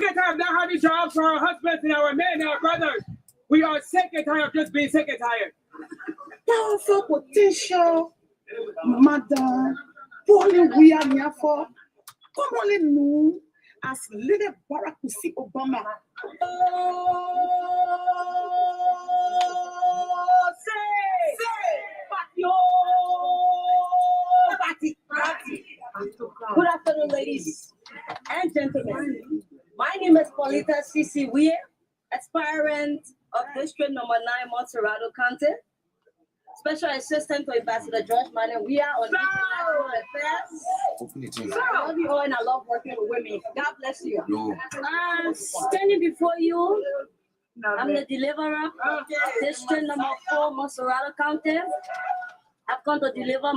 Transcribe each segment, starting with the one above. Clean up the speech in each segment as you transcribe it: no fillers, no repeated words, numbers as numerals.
and tired of not having jobs for our husbands and our men and our brothers. We are sick and tired of just being sick and tired. Powerful potential, madam. Only we are here for. Come only know as little Barack Hussein Obama. Oh, say, party. Good afternoon, ladies and gentlemen. My name is Paulita C.C. Weir, aspirant of District Number 9, Montserrado County, Special Assistant to Ambassador George Manuel. We are on international affairs. I love you all and I love working with women. God bless you. Standing before you, I'm the deliverer of District Number 4, Montserrado County. I've come to deliver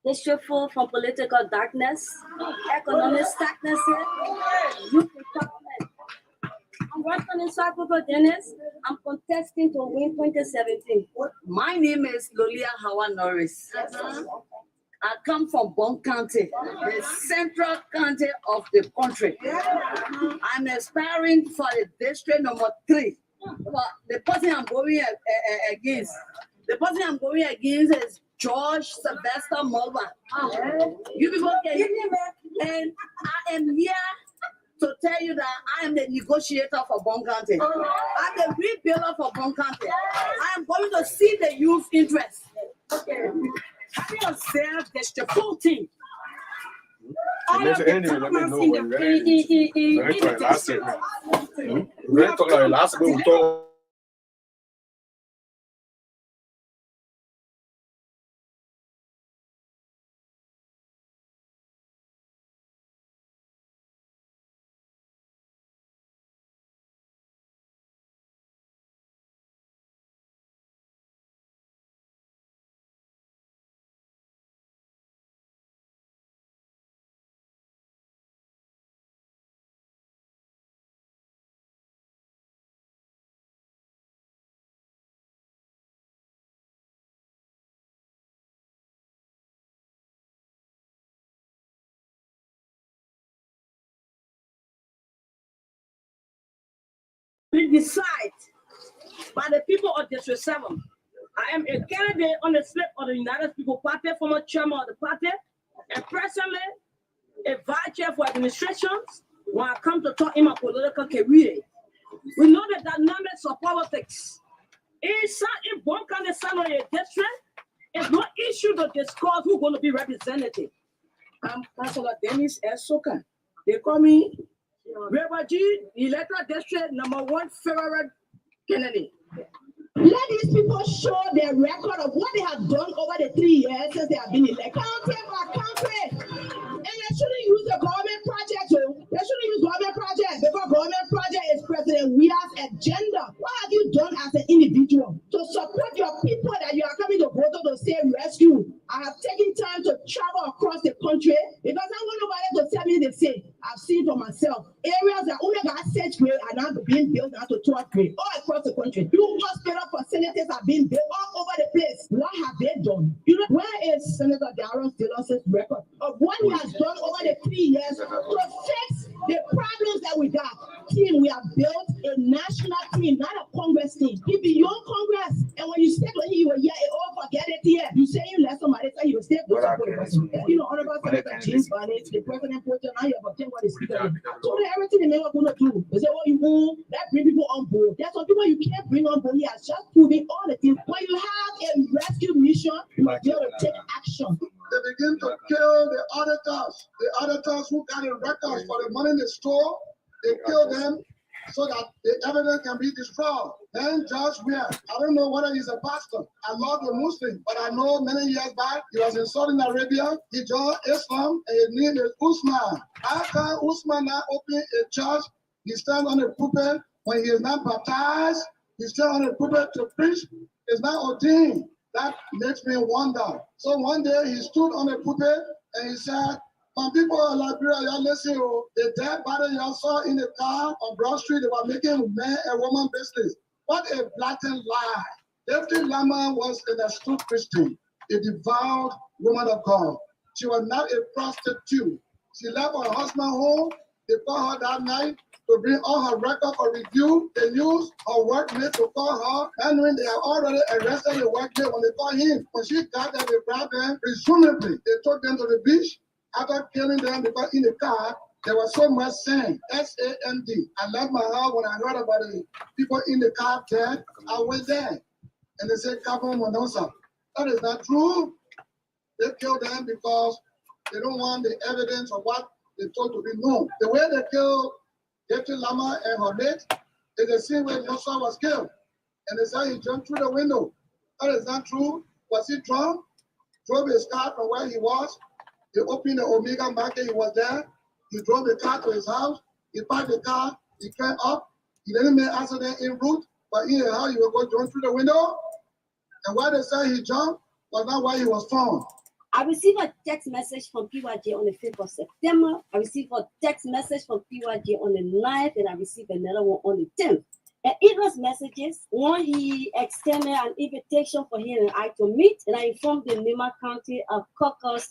District 4 from political darkness, economic stagnancy, youth empowerment. I'm working in Sakuko Dennis. I'm contesting to win 2017. My name is Lolia Hawa Norris. I come from Bon County, the central county of the country. I'm aspiring for the District Number 3. But the person I'm going against is George Sylvester Mulva. You people can hear me, and I am here to tell you that I am the negotiator for Bon County. I'm the rebuilder for Bon County. I am going to see the youth interest. Having observed the full team. I am the top man in the we decide by the people of District 7. I am a candidate on the slip of the United People Party, former chairman of the party, and presently a vice chair for administrations when I come to talk in my political career. We know the dynamics of politics. In Bon County Assembly district, it's no issue to discuss who's going to be representative. I'm Councilor Dennis S. Soka. They call me Reverend G, electoral district number 1 Federal Kennedy. Let these people show their record of what they have done over the 3 years since they have been elected. Country by country. And they shouldn't use the government project. They shouldn't use government project because government project is President Weir's agenda. What have you done as an individual to support your people that you are coming to vote to say rescue? I have taken time to travel across the country because I want nobody to tell me the same. I've seen for myself. Areas that only got 6th grade are now being built now to 12th grade all across the country. New hospital facilities are being built all over the place. What have they done? You know, where is Senator Darren Stillon's record of what he has done over the 3 years to fix the problems that we got? Team, we have built a national team, not a Congress team. He beyond Congress. And when you step on here, you will hear it all, forget it here. You say you let somebody say you will stay good support the person. You know, Honorable Senator James Barnett, the president put now you have obtained what is speaker. So everything they may want to do. They say, oh, you will that bring people on board. There's some people you can't bring on board. He has just proving all the things. When you have a rescue mission, you will be able to take action. They begin to kill the auditors who got the records for the money in the store. They kill them so that the evidence can be destroyed. Then Judge Weir, I don't know whether he's a pastor. I love the Muslim, but I know many years back he was in Saudi Arabia. He joined Islam and his name is Usman. How can Usman not open a church? He stands on the pulpit when he is not baptized. He stands on the pulpit to preach. It's not ordained. That makes me wonder. So one day he stood on the pulpit and he said, some people in Liberia, y'all listen, the dead body y'all saw in the car on Broad Street, they were making man and woman business. What a blatant lie. Daphne Lama was an astute Christian, a devout woman of God. She was not a prostitute. She left her husband home. They called her that night. to bring all her records for review. They used her workmate to call her, and when they have already arrested the workmate, when they called him, when she got there, they grabbed them. Presumably, they took them to the beach after killing them because in the car, there was so much sand, S-A-N-D. I left my house when I heard about the people in the car dead. I went there, and they said, Cabo Monosa. That is not true. They killed them because they don't want the evidence of what they told to be known. The way they killed Deputy Lama and her mate is the same way Joshua was killed. And they said he jumped through the window. That is not true. Was he drunk? Drove his car from where he was. He opened the Omega market. He was there. He drove the car to his house. He parked the car. He came up. He didn't make accident en route. But in the house, he was going to jump through the window. And why they say he jumped was not why he was found. I received a text message from PYJ on the 5th of September. I received a text message from PYJ on the 9th, and I received another one on the 10th. And in those messages, one, he extended an invitation for him and I to meet, and I informed the Nema County of caucus,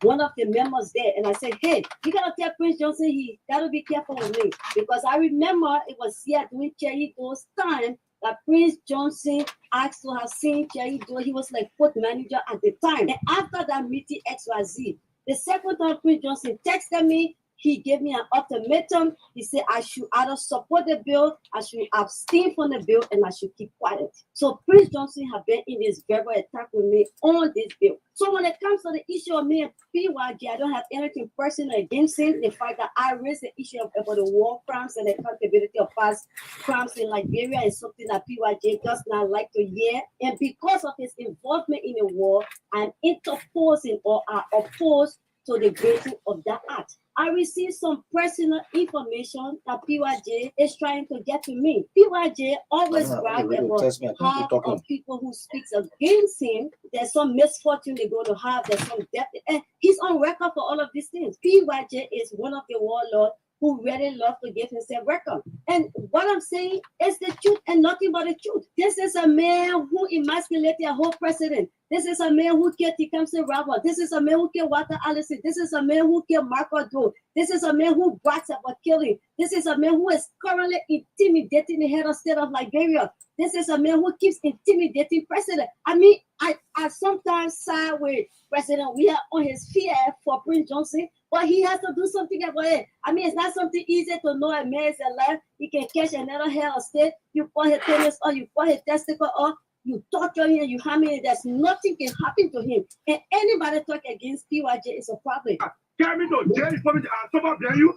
one of the members there, and I said, hey, you gotta tell Prince Johnson he gotta be careful with me, because I remember it was here during Cherry Doe's time that Prince Johnson asked to have seen Cherry Doe. He was like port manager at the time. And after that meeting, XYZ, the second time Prince Johnson texted me, he gave me an ultimatum. He said I should either support the bill, I should abstain from the bill, and I should keep quiet. So Prince Johnson has been in this verbal attack with me on this bill. So when it comes to the issue of me and PYJ, I don't have anything personal against him. The fact that I raised the issue about the war crimes and the accountability of past crimes in Liberia is something that PYJ does not like to hear. And because of his involvement in the war, I'm interposing or are opposed to the granting of that act. I received some personal information that PYJ is trying to get to me. PYJ always brag about half of people who speaks against him. There's some misfortune they're going to have. There's some death. And he's on record for all of these things. PYJ is one of the warlords who really love to give himself record. And what I'm saying is the truth and nothing but the truth. This is a man who emasculated a whole president. This is a man who killed Tecumseh Robert. This is a man who killed Walter Allison. This is a man who killed Marco Doe. This is a man who brags about killing. This is a man who is currently intimidating the head of state of Liberia. This is a man who keeps intimidating president. I mean, I sometimes side with President We are on his fear for Prince Johnson, but he has to do something about it. I mean, it's not something easy to know a man is alive. He can catch another head of state. You put his penis or you put his testicle or you torture him, you harm him, there's nothing can happen to him. And anybody talk against PYJ is a problem. Carry me to jail for me to stop up there, you.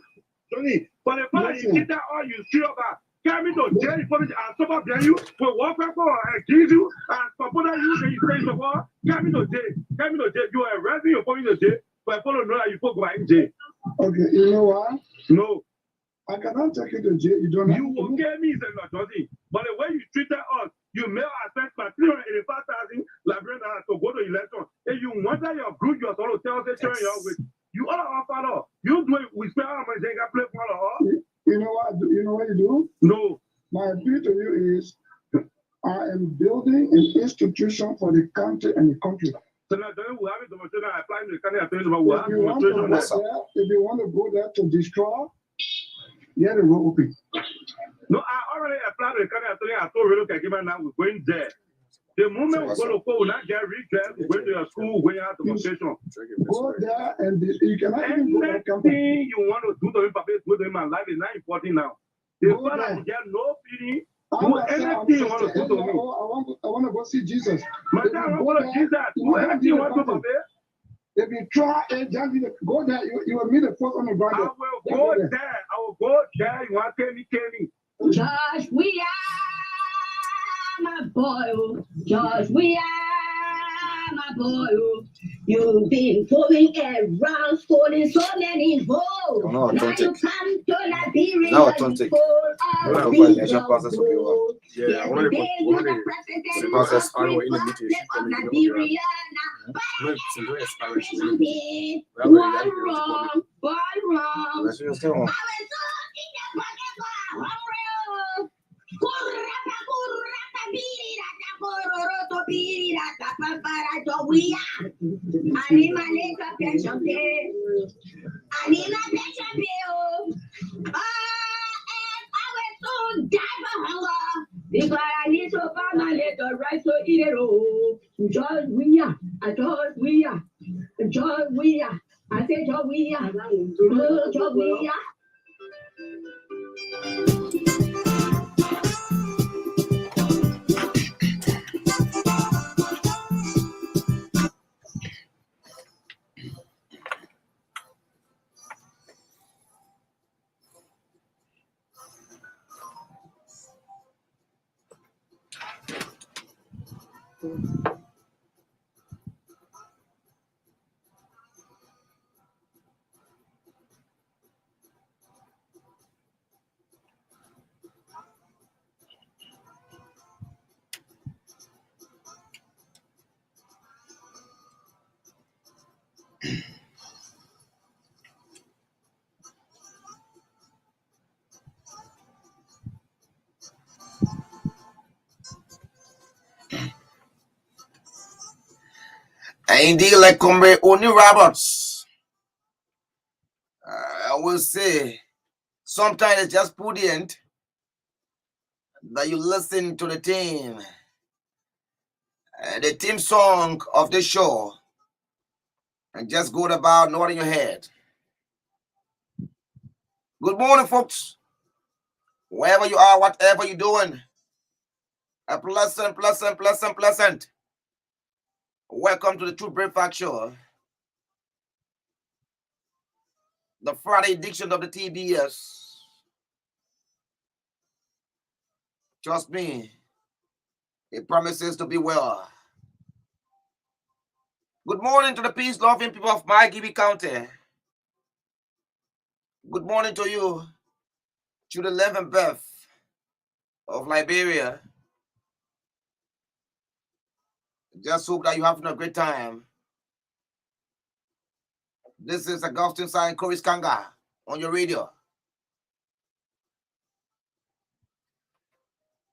Tony, but the father you did that all you still about. Carry me to jail for me to stop up there, you. Will walk back or accuse you and support you and you face the war. Carry me to jail. Carry me to jail. You are arresting you for me to jail. But I follow know that you spoke about in jail. Okay, you know what? No. I cannot take you to jail. You don't have You will get me, Johnson. But the way you treated us, you may have spent 385,000 Liberians to go to election. If you wanted your group, you're supposed to tell us with you are our father. You do it, we spend our money, they got play for all. You know what? You know what you do? No. My appeal to you is I am building an institution for the country and the country. So now we have a demonstration applying the country. If you want to go there to destroy, yeah, the road open. No, I already applied the country. I told you, okay, now we're going there. The moment we go to school, we not get redress, we go to your school, we have demonstration. Go there and you cannot even go to campus. Anything you want to do to him, do to him, my life is not important now. The father will get no feeling. Do anything you want to do to him. I want to go see Jesus. My dad, I want to see that. Do anything you want to do, Papa. If you try and go there, you will meet the first on the ground. I will go there. I will go there. You want to tell me? Josh, we are my boy. Josh, we are my boy. You've been going around storing so many votes. Now you come to Liberia for a reason. Yeah, I want to process our in the meeting. One wrong, one wrong. won't die for hunger. Because I need to find my little right to eat it all. Just we are. I just we are. Just we are. I say just we are. Just we are. Indeed, like Comrade Oni Roberts, I will say, sometimes it's just prudent that you listen to the theme song of the show, and just go about nodding your head. Good morning, folks. Wherever you are, whatever you're doing, a pleasant. Welcome to the True Breakfast Show, the Friday edition of the TBS. Trust me, it promises to be well. Good morning to the peace-loving people of my Gibby County. Good morning to you, to the 11th birth of Liberia. Just hope that you're having a great time. This is AUGUSTINE KARNGAR on your radio.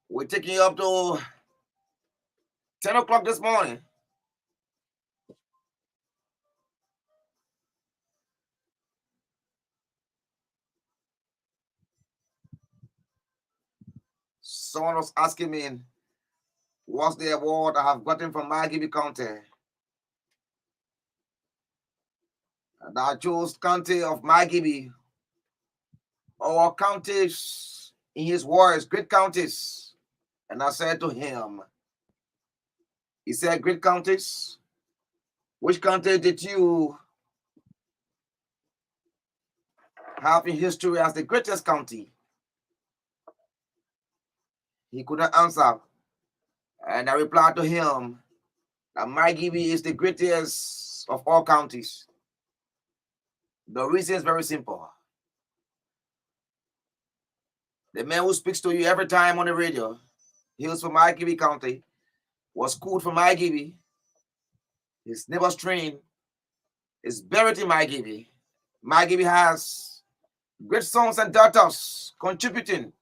We're taking you up to 10 o'clock this morning. Someone was asking me, what's the award I have gotten from my Gibby County? And I chose county of my Gibby, our counties in his words, great counties. And I said to him, he said, great counties? Which county did you have in history as the greatest county? He couldn't answer. And I replied to him that my Gibby is the greatest of all counties. The reason is very simple. The man who speaks to you every time on the radio, he was from my Gibby County, was schooled from my Gibby, his neighbor's trained, is buried in my Gibby. My Gibby has great sons and daughters contributing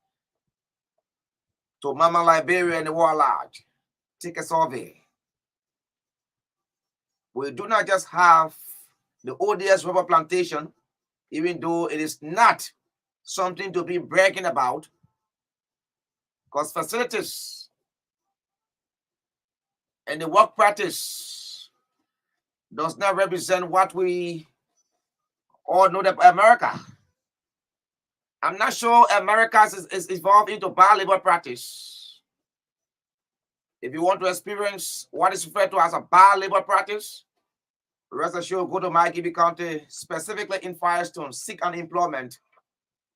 to Mama Liberia and the world large. Take a survey. We do not just have the ODS rubber plantation, even though it is not something to be bragging about, because facilities and the work practice does not represent what we all know about America. I'm not sure America is evolved into bad labor practice. If you want to experience what is referred to as a bad labor practice, rest assured, go to my Gibby County, specifically in Firestone, seek unemployment.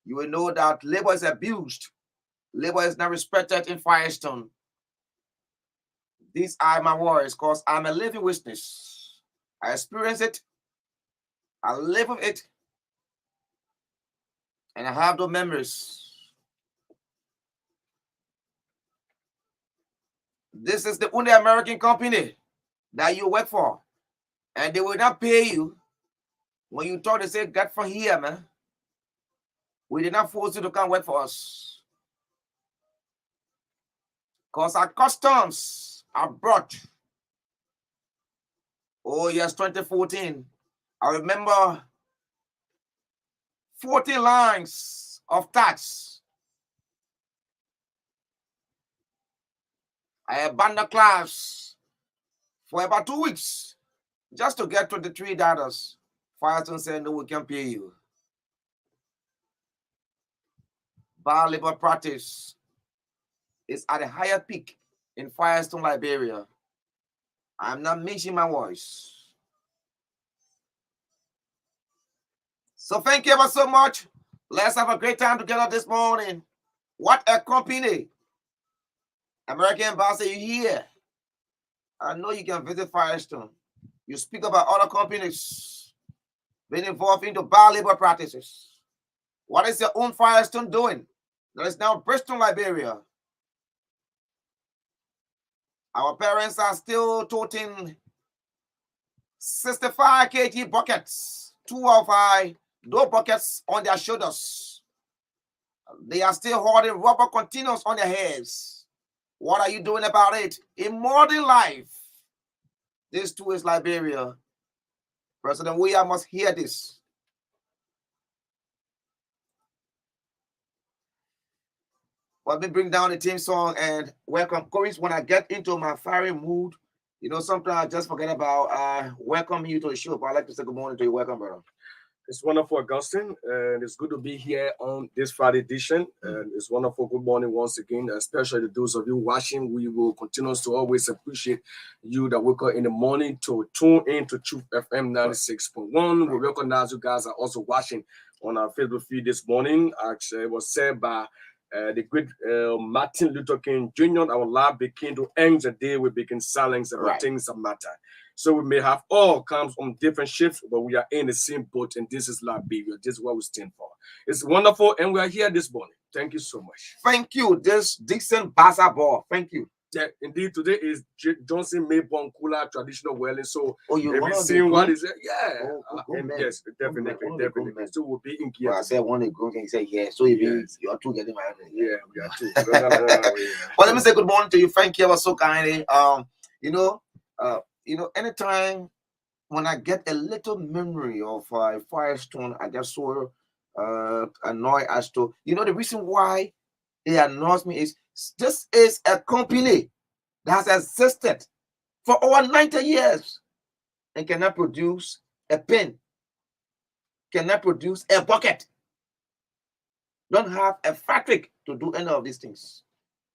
You will know that labor is abused. Labor is not respected in Firestone. These are my words, because I'm a living witness. I experience it. I live with it. And I have those memories. This is the only American company that you work for. And they will not pay you when you talk. They say, get from here, man. We did not force you to come work for us. Because our customs are brought. Oh, yes, 2014. I remember 14 lines of tax I abandoned class for about 2 weeks just to get $23. Firestone said, no, we can't pay you. Bar labor practice is at a higher peak in Firestone, Liberia. I'm not mixing my voice. So thank you ever so much. Let's have a great time together this morning. What a company. American Embassy, you here. I know you can visit Firestone. You speak about other companies being involved into bar labor practices. What is your own Firestone doing? That is now Bristol, Liberia. Our parents are still toting 65 kg buckets, 2 of those buckets on their shoulders. They are still holding rubber containers on their heads. What are you doing about it? In modern life, this too is Liberia. President William must hear this. Let me bring down the theme song and welcome Korries. When I get into my fiery mood, you know, sometimes I just forget about welcome you to the show. But I'd like to say good morning to you. Welcome, brother. It's wonderful, Augustine, and it's good to be here on this Friday edition. And it's wonderful. Good morning once again, especially to those of you watching. We will continue to always appreciate you that wake up in the morning to tune in to Truth FM 96.1. We recognize you guys are also watching on our Facebook feed this morning. Actually, it was said by the great Martin Luther King Jr., our life begin to end the day we begin silence about things that matter. So we may have all comes on different shifts, but we are in the same boat, and this is Liberia. This is what we stand for. It's wonderful, and we are here this morning. Thank you so much. Thank you, this Dixon Bassa ball. Thank you. Yeah, indeed. Today is Johnson Mayborn Kula traditional wedding. So you have you seen what is it? Yeah. Yes, definitely. So we'll be in here. I said one to go and say yeah. So you are two getting married. Yeah, we are two. Well, let me say good morning to you. Thank you ever so kindly. You know, anytime when I get a little memory of Firestone, I get so annoyed as to, you know, the reason why it annoys me is this is a company that has existed for over 90 years and cannot produce a pen, cannot produce a bucket, don't have a factory to do any of these things.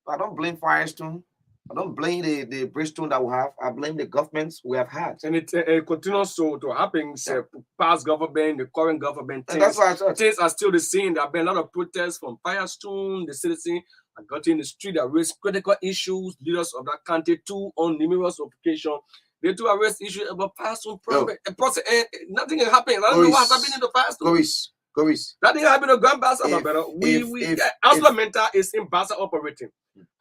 I don't blame Firestone. I don't blame the Bristol that we have. I blame the governments we have had. And it continues to happen. Past government, the current government, that's why I said things are still the same. There have been a lot of protests from Firestone. The citizens are got in the street that raise critical issues. Leaders of that country too on numerous occasions. They too raise issues about Firestone private process. And nothing has happened. I don't know what happened in the Firestone. Korries. That didn't happen to Grand Bassa, brother. Asla Mental is in Bassa operating.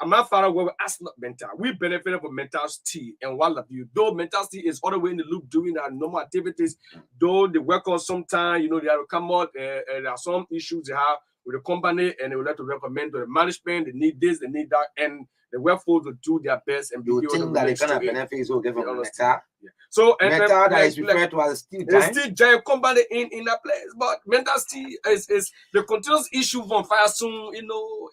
And my father was Asla Mental. We benefited from Mental Tea and what have you. Though Mental Tea is all the way in the loop doing our normal activities, though they work on sometimes, you know, they have to come out and there are some issues they have with the company and they would like to recommend to the management, they need this, they need that, and the workforce will do their best and be able to that they kind of benefits will get from Mental. Yeah. So Mental that is referred to as steel giant. Steel giant company in that place, but Mental Steel is the continuous issue from Firestone. You know,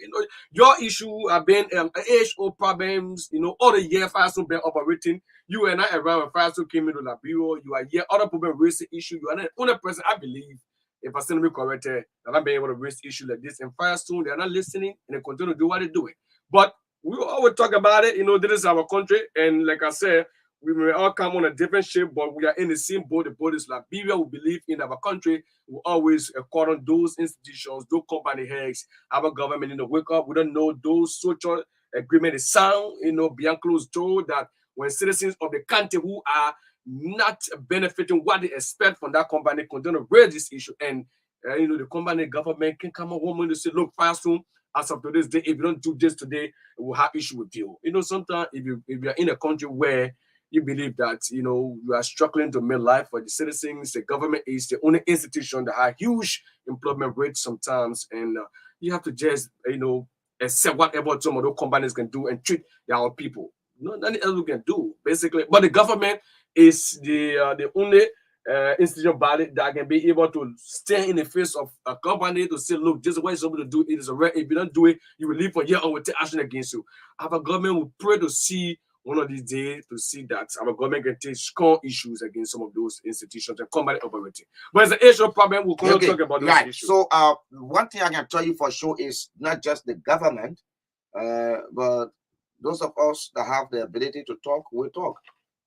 your issue have been AHO problems. You know, all the year Firestone been operating. You and I around when Firestone came into the bureau. You are here. Other people raise the issue. You are the only person I believe, if I stand to be corrected, that I'm being able to raise issue like this. And Firestone, they are not listening and they continue to do what they're doing. But we always talk about it. You know, this is our country, and like I said, we may all come on a different ship, but we are in the same boat. The boat is Liberia. We believe in our country. We always call on those institutions, those company heads, our government, you know, wake up. We don't know those social agreement is sound, you know, behind closed door, that when citizens of the country who are not benefiting what they expect from that company continue to raise this issue, and you know, the company government can come up one moment to say, look, Firestone, as of today's day, if you don't do this today, we'll have issue with you. You know, sometimes if you're in a country where you believe that, you know, you are struggling to make life for the citizens, the government is the only institution that has huge employment rates sometimes, and you have to just, you know, accept whatever some of those companies can do and treat our people. Nothing else we can do, basically. But the government is the only institution body that can be able to stand in the face of a company to say, look, this is what you're supposed to do. It is a right. If you don't do it, you will leave for a year or will take action against you. Our government will pray to see one of these days to see that our government can take strong issues against some of those institutions and combat operating. But it's an issue problem. We'll continue talk about those issues. So one thing I can tell you for sure is not just the government, but those of us that have the ability to talk will talk.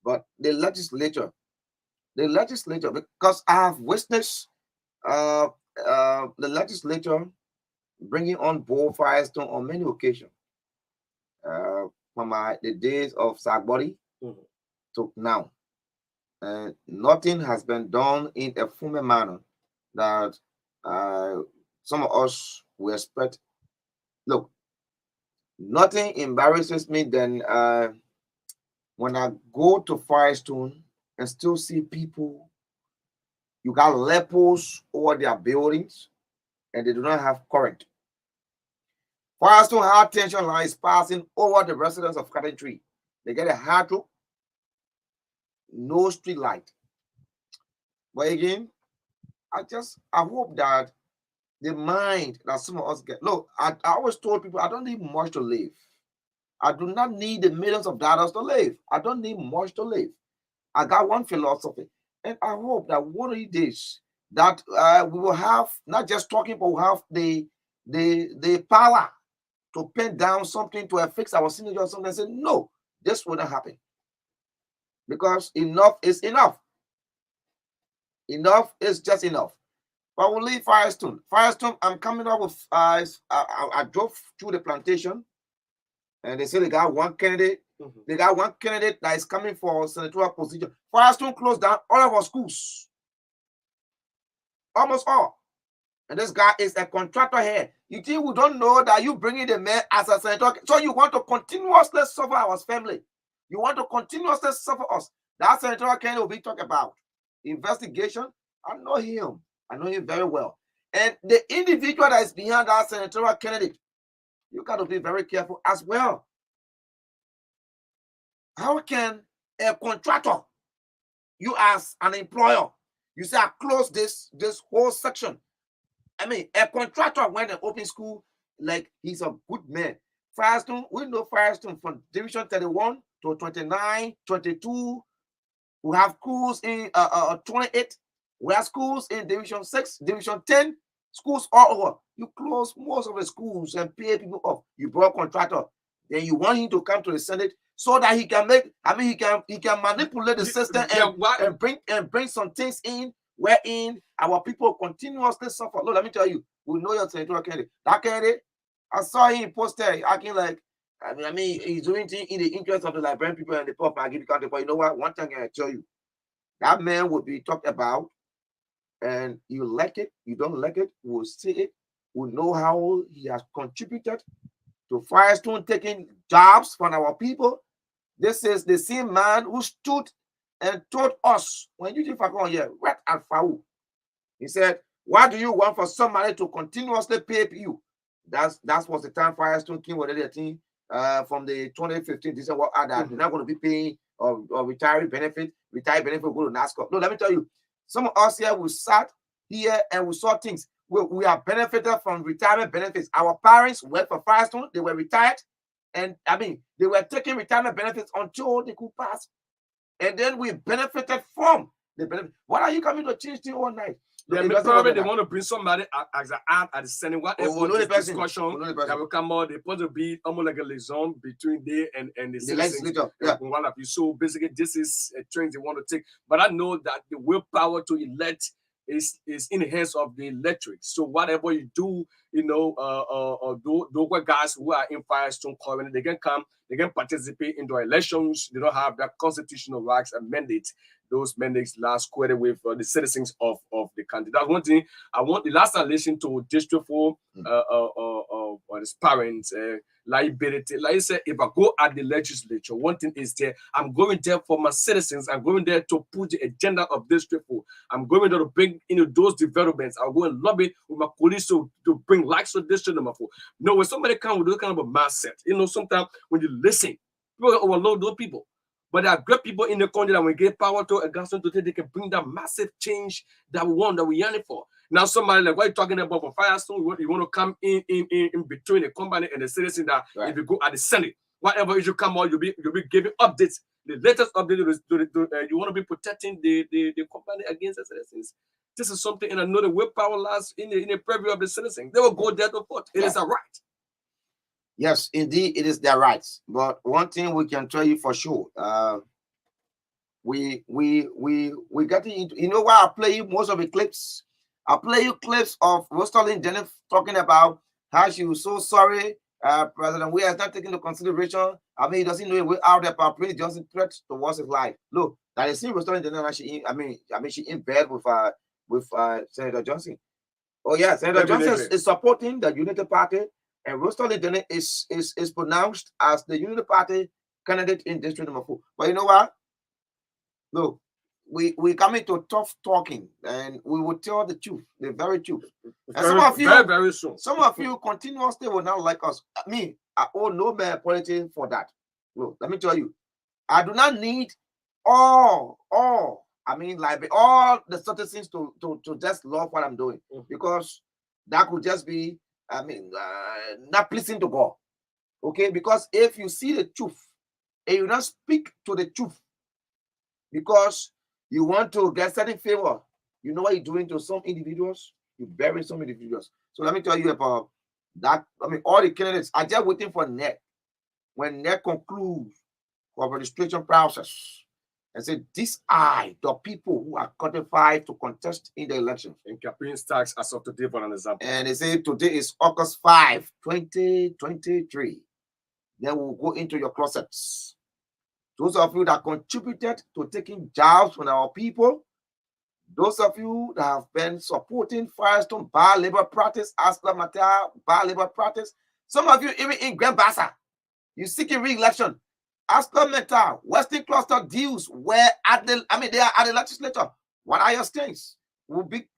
But the legislature, because I have witnessed the legislature bringing on board Firestone on many occasions. From the days of Sagbody to now, nothing has been done in a formal manner that some of us will expect. Look, nothing embarrasses me than when I go to Firestone and still see people, you got lepers over their buildings and they do not have current. Firestone high tension lines passing over the residents of Cotton Tree. They get a hydro, no street light. But again, I hope that the mind that some of us get. Look, I always told people I don't need much to live. I do not need the millions of dollars to live. I don't need much to live. I got one philosophy, and I hope that one of these days that we will have not just talking, but we'll have the power to pen down something to affix our signature or something and say, no, this will not happen. Because enough is enough. Enough is just enough. But we'll leave Firestone. Firestone, I'm coming up with, I drove through the plantation and they say they got one candidate. They got one candidate that is coming for senatorial position. Firestone closed down all of our schools. Almost all. And this guy is a contractor here. You think we don't know that you bringing the man as a senator? So you want to continuously suffer our family. You want to continuously suffer us. That senatorial candidate will be talking about investigation. I know him. I know him very well. And the individual that is behind that senatorial candidate, you got to be very careful as well. How can a contractor, you as an employer, you say I close this whole section? I mean, a contractor went to open school like he's a good man. Firestone, we know Firestone from Division 31 to 29, 22. We have schools in 28. We have schools in Division 6, Division 10, schools all over. You close most of the schools and pay people off. You brought contractor. Then you want him to come to the Senate so that he can make, he can manipulate the system and bring some things in wherein our people continuously suffer. Look, let me tell you, we know your senatorial candidate. That candidate, I saw him posted acting like, I mean, he's doing things in the interest of the Liberian people and the poor and give the country. But you know what? One thing I tell you, that man will be talked about, and you like it, you don't like it, we'll see it, we'll know how he has contributed to Firestone taking jobs from our people. This is the same man who stood and told us when you think on here, red and foul. He said, why do you want for somebody to continuously pay you? That was the time Firestone came with the team from the 2015 December that they're not going to be paying or retiree benefit will go to NASCAR. No, let me tell you, some of us here we sat here and we saw things. We are benefited from retirement benefits. Our parents worked for Firestone, they were retired, and I mean they were taking retirement benefits until they could pass. And then we benefited from the benefit. What are you coming to change things overnight? Yeah, probably they want to bring somebody as an art at the Senate. Whatever discussion that will come out, they're supposed to be almost like a liaison between they and the legislature. Yeah. One of you. So basically, this is a trend they want to take. But I know that the willpower to elect is in the hands of the electorate. So whatever you do, you know, those guys who are in Firestone currently, they can come, they can participate in the elections. They don't have that constitutional rights and mandate. Those mandates last squared with the citizens of the country. That's one thing. I want the last time I listened to District 4 his parents, liability. Like I said, if I go at the legislature, one thing is there, I'm going there for my citizens. I'm going there to put the agenda of District 4. I'm going there to bring those developments. I'll go and lobby with my colleagues to bring likes to District number 4. You know, when somebody comes with those kind of a mindset, you know, sometimes when you listen, people overload those people. But there are great people in the country that when get power to Augustine today, they can bring that massive change that we want, that we yearning for. Now somebody like what you talking about for Firestone, you want to come in between the company and the citizen that if you go at the Senate, whatever issue come out, you'll be giving updates. The latest update you want to be protecting the company against the citizens. This is something, and I know the willpower lies in the preview of the citizens. They will go there to vote. It is a right. Yes, indeed, it is their rights. But one thing we can tell you for sure, we get into, you know why I play you most of the clips? I play you clips of Rosalind Jennifer talking about how she was so sorry. President Weah is not taking into consideration. I mean, he doesn't know we're out there, but Prince Johnson threat towards his life. Look, that is seen Rosalind Jennifer. She in bed with Senator Johnson. Oh yeah, Senator Johnson is supporting the Unity Party, and Rosalind Jennifer is pronounced as the Unity Party candidate in District Number 4. But you know what? Look, we come into tough talking, and we will tell the truth, the very truth. And some of you, very soon, some of you continuously will not like us. Me, I owe no mere politics for that. Look, let me tell you, I do not need all the citizens to just love what I'm doing, because that could just be, not pleasing to God. Okay, because if you see the truth and you don't speak to the truth, because you want to get certain favor, you know what you're doing to some individuals? You bury some individuals. So let me tell you about that. All the candidates are just waiting for NEC. When NEC concludes for registration process and say, these are the people who are qualified to contest in the election. And campaign starts as of today, for an example. And they say today is August 5, 2023. Then we'll go into your closets. Those of you that contributed to taking jobs from our people, those of you that have been supporting Firestone bar labor practice, Asla Matar bar labor practice, some of you even in Grand Bassa, you seeking re-election. Asla Matar, Western Cluster deals where they are at the legislature. What are your states? We'll be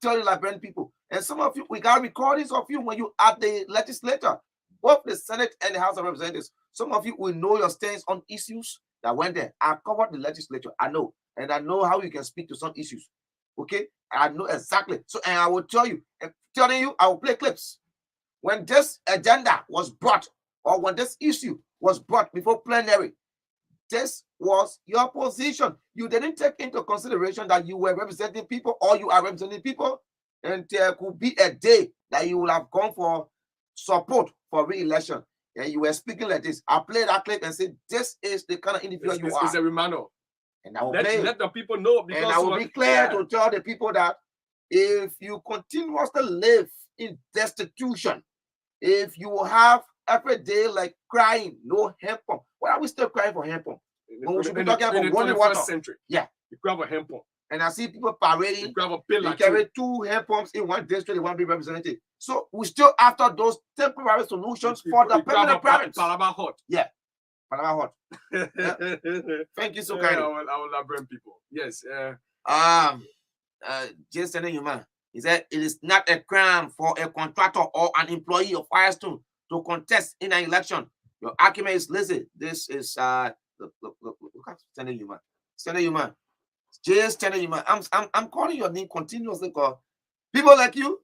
telling Liberian people. And some of you, we got recordings of you when you at the legislature, both the Senate and the House of Representatives. Some of you will know your stance on issues that went there. I covered the legislature. I know. And I know how you can speak to some issues. Okay? I know exactly. So, and I will tell you, I will play clips. When this agenda was brought, or when this issue was brought before plenary, this was your position. You didn't take into consideration that you were representing people, or you are representing people, and there could be a day that you will have gone for support for re-election. And you were speaking like this. I play that clip and say, this is the kind of individual you are. It's a reminder. And I will let the people know. Because and I will be clear to tell the people that if you continuously live in destitution, if you have every day like crying, no hand pump. Why are we still crying for hand pump? When we should be talking about running water. Century. Yeah. You grab a hand pump. And I see people parading. They carry 2 hand pumps in one district, they want to be represented. So we still after those temporary solutions for the permanent parents. Palaba hot. Yeah. Palaba hot. Yeah. Thank you so kindly. I will bring people. Yes. Just telling you, man. He said it is not a crime for a contractor or an employee of Firestone to contest in an election. Your argument is lazy. This is look at telling you, man. Telling you, man. Just telling you, man. I'm calling your name continuously because people like you,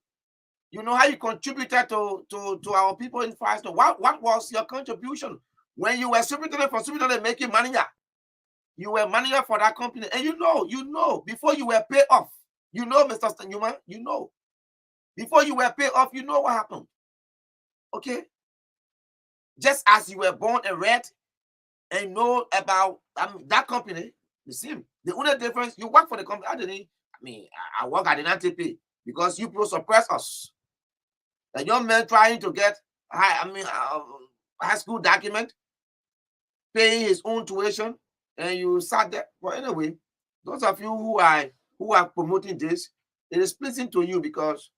you know how you contributed to our people in Firestone. What was your contribution when you were superintendent for superintendent making manager? You were manager for that company, and you know before you were paid off. You know, Mr. Newman, you know. Before you were paid off, you know what happened. Okay? Just as you were born and read and know about that company, the same. The only difference, you work for the company. I work at the NTP because you people suppress us. A young man trying to get high school document, paying his own tuition, and you sat there. But anyway, those of you who are promoting this, it is pleasing to you because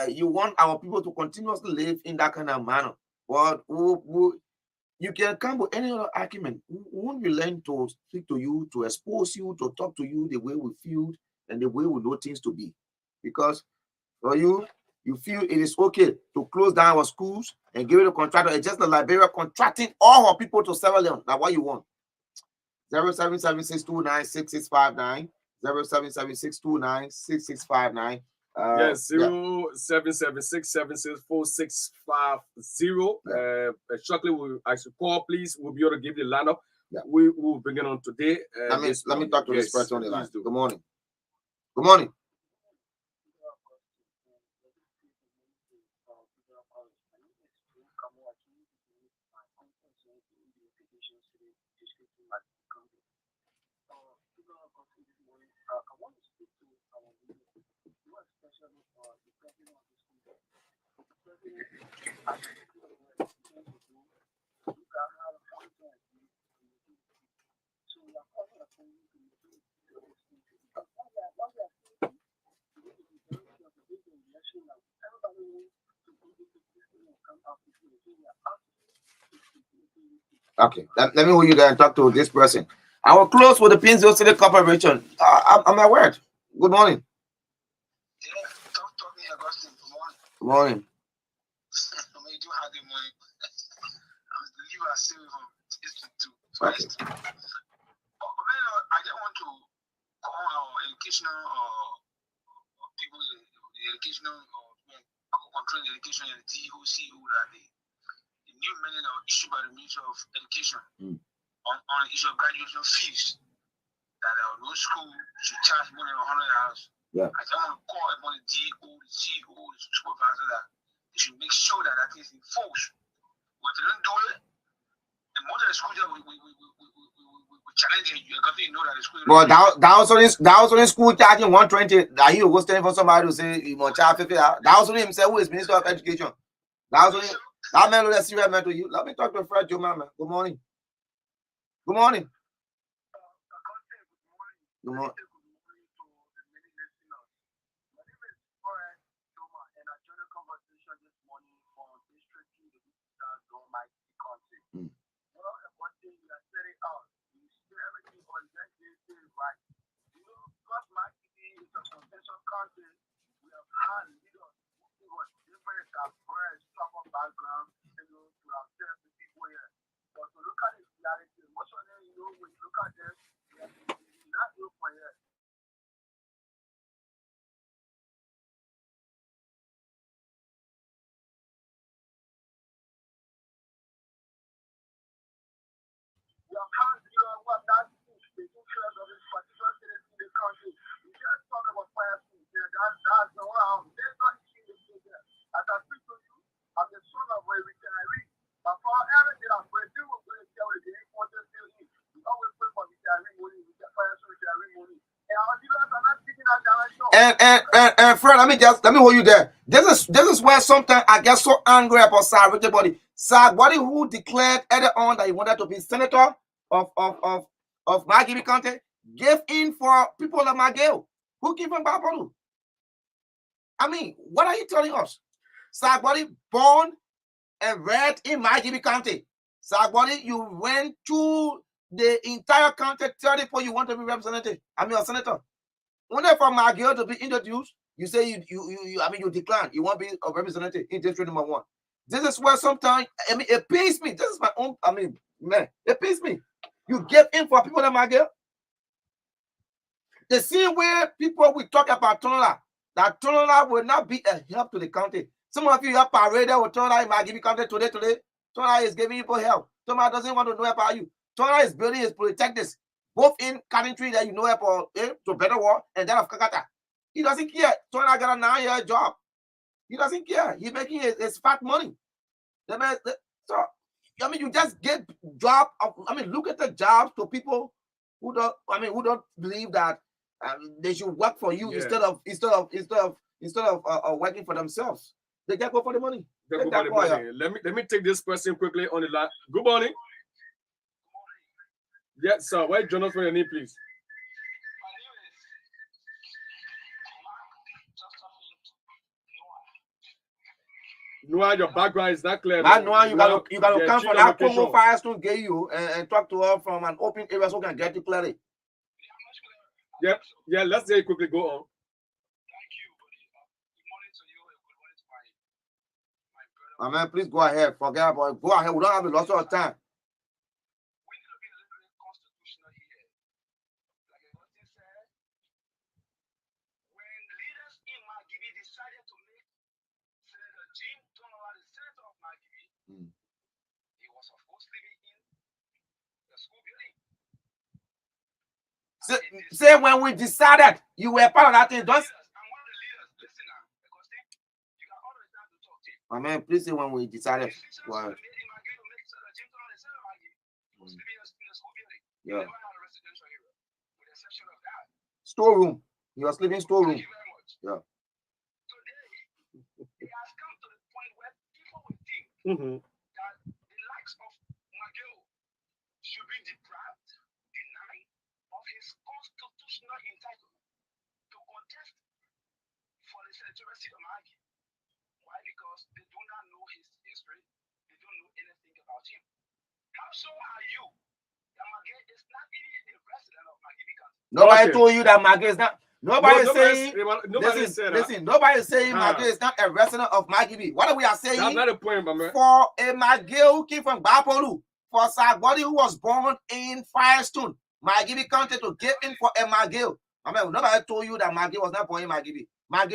you want our people to continuously live in that kind of manner. But you can come with any other argument. We won't be learning to speak to you, to expose you, to talk to you the way we feel and the way we know things to be. Because for you feel it is okay to close down our schools and give it a contractor. It's just the Liberia contracting all our people to Sierra Leone. That's what you want. 0776296659. 0776296659. Yes, 0776764650. Shortly, I should call, please. We'll be able to give the lineup. Yeah. We will begin on today. Let me talk to this person on the line. Please do. Good morning. Good morning. Okay, let me hold you there and talk to this person. I will close with the Pinzo City Corporation. I'm at work. Good morning. Yeah, talk to me, Augustine. Good morning. Good morning. I do have the money. I'm the liver still from Institute. Okay. I just want to call our educational people, the educational control the education and the DOCO that the new mandate issued by the Ministry of Education on the issue of graduation fees, that no school should charge more than $100. Yeah. I just want to call upon the DO, the CEO, the supervisor that they should make sure that that is enforced. But if they don't do it, and most of the schools that we challenge it, you're going to know that the school. Well, that was only school charging 120. That you was standing for somebody to say you must charge $50. That was only himself who is Minister of Education. That was only that man was serious man to you. Let me talk to Fred Joe, man. Good morning. Good morning. Good morning. We have had leaders who were different background, to ourselves, the people here. But to look at the reality, most of them, when you look at them, they are not good for here. We have had leaders who have not taken care of this particular city in the country. We just talk about fire schools there. That's the one. There's not issue there. As I speak to you, I'm the son of a retiree. My father did a great deal of good care with the important thing. We always pray for retiree money, we get fire school retiree money. And our dealers are not taking that direction. And Fred, let me hold you there. This is where sometimes I get so angry about Sir Richard Body. Sir Body, who declared earlier on that he wanted to be senator of Margibi County, gave in for people like Magale. Who gave him Babolu? I mean, what are you telling us? Sir Body, born and reared in Margibi County. Sir Body, you went to the entire county, 30 people you want to be representative. I mean, a senator. Only for Magale to be introduced, you say you decline. You want to be a representative in district number 1. This is where sometimes, it pains me. This is my own, man, it pains me. You give in for people like Magale. The same way people will talk about Tonola, that Tonola will not be a help to the county. Some of you have paraded with Tonola in Margibi County today. Tonola is giving people help. Tonola doesn't want to know about you. Tonola is building his protectors, both in country that you know about to better war and that of Kakata. He doesn't care. Tonola got a 9-year job. He doesn't care. He's making his fat money. You just get job. Look at the jobs to people who don't believe that they should work for you instead of working for themselves. They just go for the money. They go for the money. Let me take this person quickly on the line. Good morning. Yes, sir. Why join us for your name, please? Noah, your background is not clear. Noah, you gotta come from that Congo Firestone get you and talk to her from an open area so we can get you clearly. Yeah, let's say quickly go on. Thank you. Good morning to you and good morning to my brother. Man, please go ahead. Forget about it. Go ahead. We don't have a lot of time. We need to be a little bit constitutional here. Say when we decided you were part of that thing. Don't. I mean, please say when we decided. Well, yeah. Storeroom. You are sleeping storeroom. Yeah. Mm-hmm. That the likes of Mageo should be deprived, denied of his constitutional entitlement to contest for the senatorial seat of Magi. Why? Because they do not know his history, they don't know anything about him. How so are you that Magi is not even a resident of Magi? Nobody told you that Magi is not. Nobody saying. Nobody said that. Listen, nobody saying Magi is not a resident of Magi. What we are saying? That's not a point, my man. For a Magi who came from Bapolu, for Sagbody who was born in Firestone, Magi County to give in for a Magi. I mean, nobody told you that Magi was not born in Magi. Magi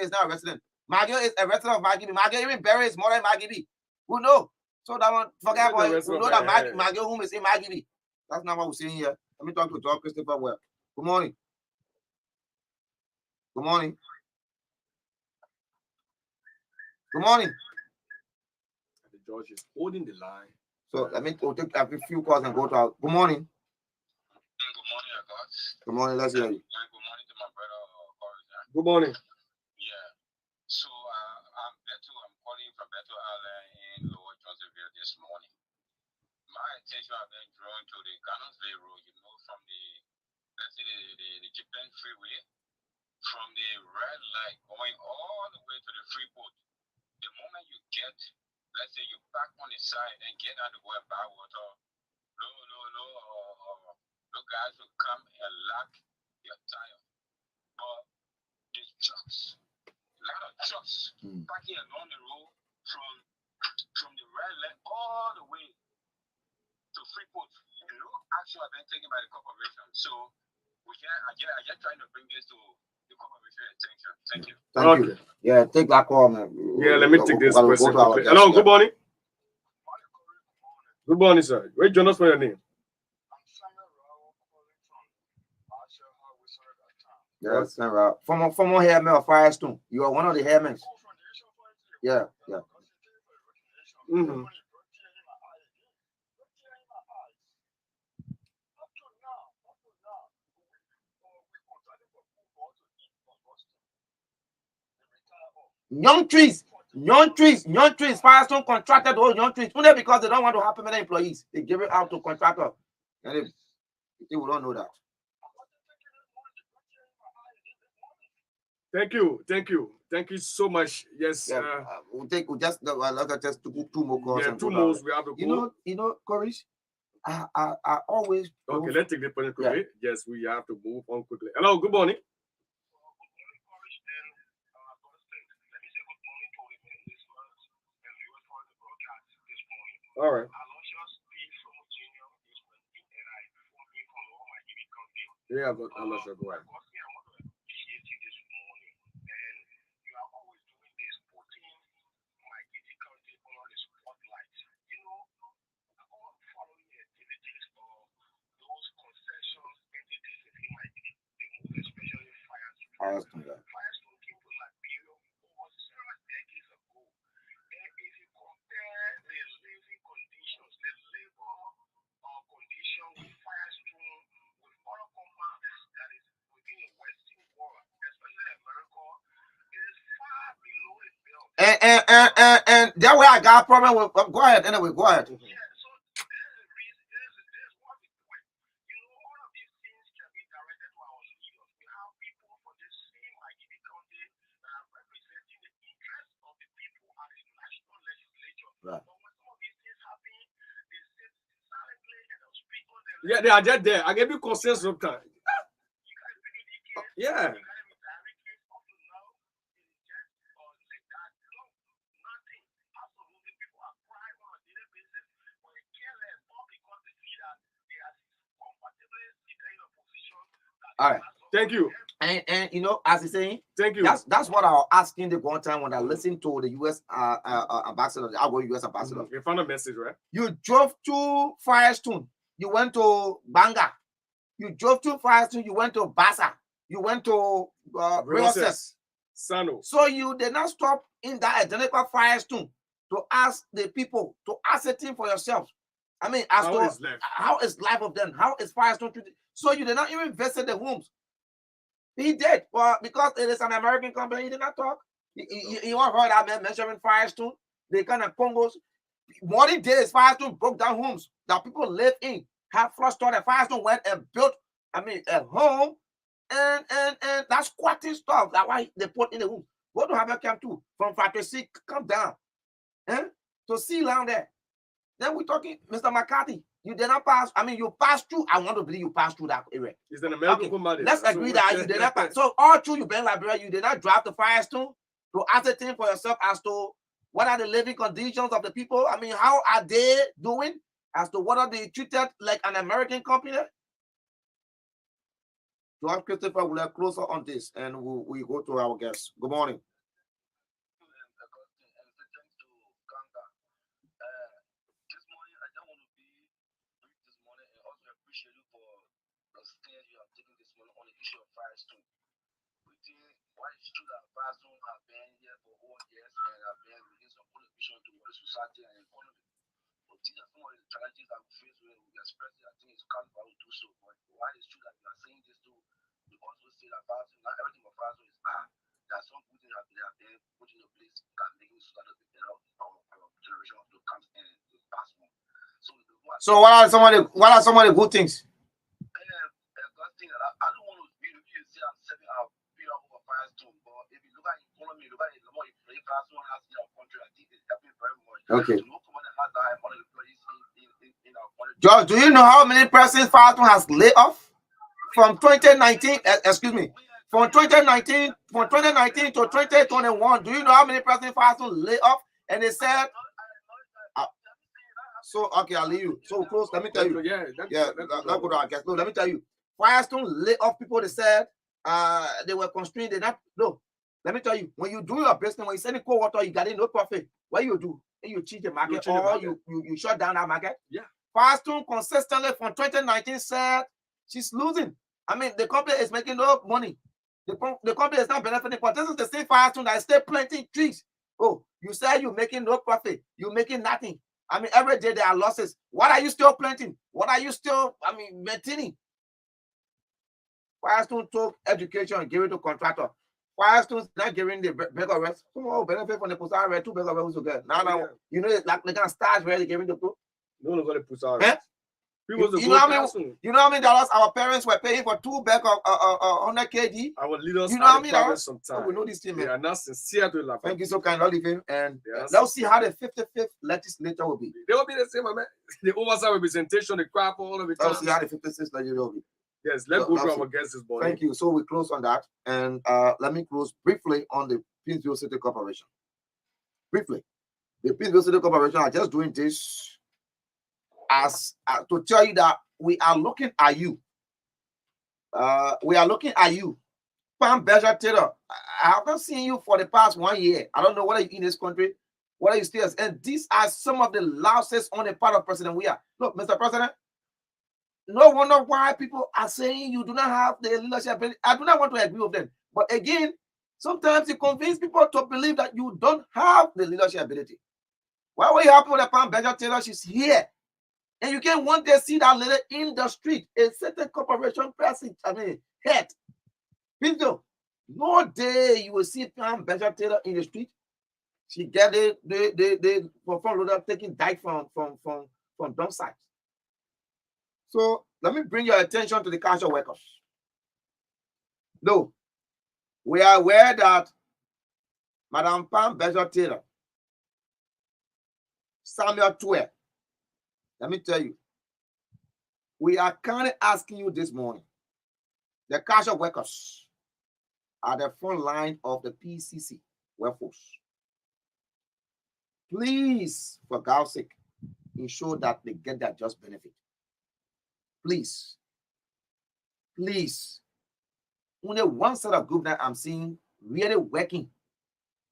is not a resident. Magi is a resident of Magi. Magi even buried his mother in Magi. Who know? So that one, forget about it. We know that Magi whom is in Magi. That's not what we're saying here. Let me talk to John Christopher Well. Good morning. Good morning. Good morning. The judge is holding the line. So let me take a few calls and go to our. Good morning. Good morning, guys. Good morning. Let's hear you. Good morning to my brother Korries. Good morning. Yeah. So I'm Beto. I'm calling from Beto Island in Lower Johnsonville this morning. My attention has been drawn to the Cannonsville Road, from the, let's say, the Japan Freeway, from the red light going all the way to the Freeport. The moment you get, let's say you park on the side and get out to go and buy water, no guys will come and lock your tire. But the trucks, a lot of trucks parking along the road from the red light all the way to Freeport. No action has been taken by the corporation. So I just trying to bring this to the corporation attention. Thank you. Thank you. Yeah, take that call, man. Yeah, let me take this question. Hello, good morning. Good morning, sir. Wait, join us for your name. Yes, former hairman of Firestone. You are one of the hairmen. Yeah. Mm-hmm. Young trees. Firestone contracted those young trees only because they don't want to have permanent employees. They give it out to contractors. And they don't know that. Thank you so much. Yes. Yeah, we'll just two more calls. Yeah, two more. We have to go. You know, Korries, I always. Okay, let's take the point quickly. Yeah. Yes, we have to move on quickly. Hello, good morning. All right. Yeah, but I'm not sure. Go ahead. And that way I got a problem with. Go ahead. Anyway, go ahead. Right. Yeah, they are just there. I give you consensus sometimes. Yeah. All right. Thank you. And you know, as he's saying, thank you. That's what I was asking the one time when I listened to the U.S. ambassador, the outgoing U.S. ambassador. You found a message, right? You drove to Firestone you went to Banga, you drove to Firestone, you went to Bassa, you went to Roses. Sano. So you did not stop in that identical Firestone to ask the people, to ascertain for yourself. I mean, as How is life? How is life of them? How is Firestone treated? So you did not even visit the homes. He did, but because it is an American company, he did not talk. You want heard that man mentioning Firestone? They kind of Congos. What he did is Firestone broke down homes that people live in, have frustrated. Firestone went and built, I mean, a home, and that's squatting stuff. That's why they put in the home. Go to Harvard Camp too. From Factory C, come down. To see down there. Then we're talking, Mr. McCarthy. You did not pass. I mean, you passed through. I want to believe you passed through that area. It's an American company. Let's agree that you did not pass. So all through you been Liberia, you did not drive to Firestone to ascertain for yourself as to what are the living conditions of the people. I mean, how are they doing? As to what are they treated like an American company? George Christopher will closer on this, and we go to our guests. Good morning. Why it's true that Firestone have been here for 4 years and have been bringing some contribution to the society and economy. But these are some of the challenges that we face when we express it. I think it's kind of to do so. But why it's true that we are saying this too, we also say that Firestone, not everything about Firestone is bad. There are some good things that they have been put in place that make it so that the better our generation of the comes in the past one. So what are some of the good things? I don't want to be say I'm setting up over Firestone, but if you look at economy, look at the more Firestone has in our country, I think it's helping very much. Okay. No company has that amount of employees in our country. George, do you know how many persons Firestone has laid off from 2019? Excuse me, from 2019 to 2021. Do you know how many persons Firestone laid off? And they said. So okay, I'll leave you. So close. Let me tell you. Let go to our guest. No, let me tell you. Firestone lay off people. They said they were constrained. They not no. Let me tell you. When you do your business, when you send cold water, you got no profit. What you do? You cheat the market, or you shut down that market. Yeah. Firestone consistently from 2019 said she's losing. I mean, the company is making no money. The company is not benefiting. But this is the same Firestone that is still planting trees. Oh, you say you're making no profit. You're making nothing. I mean, every day there are losses. What are you still planting? What are you still, maintaining? Firestone took education and gave it to contractor. Firestone's not giving the beg of rest. Some benefit from the Pusar rest, 2 beg of rest again. Now, you know, like they can start where they giving the people. No, going to Pusar rest. You know how many dollars our parents were paying for 2 bags of 100 kg? Our leaders, you know how many dollars? Sometimes. We know this team, man. They are not sincere to laugh. Thank you so kind, Oliver. And let's see how the 55th legislature will be. They will be the same, man. The oversight representation, the crap, all of it. Let's see how the 56th legislature will be. Yes, let's go to our guests this morning. Thank you. So we close on that. And let me close briefly on the Pittsville City Corporation. Briefly. The Pittsville City Corporation are just doing this as to tell you that we are looking at you. We are looking at you. Pam Beja Taylor, I have not seen you for the past 1 year. I don't know whether you're in this country, whether you still. And these are some of the loudest on the part of President we are. Look, Mr. President, no wonder why people are saying you do not have the leadership. I do not want to agree with them. But again, sometimes you convince people to believe that you don't have the leadership ability. Why were you happy with Pam Beja Taylor? She's here. And you can one day see that lady in the street, a certain corporation person, head. People, no day you will see Pam Beja Taylor in the street. She get the front loader taking dike from dump sites. So let me bring your attention to the casual workers. No, we are aware that Madam Pam Beja Taylor, Samuel 12. Let me tell you, we are kind of asking you this morning. The casual workers are the front line of the PCC workforce. Please, for God's sake, ensure that they get their just benefit. Please. Please. Only one set of group that I'm seeing really working.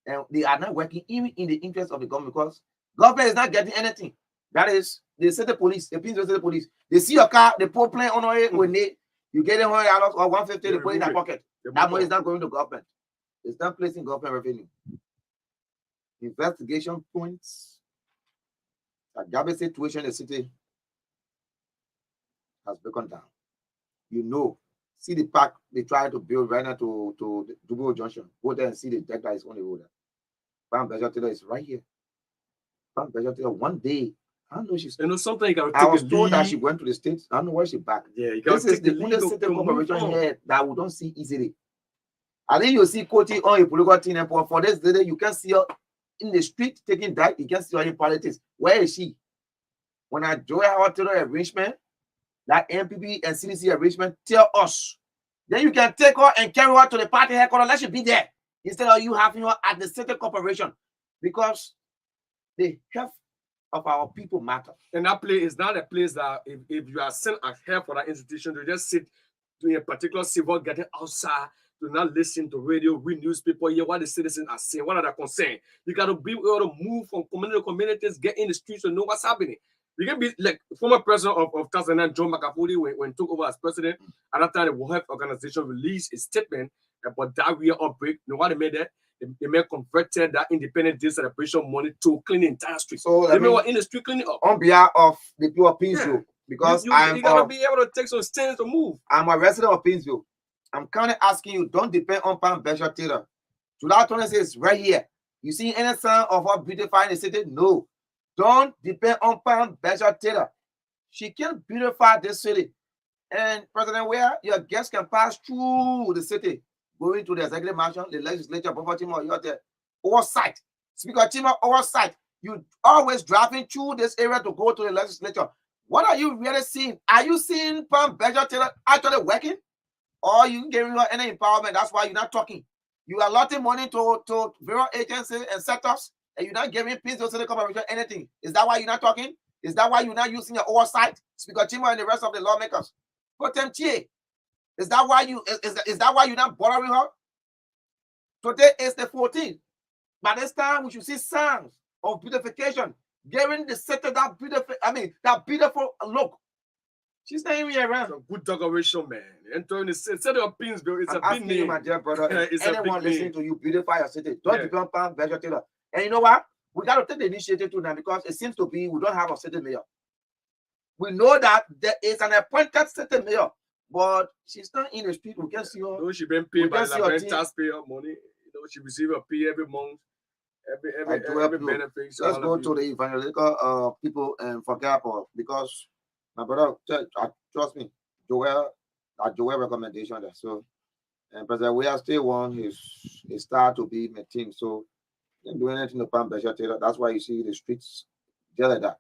And they are not working even in the interest of the government because government is not getting anything. That is They say the police, the Pins City police. They see your car, they put plane on it when you get $100 or $150, they put it in their pocket. That money is not going to government. It's not placing government revenue. Investigation points. A garbage situation in the city has broken down. You know, see the park they try to build right now to Dubo Junction. Go there and see the deck that is on the road. Pam Beja is right here. Pam Beja one day, I don't know she's. You know something you gotta I was take told that she went to the States. I don't know where she back. Yeah, you gotta this is the only city corporation here that we don't see easily. I think you see Koti on a political team, and for this day you can see her in the street taking that. You can see her in politics. Where is she? When I join our terror arrangement, that MPP and CDC arrangement, tell us. Then you can take her and carry her to the party headquarters. Let she be there instead of you having her at the city corporation, because the health of our people matter. And that place is not a place that if you are sent ahead for that institution to just sit doing a particular civil getting outside, to not listen to radio, read newspaper, hear what the citizens are saying, what are their concerns. You got to be able to move from community to communities, get in the streets to know what's happening. You can be like former president of Tanzania, John Magufuli, when he took over as president. At that time, the World Health Organization released a statement about diarrhea outbreak. You know what they made that? They may converted that independent day celebration money to clean the entire street. So they were in the street cleaning up. On behalf of the people of Pinsville, because you gotta be able to take some stands to move. I'm a resident of Pinsville. I'm kind of asking you, don't depend on Pam Beja Taylor. July 26th is right here. You see any sign of her beautifying the city? No. Don't depend on Pam Beja Taylor. She can beautify this city. And President Ware, your guests can pass through the city, going to the executive mansion, the legislature, Buffer Timor, you're there. Oversight. Speaker Timor, oversight. You always driving through this area to go to the legislature. What are you really seeing? Are you seeing Pam Beja Taylor actually working? Or you giving her any empowerment? That's why you're not talking. You are allotting money to various agencies and setups, and you're not giving Peace to the corporation anything. Is that why you're not talking? Is that why you're not using your oversight? Speaker Chimo and the rest of the lawmakers. Is that why you're not bothering her? Today is the 14th. By this time, we should see signs of beautification, giving the city that beautiful look. She's not even around. It's a good decoration, man. Entering the city of Pinsville, it's a big name. My dear brother, it's anyone listening to you, beautify your city. Don't depend on Beja Taylor. And you know what? We got to take the initiative too now, because it seems to be we don't have a city mayor. We know that there is an appointed city mayor, but she's not in the street. We can see her. No, she's been paid by the taxpayer money. You know, she receives a pay every month. Every benefit. Let's go to the evangelical people and forget about, because my brother, trust me, Joel recommendation there. So, and President we are still one his star to be my team. So, didn't do anything to Pam Beja Taylor. That's why you see the streets just like that.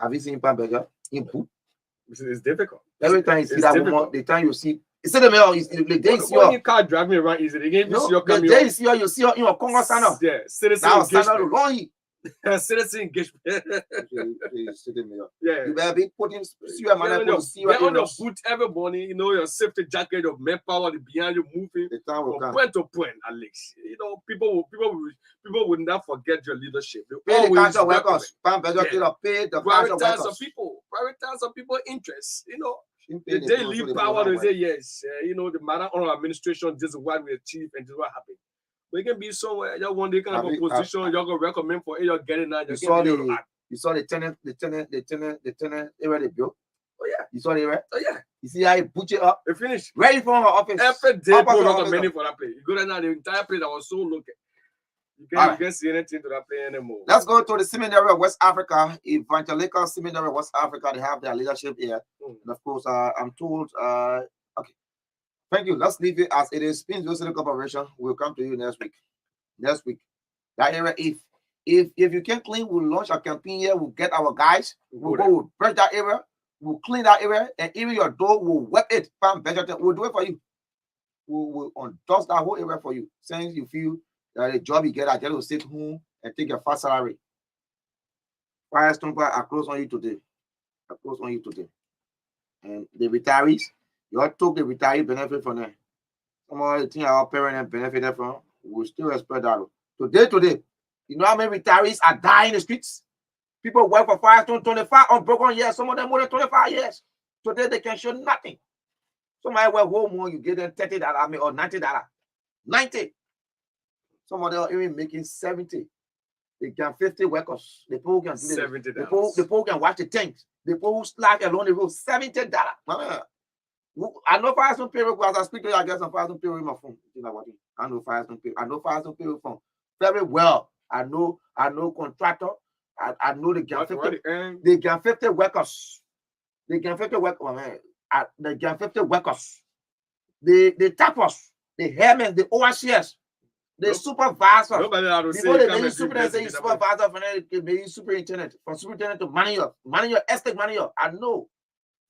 Have you seen Pam Beja? It's difficult. Every time you see that woman, the time you see, it's the mail. The day you see her, you can't drive me around easy. They gave the day you see her in your Congo Sana. Yeah, citizen engagement. Citizen engagement. Yeah, you better be putting your money to see your on your boot every morning. You know your safety jacket, your manpower, the behind you moving from point to point. Alex, you know people would not forget your leadership. They pay the council workers. Pam Beja Taylor pay the council workers. Prioritize some people interests. You know. They leave power to say yes. You know, the matter on administration, this is what we achieve and this is what happened. We can be somewhere, you one day kind of a position, you're gonna recommend for it, you're getting that. You saw the tenant area they built. Oh yeah. You saw it, right? Oh yeah. You see how he put it up? It finished. Right in front of her office. Every day people recommending for that place. You go there now, the entire place that was so looking. You can't see anything to that place anymore. Let's go to the Seminary of West Africa, Evangelical Seminary of West Africa. They have their leadership here. And of course, I'm told, okay. Thank you. Let's leave it as it is. Pinsville City Corporation. We'll come to you next week. Next week. That area, if you can clean, we'll launch a campaign here. We'll get our guys. We'll brush that area. We'll clean that area. And even your door, we'll wet it. We'll do it for you. We'll undust that whole area for you. Since you feel that the job you get, I just will sit home and take your fast salary. Fire Stomper, I close on you today. And the retirees, you all took the retiree benefit from them. Some of the things our parents benefited from, we still respect that. Today, you know how many retirees are dying in the streets? People work for Firestone 25 unbroken years. Some of them more than 25 years. Today they can show nothing. Somebody work home more, you get them $30 or $90. 90. Some of them are even making 70. They can 50 workers. The people can do $70. The people can watch the tanks. The people who slack along the road, $70. I know Firestone payroll as I speak to you. I guess some Firestone payroll in my phone. I know Firestone payroll. I know Firestone payroll phone very well. I know contractor. I know they can 50. They can 50 workers. They can 50 workers. They can 50 workers. The tappers, the airmen, the overseers, the supervisors. Nobody allowed to say they supervisor for the superintendent. From superintendent to manager, estate manager. I know.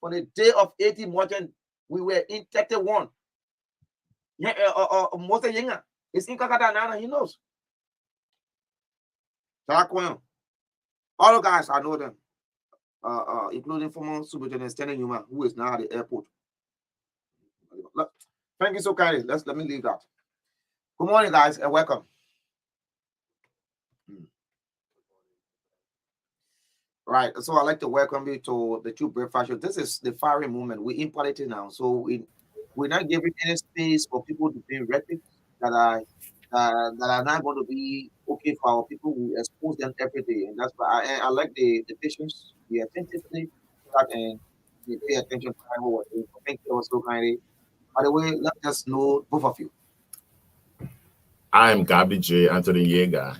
For the day of 80 merchant, we were in 31. Most of Yinga is in Kakata now, he knows. All the guys, I know them, including former Superintendent Stanley Newman, who is now at the airport. Thank you so kindly. Let me leave that. Good morning, guys, and welcome. Right, so I'd like to welcome you to the True Breakfast Show. This is the firing movement. We're in politics now, so we're not giving any space for people to be rhetoric that are not going to be okay for our people. We expose them every day, and that's why I like the patience. We attentively and we pay attention to what we're doing. Thank you so kindly. By the way, let us know both of you. I'm Gabi J. Anthony Yeager,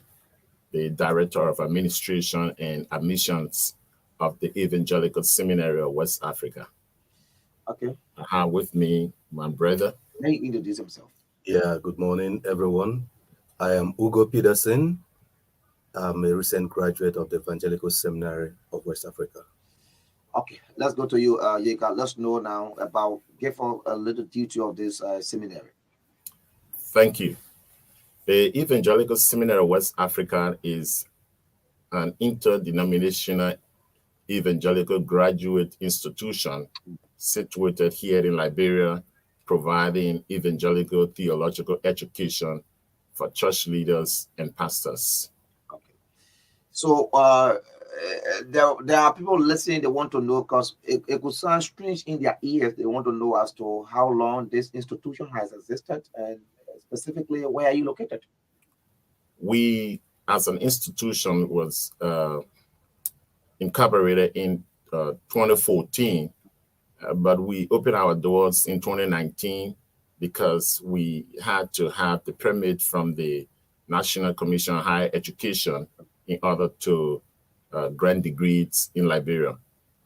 the Director of Administration and Admissions of the Evangelical Seminary of West Africa. Okay. I have with me my brother. May he introduce himself. Yeah, good morning, everyone. I am Ugo Peterson. I'm a recent graduate of the Evangelical Seminary of West Africa. Okay, let's go to you, Yeager. Let's know now about, give a little detail of this seminary. Thank you. The Evangelical Seminary of West Africa is an interdenominational evangelical graduate institution situated here in Liberia, providing evangelical theological education for church leaders and pastors. Okay. So there are people listening, they want to know, because it could sound strange in their ears. They want to know as to how long this institution has existed, and specifically, where are you located? We, as an institution, was incorporated in 2014, but we opened our doors in 2019 because we had to have the permit from the National Commission on Higher Education in order to grant degrees in Liberia.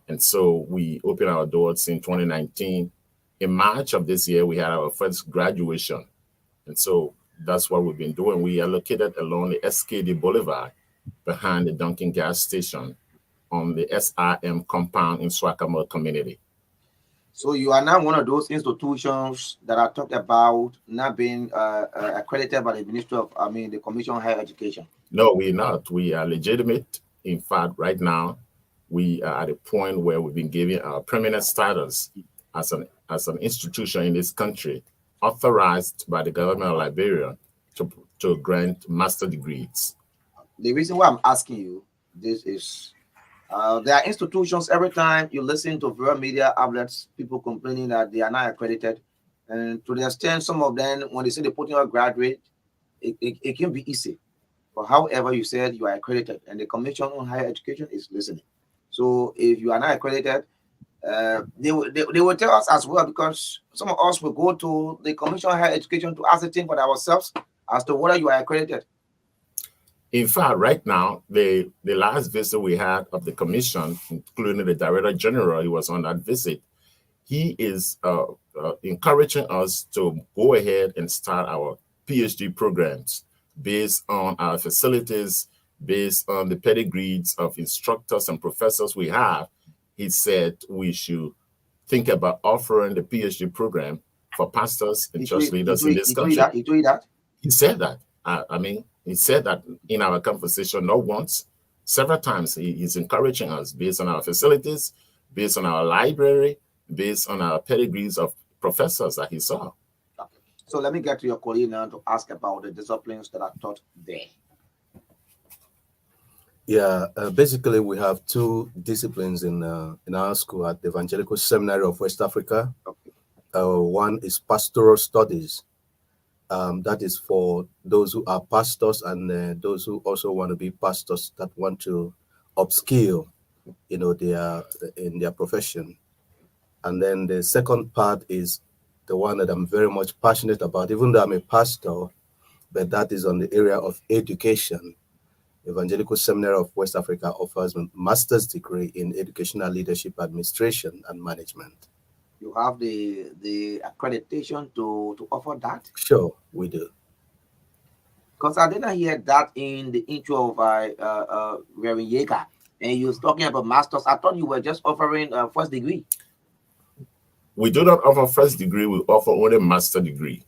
And so we opened our doors in 2019. In March of this year, we had our first graduation. And so that's what we've been doing. We are located along the SKD Boulevard behind the Dunkin' gas station on the SRM compound in Swakamo community. So you are now one of those institutions that are talked about not being accredited by the Ministry of, the Commission on Higher Education. No, we're not. We are legitimate. In fact, right now, we are at a point where we've been given our permanent status as an institution in this country, authorized by the government of Liberia to grant master degrees. The reason why I'm asking you this is there are institutions, every time you listen to various media outlets, people complaining that they are not accredited. And to the extent some of them, when they say they put in a graduate, it can be easy. But however, you said you are accredited, and the Commission on Higher Education is listening. So if you are not accredited, they will tell us as well, because some of us will go to the Commission on Higher Education to ascertain for ourselves as to whether you are accredited. In fact, right now, the last visit we had of the commission, including the Director General, he was on that visit. He is encouraging us to go ahead and start our PhD programs based on our facilities, based on the pedigrees of instructors and professors we have. He said we should think about offering the PhD program for pastors and church leaders in this country. He told you that? He said that. He said that in our conversation, not once, several times. He's encouraging us based on our facilities, based on our library, based on our pedigrees of professors that he saw. Okay. So let me get to your colleague now to ask about the disciplines that are taught there. Yeah, basically we have two disciplines in our school at the Evangelical Seminary of West Africa. One is pastoral studies. That is for those who are pastors and those who also want to be pastors that want to upskill, in their profession. And then the second part is the one that I'm very much passionate about, even though I'm a pastor, but that is on the area of education. Evangelical Seminary of West Africa offers a master's degree in educational leadership, administration, and management. You have the accreditation to offer that? Sure, we do. Because I didn't hear that in the intro of Reverend Yeager, and you was talking about masters. I thought you were just offering a first degree. We do not offer first degree. We offer only master degree.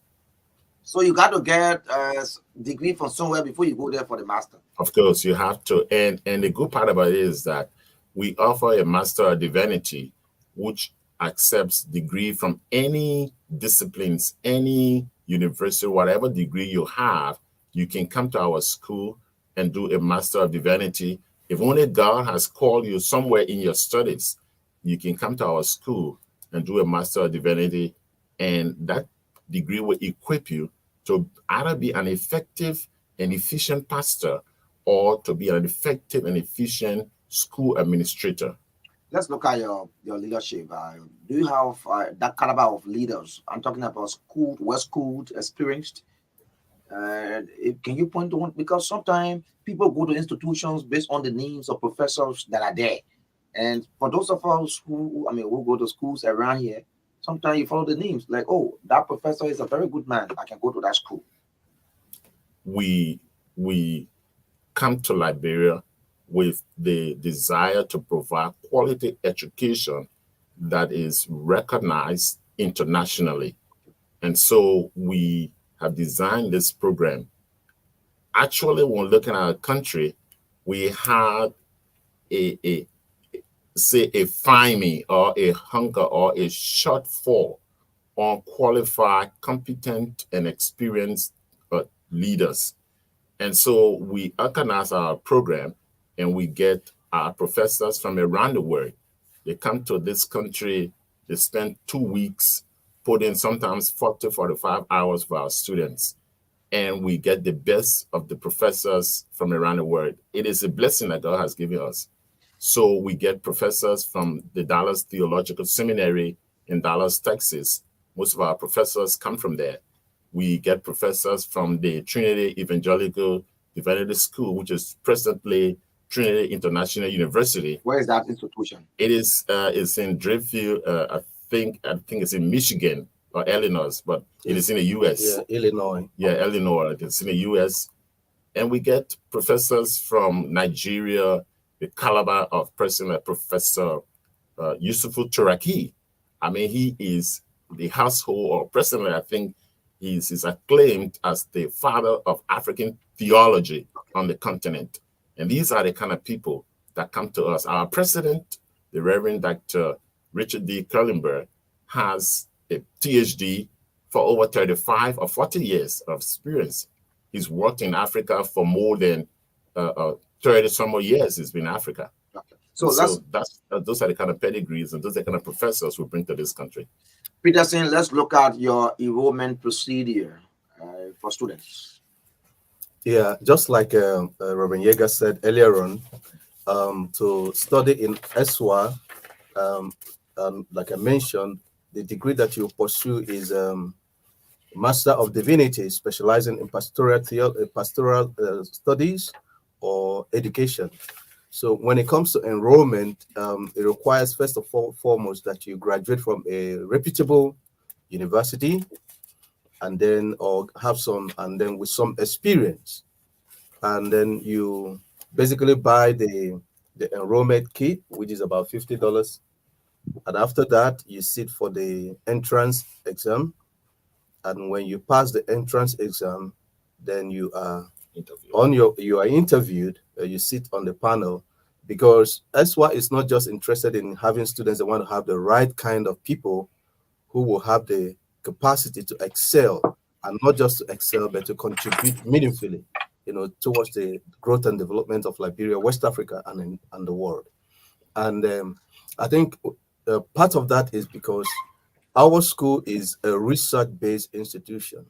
So you got to get a degree from somewhere before you go there for the master. Of course, you have to. And the good part about it is that we offer a Master of Divinity, which accepts degree from any disciplines, any university, whatever degree you have, you can come to our school and do a Master of Divinity. If only God has called you somewhere in your studies, you can come to our school and do a Master of Divinity, and that degree will equip you to either be an effective and efficient pastor or to be an effective and efficient school administrator. Let's look at your leadership. Do you have that caliber of leaders? I'm talking about schooled, well-schooled, experienced. Can you point to one? Because sometimes people go to institutions based on the names of professors that are there. And for those of us who go to schools around here, sometimes you follow the names like, oh, that professor is a very good man. I can go to that school. We come to Liberia with the desire to provide quality education that is recognized internationally. And so we have designed this program. Actually, when looking at our country, we had a FIME or a hunger or a shortfall on qualified, competent, and experienced leaders. And so we organize our program and we get our professors from around the world. They come to this country, they spend 2 weeks, put in sometimes 40, 45 hours for our students. And we get the best of the professors from around the world. It is a blessing that God has given us. So we get professors from the Dallas Theological Seminary in Dallas, Texas. Most of our professors come from there. We get professors from the Trinity Evangelical Divinity School, which is presently Trinity International University. Where is that institution? It is it's in Driffield. I think it's in Michigan or Illinois, but it is in the U.S. Yeah, Illinois. Yeah, Illinois. It's in the U.S. And we get professors from Nigeria, the caliber of person like Professor Yusufu Turaki. I mean, he is the household, or personally, I think he's acclaimed as the father of African theology on the continent. And these are the kind of people that come to us. Our president, the Reverend Dr. Richard D. Curlenberg, has a PhD for over 35 or 40 years of experience. He's worked in Africa for more than 30 some more years. He's been in Africa. Okay. So those are the kind of pedigrees and those are the kind of professors we bring to this country. Peterson, let's look at your enrollment procedure for students. Yeah, just like Reverend Yeager said earlier on, to study in SWA, like I mentioned, the degree that you pursue is Master of Divinity, specializing in pastoral studies or education. So when it comes to enrollment, it requires first of all, foremost, that you graduate from a reputable university, and then with some experience, and then you basically buy the enrollment kit, which is about $50, and after that you sit for the entrance exam, and when you pass the entrance exam, then you are interviewed. You sit on the panel, because SWA is not just interested in having students. They want to have the right kind of people who will have the capacity to excel, and not just to excel, but to contribute meaningfully towards the growth and development of Liberia, West Africa, and the world. And I think part of that is because our school is a research-based institution.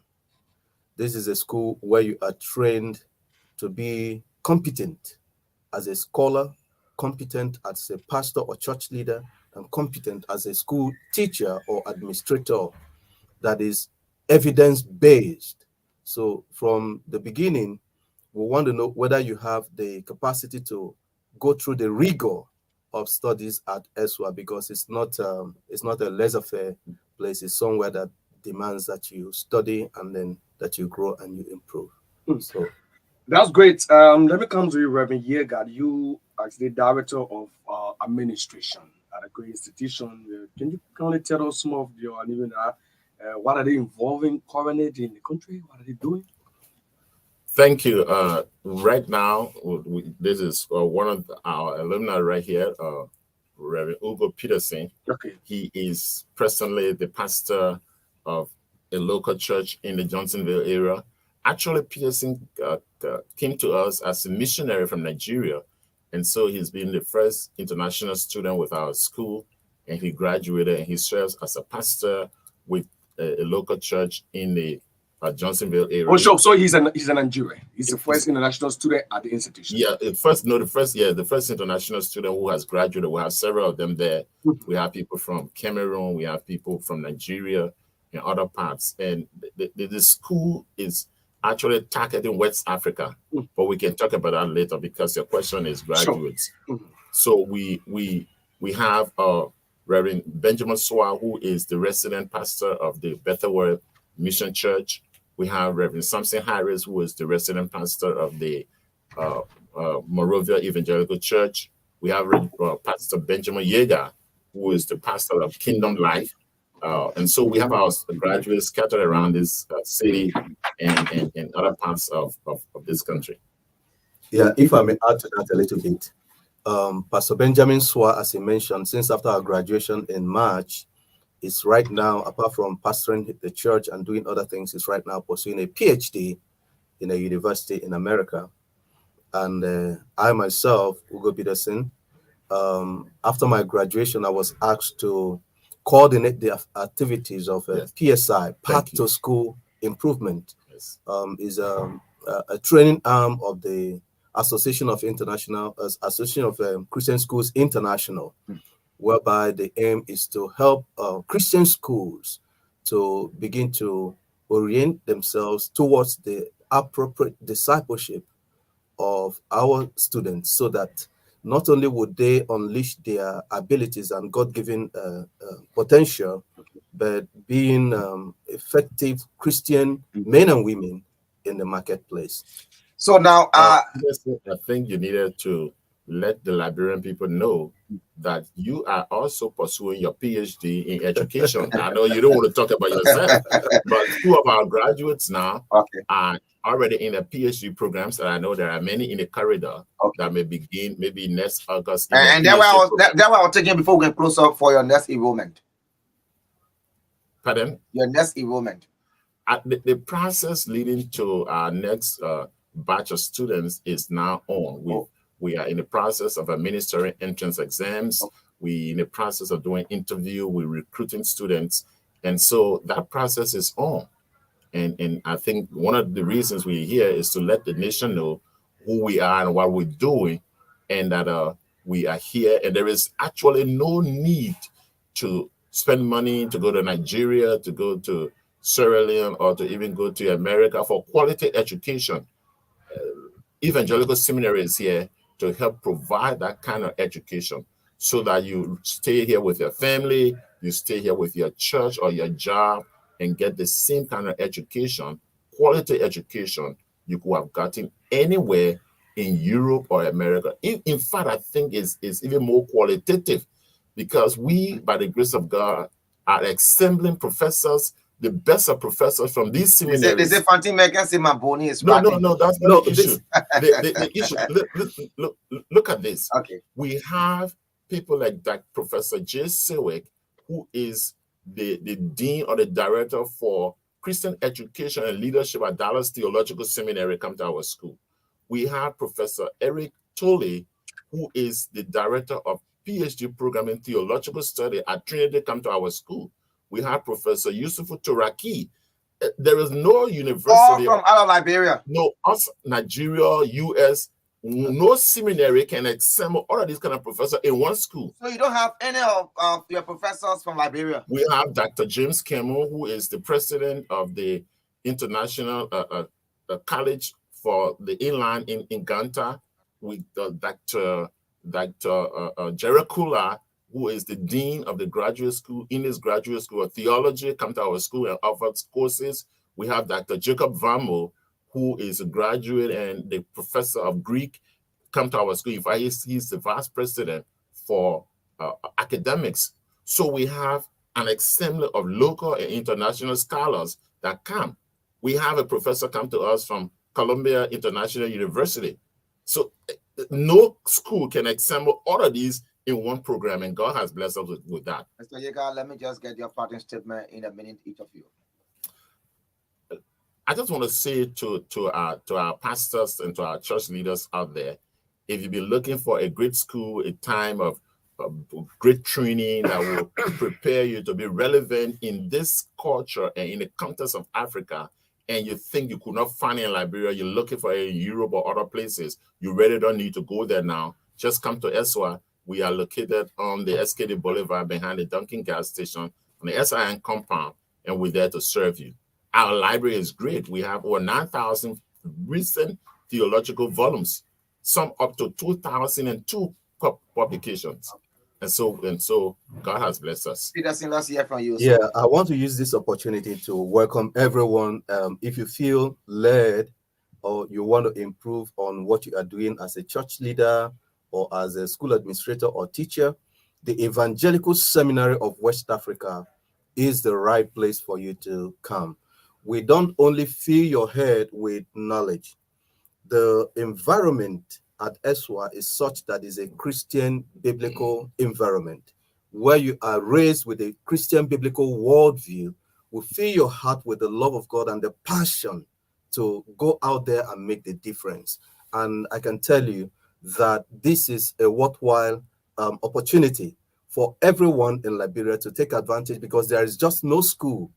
This is a school where you are trained to be competent as a scholar, competent as a pastor or church leader, and competent as a school teacher or administrator that is evidence-based. So from the beginning, we want to know whether you have the capacity to go through the rigor of studies at SWA, because it's not a laissez-faire place. It's somewhere that demands that you study and then that you grow and you improve. So that's great. Let me come to you, Reverend Yegard. You are the director of administration at a great institution. Can you kindly tell us some of your what are they involving currently in the country? What are they doing? Thank you. Right now, this is one of our alumni right here, Reverend Ugo Peterson. Okay. He is presently the pastor of a local church in the Johnsonville area. Actually, Peterson came to us as a missionary from Nigeria. And so he's been the first international student with our school, and he graduated, and he serves as a pastor with a local church in the Johnsonville area. Oh, sure. So he's a Nigerian. He's the first international student at the institution. Yeah, the first international student who has graduated. We have several of them there. We have people from Cameroon. We have people from Nigeria and other parts. And the school is actually targeting West Africa, but we can talk about that later because your question is graduates. Sure. So we have Reverend Benjamin SAAH, who is the resident pastor of the Bethel Mission Church. We have Reverend Samson Harris, who is the resident pastor of the Morovia Evangelical Church. We have Pastor Benjamin Yeager, who is the pastor of Kingdom Life. And so we have our graduates scattered around this city and other parts of this country. Yeah, if I may add to that a little bit. Pastor Benjamin SAAH, as he mentioned, since after our graduation in March, is right now, apart from pastoring the church and doing other things, is right now pursuing a PhD in a university in America. And I myself, Ugo Peterson, after my graduation, I was asked to coordinate the activities of PSI, Path to School Improvement. Yes. Is a training arm of the Association of Christian Schools International, whereby the aim is to help Christian schools to begin to orient themselves towards the appropriate discipleship of our students, so that not only would they unleash their abilities and God-given potential, but being effective Christian men and women in the marketplace. So now, I think you needed to let the Liberian people know that you are also pursuing your PhD in education. I know you don't want to talk about yourself, but two of our graduates now are already in the PhD programs, and I know there are many in the corridor that may begin maybe next August. And that's why I was taking before we get close up for your next enrollment. Pardon? Your next enrollment. The process leading to our next batch of students is now on. We are in the process of administering entrance exams. We're in the process of doing interview. We're recruiting students. And so that process is on. And I think one of the reasons we're here is to let the nation know who we are and what we're doing, and that we are here. And there is actually no need to spend money to go to Nigeria, to go to Sierra Leone, or to even go to America for quality education. Evangelical Seminary is here to help provide that kind of education, so that you stay here with your family, you stay here with your church or your job, and get the same kind of education, quality education you could have gotten anywhere in Europe or America. In fact, I think it's even more qualitative, because we, by the grace of God, are assembling professors, the best of professors from these seminaries. They say Fanti Megan say my bony is no, that's not the issue. The issue. Look at this. Okay. We have people like that Professor J. Sewick, who is the dean or the director for Christian education and leadership at Dallas Theological Seminary, come to our school. We have Professor Eric Tolle, who is the director of PhD program in theological study at Trinity, come to our school. We have Professor Yusuf Turaki. There is no university. All from out of Liberia. No, us, Nigeria, US, no seminary can assemble all of these kind of professors in one school. So you don't have any of your professors from Liberia? We have Dr. James Campbell, who is the president of the International College for the Inland in Ganta, with Dr. Jerry Kula, who is the dean of the graduate school, in his graduate school of theology, come to our school and offers courses. We have Dr. Jacob Vamo, who is a graduate and the professor of Greek, come to our school. In fact, he's the vice president for academics. So we have an assembly of local and international scholars that come. We have a professor come to us from Columbia International University. So no school can assemble all of these in one program, and God has blessed us with that. Mr. Yega, let me just get your parting statement in a minute, each of you. I just want to say to our pastors and to our church leaders out there, if you've been looking for a great school, a time of great training that will prepare you to be relevant in this culture and in the context of Africa, and you think you could not find it in Liberia, you're looking for it in Europe or other places, you really don't need to go there now. Just come to SWA. We are located on the SKD Boulevard behind the Dunkin' gas station on the SIN compound, and we're there to serve you. Our library is great. We have over 9,000 recent theological volumes, some up to 2002 publications. And so God has blessed us. Peterson, let's hear from you. Yeah, I want to use this opportunity to welcome everyone. If you feel led or you want to improve on what you are doing as a church leader or as a school administrator or teacher, the Evangelical Seminary of West Africa is the right place for you to come. We don't only fill your head with knowledge. The environment at ESWA is such that is a Christian biblical environment where you are raised with a Christian biblical worldview. Will fill your heart with the love of God and the passion to go out there and make the difference. And I can tell you that this is a worthwhile opportunity for everyone in Liberia to take advantage, because there is just no school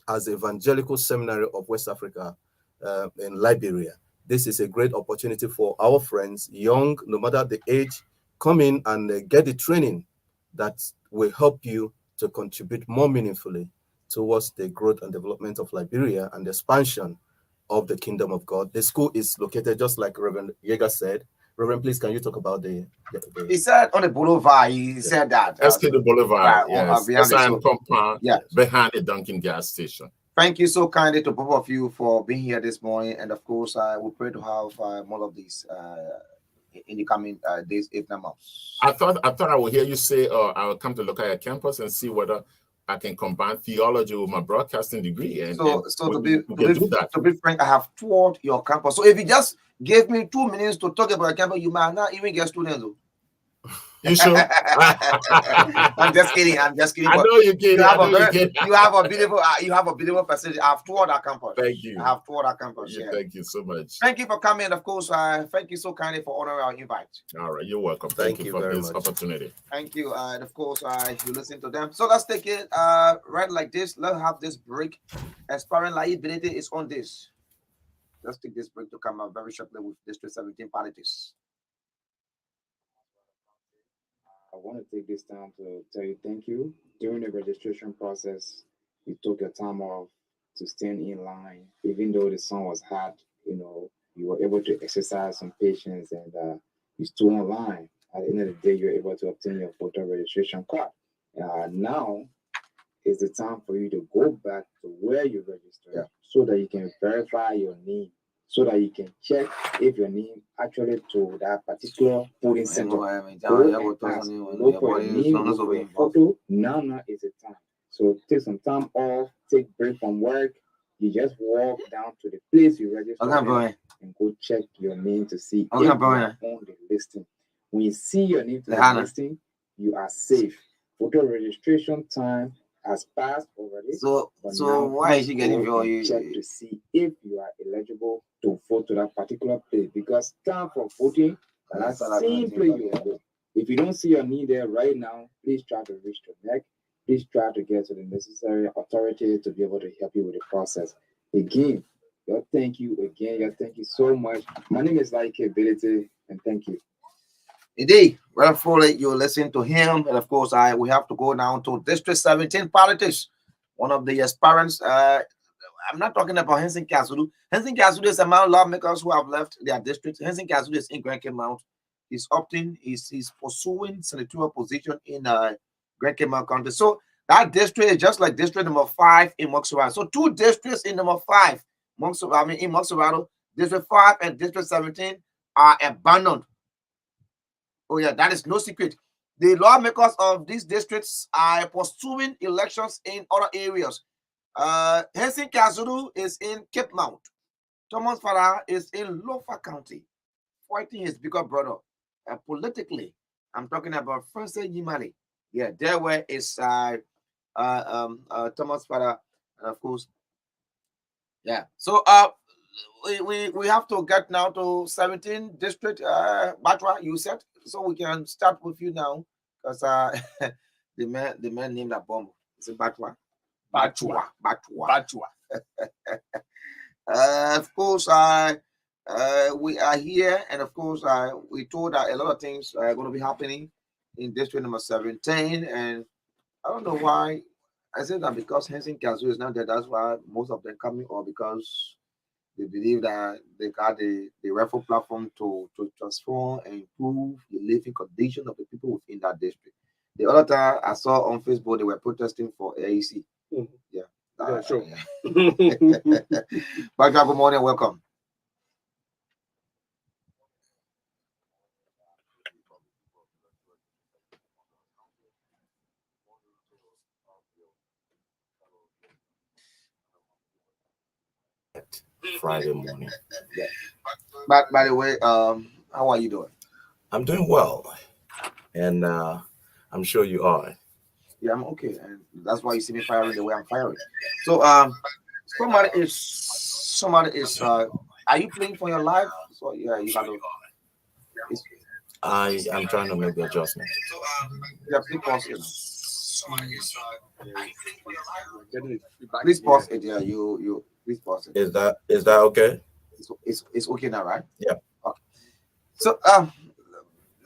as Evangelical Seminary of West Africa in Liberia. This is a great opportunity for our friends, young, no matter the age, come in and get the training that will help you to contribute more meaningfully towards the growth and development of Liberia and the expansion of the kingdom of God. The school is located, just like Reverend Yeager said. Reverend, please, can you talk about the He said on the boulevard, he said that. SKD Boulevard, yes. Behind compound, behind the Dunkin' gas station. Thank you so kindly to both of you for being here this morning. And of course, we pray to have more of these in the coming days, if not months. I thought I would hear you say, I will come to look at your campus and see whether I can combine theology with my broadcasting degree. And to be frank, I have toured your campus. So if you just gave me 2 minutes to talk about your campus, you might not even get students. Though. You sure? I'm just kidding. I'm just kidding. I know you kidding. You have a beautiful facility. I have toured our campus. Thank you. I have toured our campus. Yeah, thank you so much. Thank you for coming. And of course, thank you so kindly for honoring our invite. All right, you're welcome. Thank you for this opportunity. Thank you. And of course, you listen to them. So let's take it right like this. Let's have this break. Aspiring liability is on this. Let's take this break to come out very shortly with District 17 politics. I want to take this time to tell you thank you. During the registration process, you took your time off to stand in line. Even though the sun was hot, you were able to exercise some patience, and you stood in line. At the end of the day, you're able to obtain your photo registration card. Now is the time for you to go back to where you registered so that you can verify your name, so that you can check if your name actually to that particular polling center. Look for your name, look for your photo. Now is the time. So take some time off, take break from work. You just walk down to the place you registered and go check your name to see if you're on the listing. When you see your name to the listing, you are safe. Photo registration time has passed already. So why is she getting for you? Check to see if you are eligible to vote to that particular place, because time for voting, that same place you will go. If you don't see your name there right now, please try to reach the neck. Please try to get to the necessary authority to be able to help you with the process. Again, thank you again. Thank you so much. My name is Like Ability, and thank you. Indeed, well, Foley, you listen to him, and of course, we have to go now to District 17 politics. One of the aspirants. I'm not talking about Henson Kasudu. Henson Kasudu is among lawmakers who have left their district. Henson Kasudu is in Grand Mount. He's opting. He's pursuing senatorial position in Grand Mount County. So that district is just like district number 5 in Moxorado. So 2 districts in number 5, in Moxorado, District 5 and District 17 are abandoned. Oh yeah, that is no secret. The lawmakers of these districts are pursuing elections in other areas. Henson Kasudu is in Cape Mount. Thomas Farah is in Lofa County, fighting his bigger brother. Politically, I'm talking about Francis Yimali. Yeah, there where is Thomas Farah, and of course, yeah. So we have to get now to 17 district. Batwa, you said, so we can start with you now, because the man named that bomb. Is it Batwa? Batwa. Of course, we are here, and of course, we told that a lot of things are going to be happening in district number 17, and I don't know why. I said that because Henson Kasudu is not there, that's why most of them coming, or because they believe that they got the referral platform to transform and improve the living condition of the people within that district. The other time I saw on Facebook, they were protesting for AEC. Yeah. Yeah, sure. Bye, good morning, welcome. Friday morning. Yeah. But by the way, how are you doing? I'm doing well, and I'm sure you are. Yeah, I'm okay, and that's why you see me firing the way I'm firing. So, somebody is. Are you playing for your life? So yeah, you got to. I'm trying to make the adjustment. Yeah, please pause it. Please pause it. Yeah, you please pause it. Is that okay? It's okay now, right? Yeah. Okay. So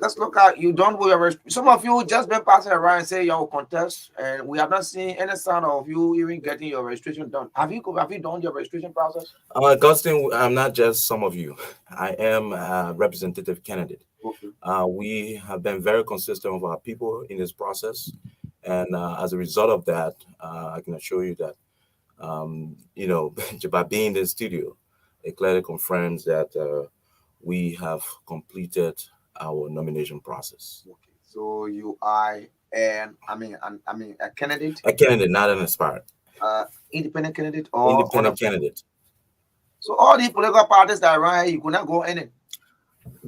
let's look at you done with your. Some of you just been passing around and say you contest, and we have not seen any sign of you even getting your registration done. Have you done your registration process? Augustine, I'm not just some of you. I am a representative candidate. Okay. We have been very consistent with our people in this process, and as a result of that, I can assure you that, by being in the studio, it clearly confirms that we have completed our nomination process. Okay. So you are a candidate? A candidate, not an aspirant. Independent candidate or independent candidate. So all the political parties that run, you could not go in it.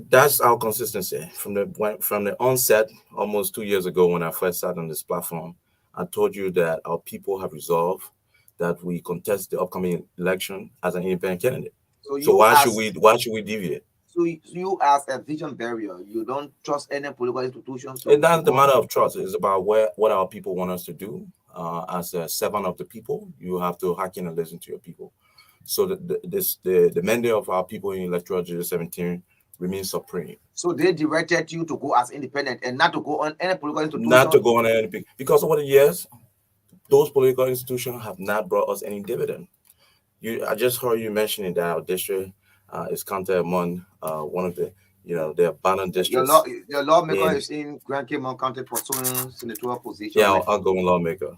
That's our consistency from the onset, almost 2 years ago when I first sat on this platform. I told you that our people have resolved that we contest the upcoming election as an independent candidate. So why should we deviate? So you as a vision barrier, you don't trust any political institutions? It's not the matter of trust. It's about what our people want us to do. As a servant of the people, you have to hearken and listen to your people. So the mandate of our people in electoral district 17 remains supreme. So they directed you to go as independent and not to go on any political institution? Not to go on any, because over the years, those political institutions have not brought us any dividend. I just heard you mentioning that our district is counted among one of the abandoned districts. Your lawmaker is in Grand Cayman County pursuing senatorial position. Yeah, our outgoing lawmaker.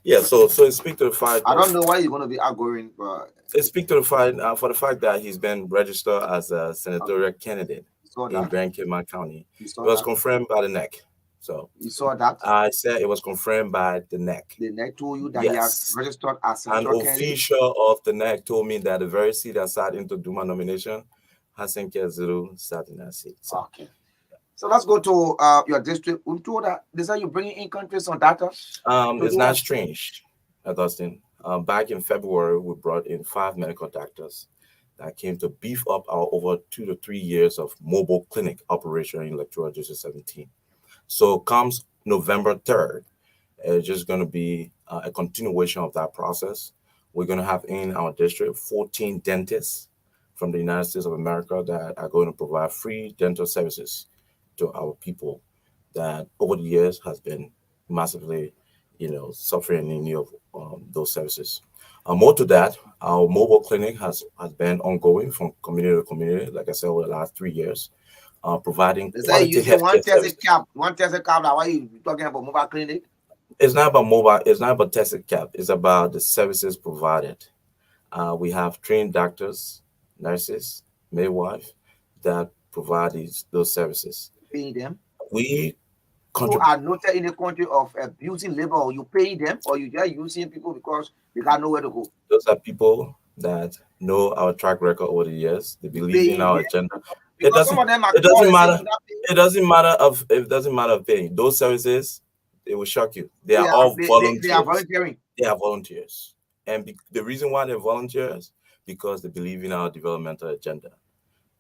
Yeah, so it speaks to the fact. I don't know why you're going to be outgoing, but it speaks to the fact for the fact that he's been registered as a senatorial candidate in Grand Cayman County. It was confirmed by the NEC. So you saw that? I said it was confirmed by the NEC. The NEC told you that he has registered as senatorial candidate. An official of the NEC told me that the very seat that sat into Duma nomination, Hassan Kazuru sat in that seat. So. Okay. So let's go to your district. We told that they said you're bringing in countries on data. It's not strange, Augustine. Back in February, we brought in 5 medical doctors. that came to beef up our over 2 to 3 years of mobile clinic operation in Electoral District 17. So comes November 3rd, it's just going to be a continuation of that process. We're going to have in our district 14 dentists from the United States of America that are going to provide free dental services to our people that over the years has been massively, suffering in need of those services. More to that, our mobile clinic has been ongoing from community to community, like I said, over the last 3 years, providing Is that quality using one healthcare services. tested cap? One tested cap. Now, why are you talking about mobile clinic? It's not about mobile. It's not about tested cap. It's about the services provided. We have trained doctors, nurses, midwife that provide those services. Pay them. We who are noted in the country of abusing labor, or you pay them, or you just using people because you got nowhere to go. Those are people that know our track record over the years. They believe in our agenda. It doesn't matter. It doesn't matter of paying. Those services, it will shock you. They are all volunteers. They are volunteering. They are volunteers. And the reason why they're volunteers, because they believe in our developmental agenda.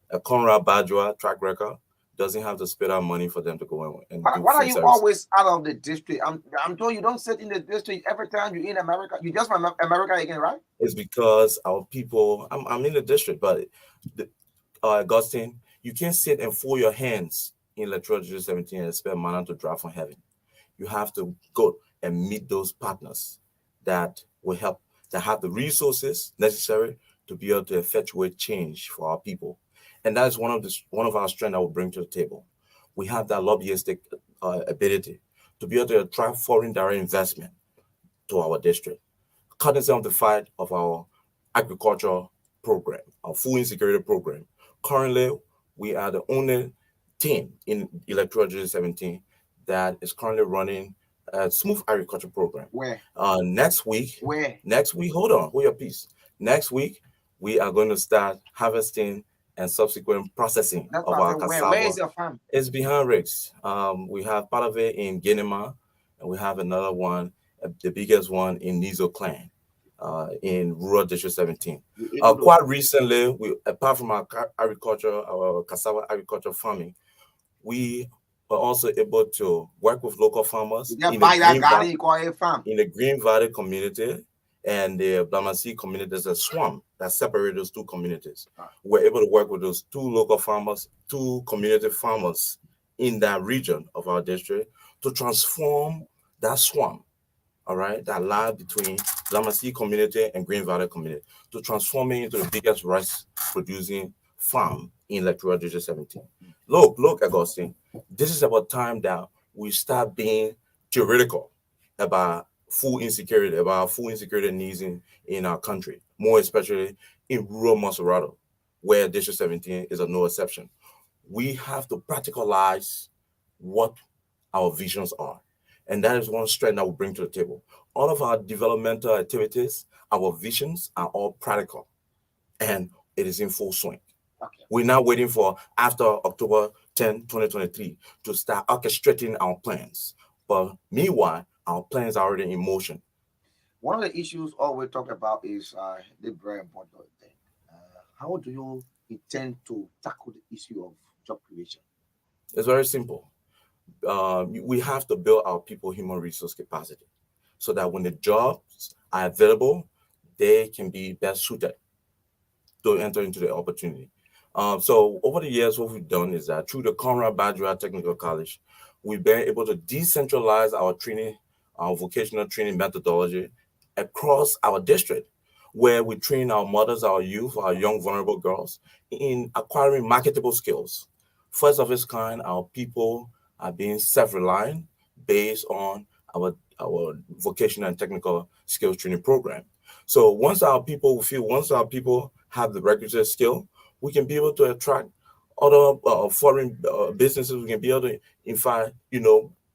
A Conrad Badua track record doesn't have to spend our money for them to go and do Why are you services. always out of the district? I'm told you don't sit in the district every time you're in America. You just from America again, right? It's because our people, I'm in the district, but Augustine, you can't sit and fold your hands in Electoral District 17 and expect manna to drop from heaven. You have to go and meet those partners that will help, that have the resources necessary to be able to effectuate change for our people. And that is one of our strengths I will bring to the table. We have that lobbyistic ability to be able to attract foreign direct investment to our district, cognizant of the fight of our agricultural program, our food insecurity program. Currently, we are the only team in Electoral District 17 that is currently running a smooth agriculture program. Where? Next week. Where? Next week, hold your peace. Next week, we are going to start harvesting and subsequent processing of our cassava. Where is your farm? It's behind Riggs. We have part of it in Guinema, and we have another one, the biggest one in Nizo Clan, in rural district 17. Quite recently, apart from our agriculture, our cassava agriculture farming, we were also able to work with local farmers in the Green Valley community and the Blamasi community. There's a swamp that separates those two communities. We're able to work with those two local farmers, two community farmers in that region of our district to transform that swamp, all right, that lie between Blamasi community and Green Valley community, to transform it into the biggest rice producing farm in Electoral District 17. Look, Augustine, this is about time that we start being theoretical about food insecurity needs in our country, more especially in rural Maserado, where District 17 is no exception. We have to practicalize what our visions are. And that is one strength that we bring to the table. All of our developmental activities, our visions are all practical, and it is in full swing. Okay. We're now waiting for after October 10, 2023 to start orchestrating our plans. But meanwhile, our plans are already in motion. One of the issues always talk about is the very important thing. How do you intend to tackle the issue of job creation? It's very simple. We have to build our people human resource capacity so that when the jobs are available, they can be best suited to enter into the opportunity. So over the years, what we've done is that through the Conrad Badua Technical College, we've been able to decentralize our training, our vocational training methodology across our district, where we train our mothers, our youth, our young vulnerable girls in acquiring marketable skills. First of its kind, our people are being self-reliant based on our vocational and technical skills training program. So once our people have the requisite skill, we can be able to attract other foreign businesses. We can be able to, in fact,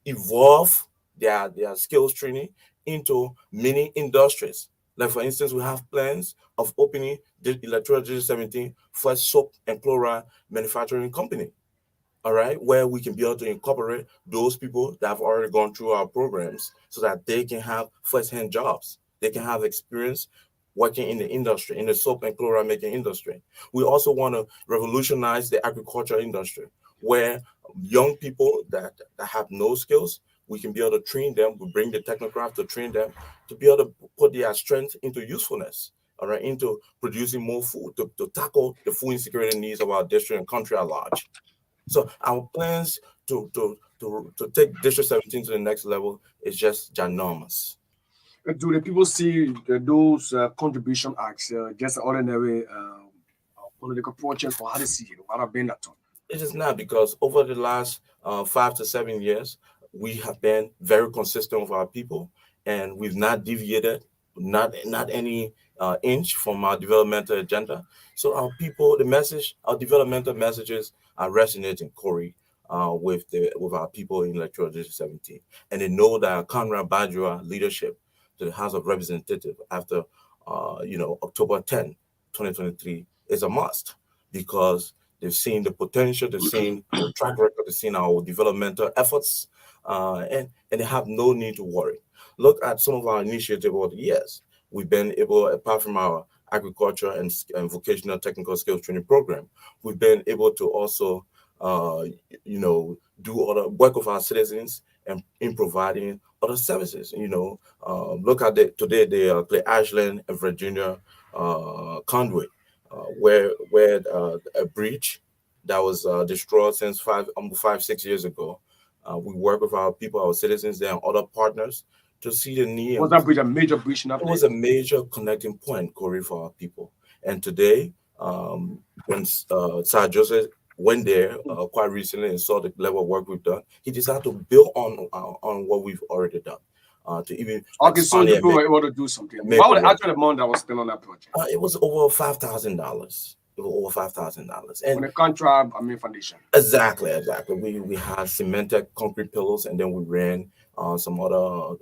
evolve their skills training into mini industries. Like, for instance, we have plans of opening the Electoral District 17 first soap and chloride manufacturing company, all right, where we can be able to incorporate those people that have already gone through our programs so that they can have first-hand jobs. They can have experience working in the industry, in the soap and chlorine making industry. We also want to revolutionize the agriculture industry, where young people that have no skills, we can be able to train them. We bring the technocrat to train them to be able to put their strength into usefulness, all right, into producing more food to tackle the food insecurity needs of our district and country at large. So our plans to take District 17 to the next level is just ginormous. Do the people see those contribution acts just ordinary political projects, or how they see it? What have been that on? It is not, because over the last 5 to 7 years, we have been very consistent with our people, and we've not deviated, not any inch from our developmental agenda. So our people, our developmental messages are resonating, Corey, with our people in Electoral District 17, and they know that Conrad Badua leadership to the House of Representatives after October 10, 2023 is a must, because they've seen the potential, they've seen our track record, they've seen our developmental efforts, and they have no need to worry. Look at some of our initiatives over the years. We've been able, apart from our agriculture and vocational technical skills training program, we've been able to also, do other work with our citizens and in providing other services. Look at today the Clay Ashland and Virginia conduit, where a bridge that was destroyed since 5-6 years ago. We work with our people, our citizens there, and other partners to see the need. Was that bridge a major bridge in that It place? was a major connecting point, Corey, for our people. And today, when Sir Joseph went there quite recently and saw the level of work we've done, he decided to build on what we've already done. To even so people were able to do something. What was the actual amount that was spent on that project? It was over $5,000. It was over $5,000. And when the contract, foundation. Exactly. We had cemented concrete pillars, and then we ran some other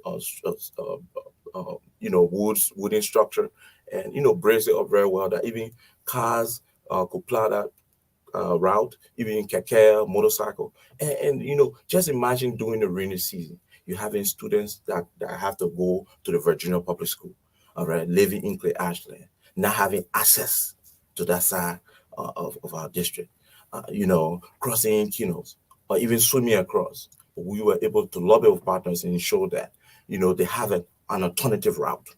wooden structure, and braced it up very well that even cars could plow that route, even keke, motorcycle, and just imagine during the rainy season, you're having students that have to go to the Virginia Public School, all right, living in Clay Ashland, not having access to that side of our district, crossing canals or even swimming across. We were able to lobby with partners and ensure that, they have an alternative route,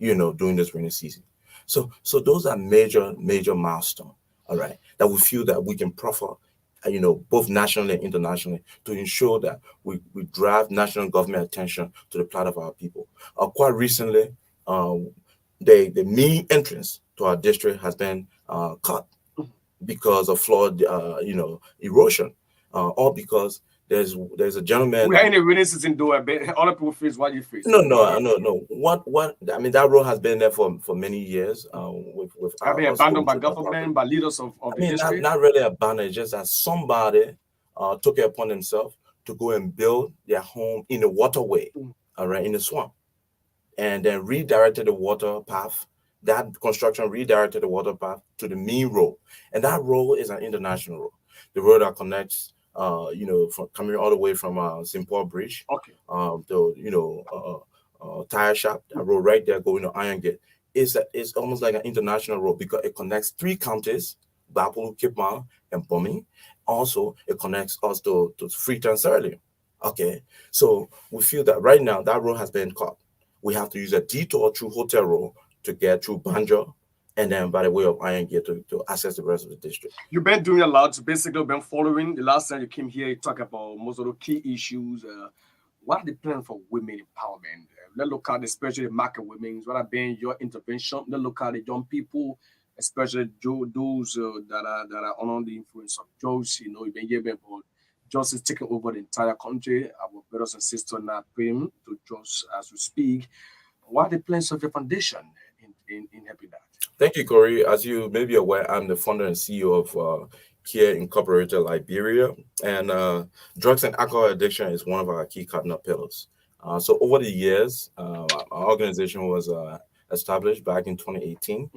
during this rainy season. So those are major milestones, all right, that we feel that we can proffer, both nationally and internationally, to ensure that we drive national government attention to the plight of our people. Quite recently, the main entrance to our district has been cut because of flood, erosion, or because there's a gentleman. We had any witnesses in do other people face what you face. No. What I mean, that road has been there for many years. With have been abandoned by government, by leaders of the district. Not really abandoned. It's just that somebody took it upon themselves to go and build their home in a waterway, all right, in the swamp, and then redirected the water path. That construction redirected the water path to the main road, and that road is an international road. The road that connects, from coming all the way from St. Paul Bridge, okay, tire shop. That road right there going to Iron Gate is almost like an international road because it connects 3 counties: Bapolu, Kipman, and Bombing. Also, it connects us to Freetown, Sierra Leone. Okay, so we feel that right now that road has been cut. We have to use a detour through Hotel Road to get through Banjo, and then by the way of Iron Gate to access the rest of the district. You've been doing a lot. So basically, been following. The last time you came here, you talked about most of the key issues. What are the plans for women empowerment? Let's look at especially the market women. What have been your intervention? Let's look at the young people, especially those that are under the influence of drugs. You've been given about justice taking over the entire country. Our brothers and sisters now praying to just as we speak. What are the plans of your foundation in helping that? Thank you, Corey. As you may be aware, I'm the founder and CEO of Care Incorporated Liberia, and drugs and alcohol addiction is one of our key cardinal pillars. So over the years, our organization was established back in 2018,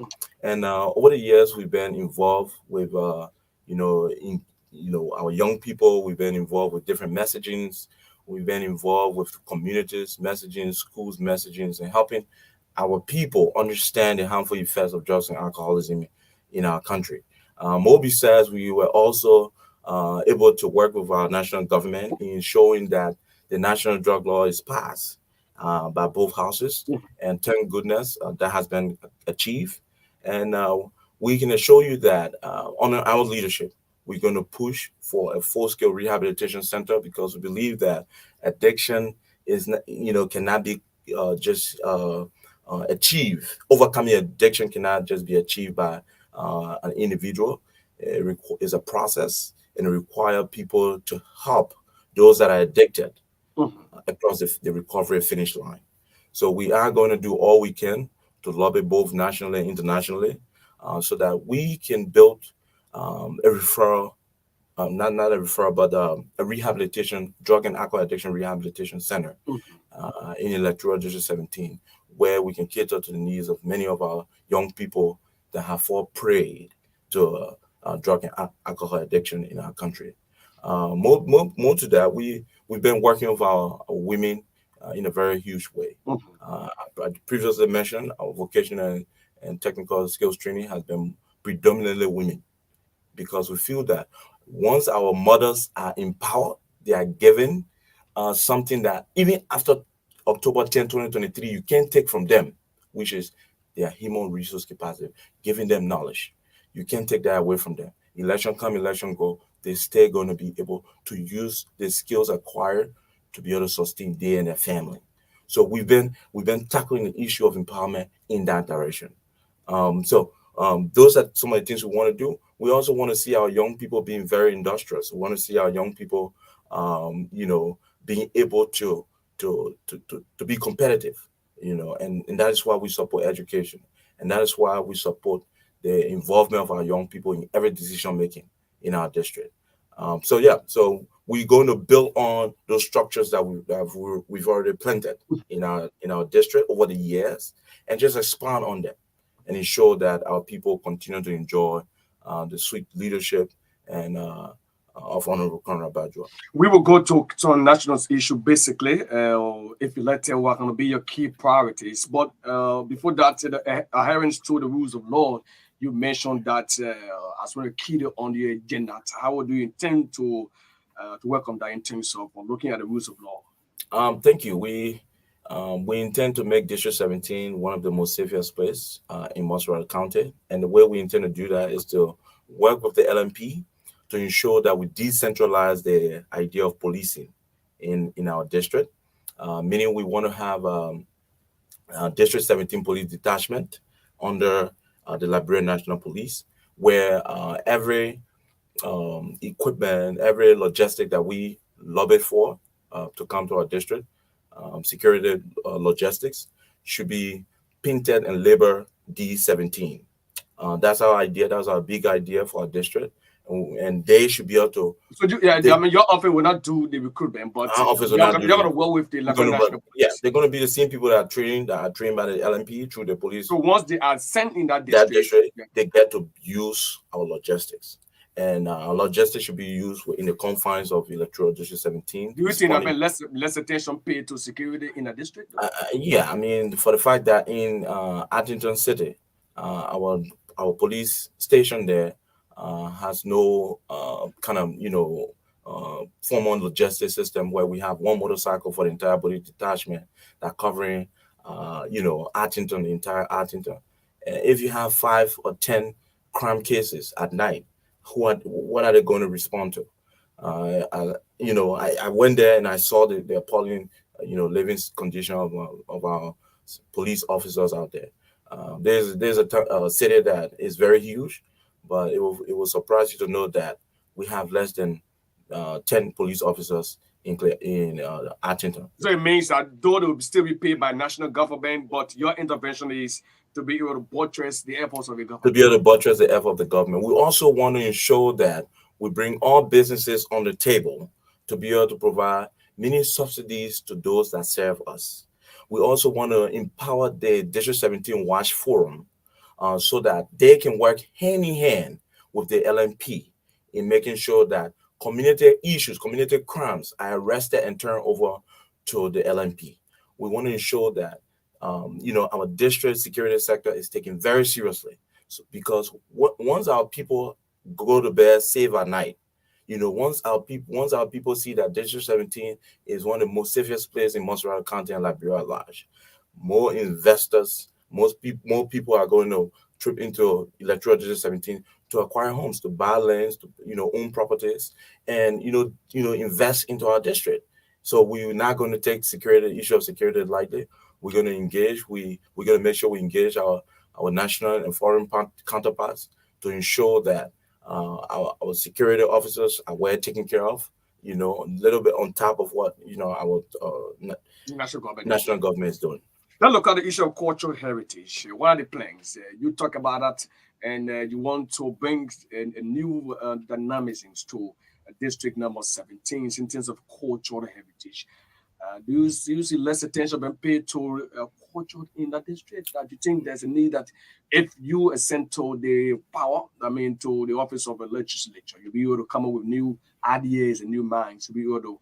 and over the years we've been involved with our young people. We've been involved with different messagings. We've been involved with communities messaging, schools messaging, and helping our people understand the harmful effects of drugs and alcoholism in our country. Moby says we were also able to work with our national government in showing that the national drug law is passed by both houses, and thank goodness that has been achieved. And we can assure you that under our leadership, we're going to push for a full-scale rehabilitation center, because we believe that addiction is, cannot be just achieved. Overcoming addiction cannot just be achieved by an individual. It is a process, and it requires people to help those that are addicted across the recovery finish line. So we are going to do all we can to lobby both nationally and internationally, so that we can build a referral, not a referral, but a rehabilitation, drug and alcohol addiction rehabilitation center in Electoral District 17, where we can cater to the needs of many of our young people that have fallen prey to drug and alcohol addiction in our country. More to that, we've been working with our women in a very huge way. I previously mentioned our vocational and technical skills training has been predominantly women, because we feel that once our mothers are empowered, they are given something that even after October 10, 2023, you can't take from them, which is their human resource capacity, giving them knowledge. You can't take that away from them. Election come, election go, they're still going to be able to use the skills acquired to be able to sustain they and their family. So we've been tackling the issue of empowerment in that direction. Those are some of the things we want to do. We also want to see our young people being very industrious. We want to see our young people, being able to be competitive, and that is why we support education, and that is why we support the involvement of our young people in every decision making in our district. So we're going to build on those structures that we've already planted in our district over the years, and just expand on them and ensure that our people continue to enjoy the sweet leadership and of Honorable Conrad Badua. We will go to a national issue, basically, if you let tell what are going to be your key priorities. But before that, the adherence to the rules of law, you mentioned that as well key on the agenda. How do you intend to work on that in terms of looking at the rules of law? Thank you. We intend to make District 17 one of the most safest places in Montserrat County. And the way we intend to do that is to work with the LMP to ensure that we decentralize the idea of policing in our district. Meaning we want to have District 17 Police Detachment under the Liberian National Police, where every equipment, every logistic that we lobby for to come to our district, security logistics, should be painted and labeled D17. That's our idea. That's our big idea for our district. And they should be able to. So your office will not do the recruitment, but our office will you're not do going to work with the Liberian National Police. Yeah, they're going to be the same people that are trained by the LMP through the police. So once they are sent in that district, they get to use our logistics. And our logistics should be used in the confines of Electoral District 17. Do you think less attention paid to security in a district? Yeah, I mean, for the fact that in Arlington City, our police station there has no kind of formal logistics system where we have one motorcycle for the entire police detachment that covering Arlington, the entire Arlington. If you have 5 or 10 crime cases at night, what are they going to respond to? I went there and I saw the appalling living condition of our police officers out there. There's a city that is very huge, but it will surprise you to know that we have less than 10 police officers in Arlington. So it means that though they will still be paid by national government, but your intervention is to be able to buttress the efforts of the government. To be able to buttress the effort of the government. We also want to ensure that we bring all businesses on the table to be able to provide many subsidies to those that serve us. We also want to empower the District 17 Watch Forum so that they can work hand in hand with the LMP in making sure that community issues, community crimes are arrested and turned over to the LMP. We want to ensure that our district security sector is taken very seriously. So because once our people go to bed safe at night, once our people see that District 17 is one of the most safest places in Montserrat County and Liberia at large, more investors, more people are going to trip into Electoral District 17 to acquire homes, to buy lands, to own properties, and invest into our district. So we're not going to take the issue of security lightly. We're going to engage. We're going to make sure we engage our national and foreign counterparts to ensure that our security officers are well taken care of. A little bit on top of what our national government is doing. Let's look at the issue of cultural heritage. What are the plans? You talk about that, and you want to bring a new dynamisms to district number 17 in terms of cultural heritage. Do you see less attention being paid to culture in that district? Do you think there's a need that if you ascend to the power, to the office of a legislature, you'll be able to come up with new ideas and new minds to be able to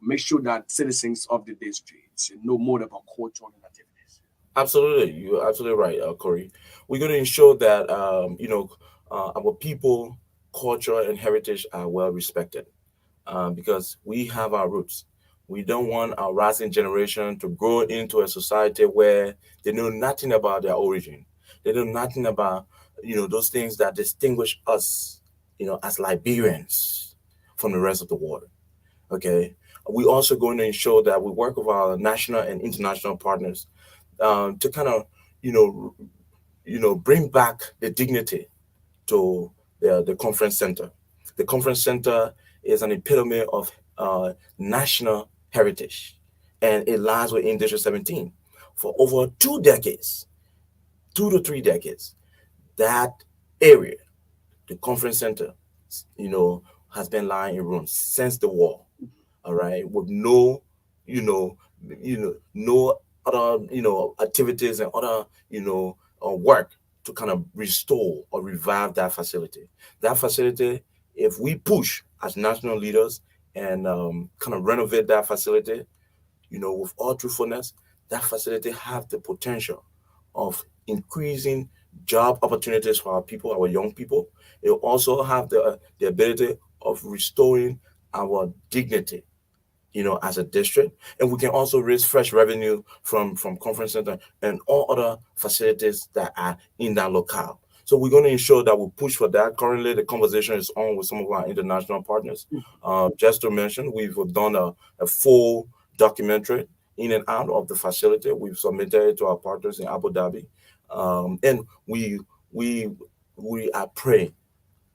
make sure that citizens of the district know more about culture and activities? Absolutely. You're absolutely right, Corey. We're going to ensure that, our people, culture, and heritage are well respected because we have our roots. We don't want our rising generation to grow into a society where they know nothing about their origin. They know nothing about, those things that distinguish us, as Liberians from the rest of the world. Okay. We're also going to ensure that we work with our national and international partners to kind of, bring back the dignity to the conference center. The conference center is an epitome of national heritage, and it lies within District 17. For over 2 decades, 2 to 3 decades, that area, the conference center, has been lying in ruins since the war. All right, with no, no other, activities and other, work to kind of restore or revive that facility. That facility, if we push as national leaders and kind of renovate that facility, with all truthfulness, that facility have the potential of increasing job opportunities for our people, our young people. It will also have the ability of restoring our dignity, as a district, and we can also raise fresh revenue from conference center and all other facilities that are in that locale. So we're going to ensure that we push for that. Currently, the conversation is on with some of our international partners. Just to mention, we've done a full documentary in and out of the facility. We've submitted it to our partners in Abu Dhabi, and we are praying,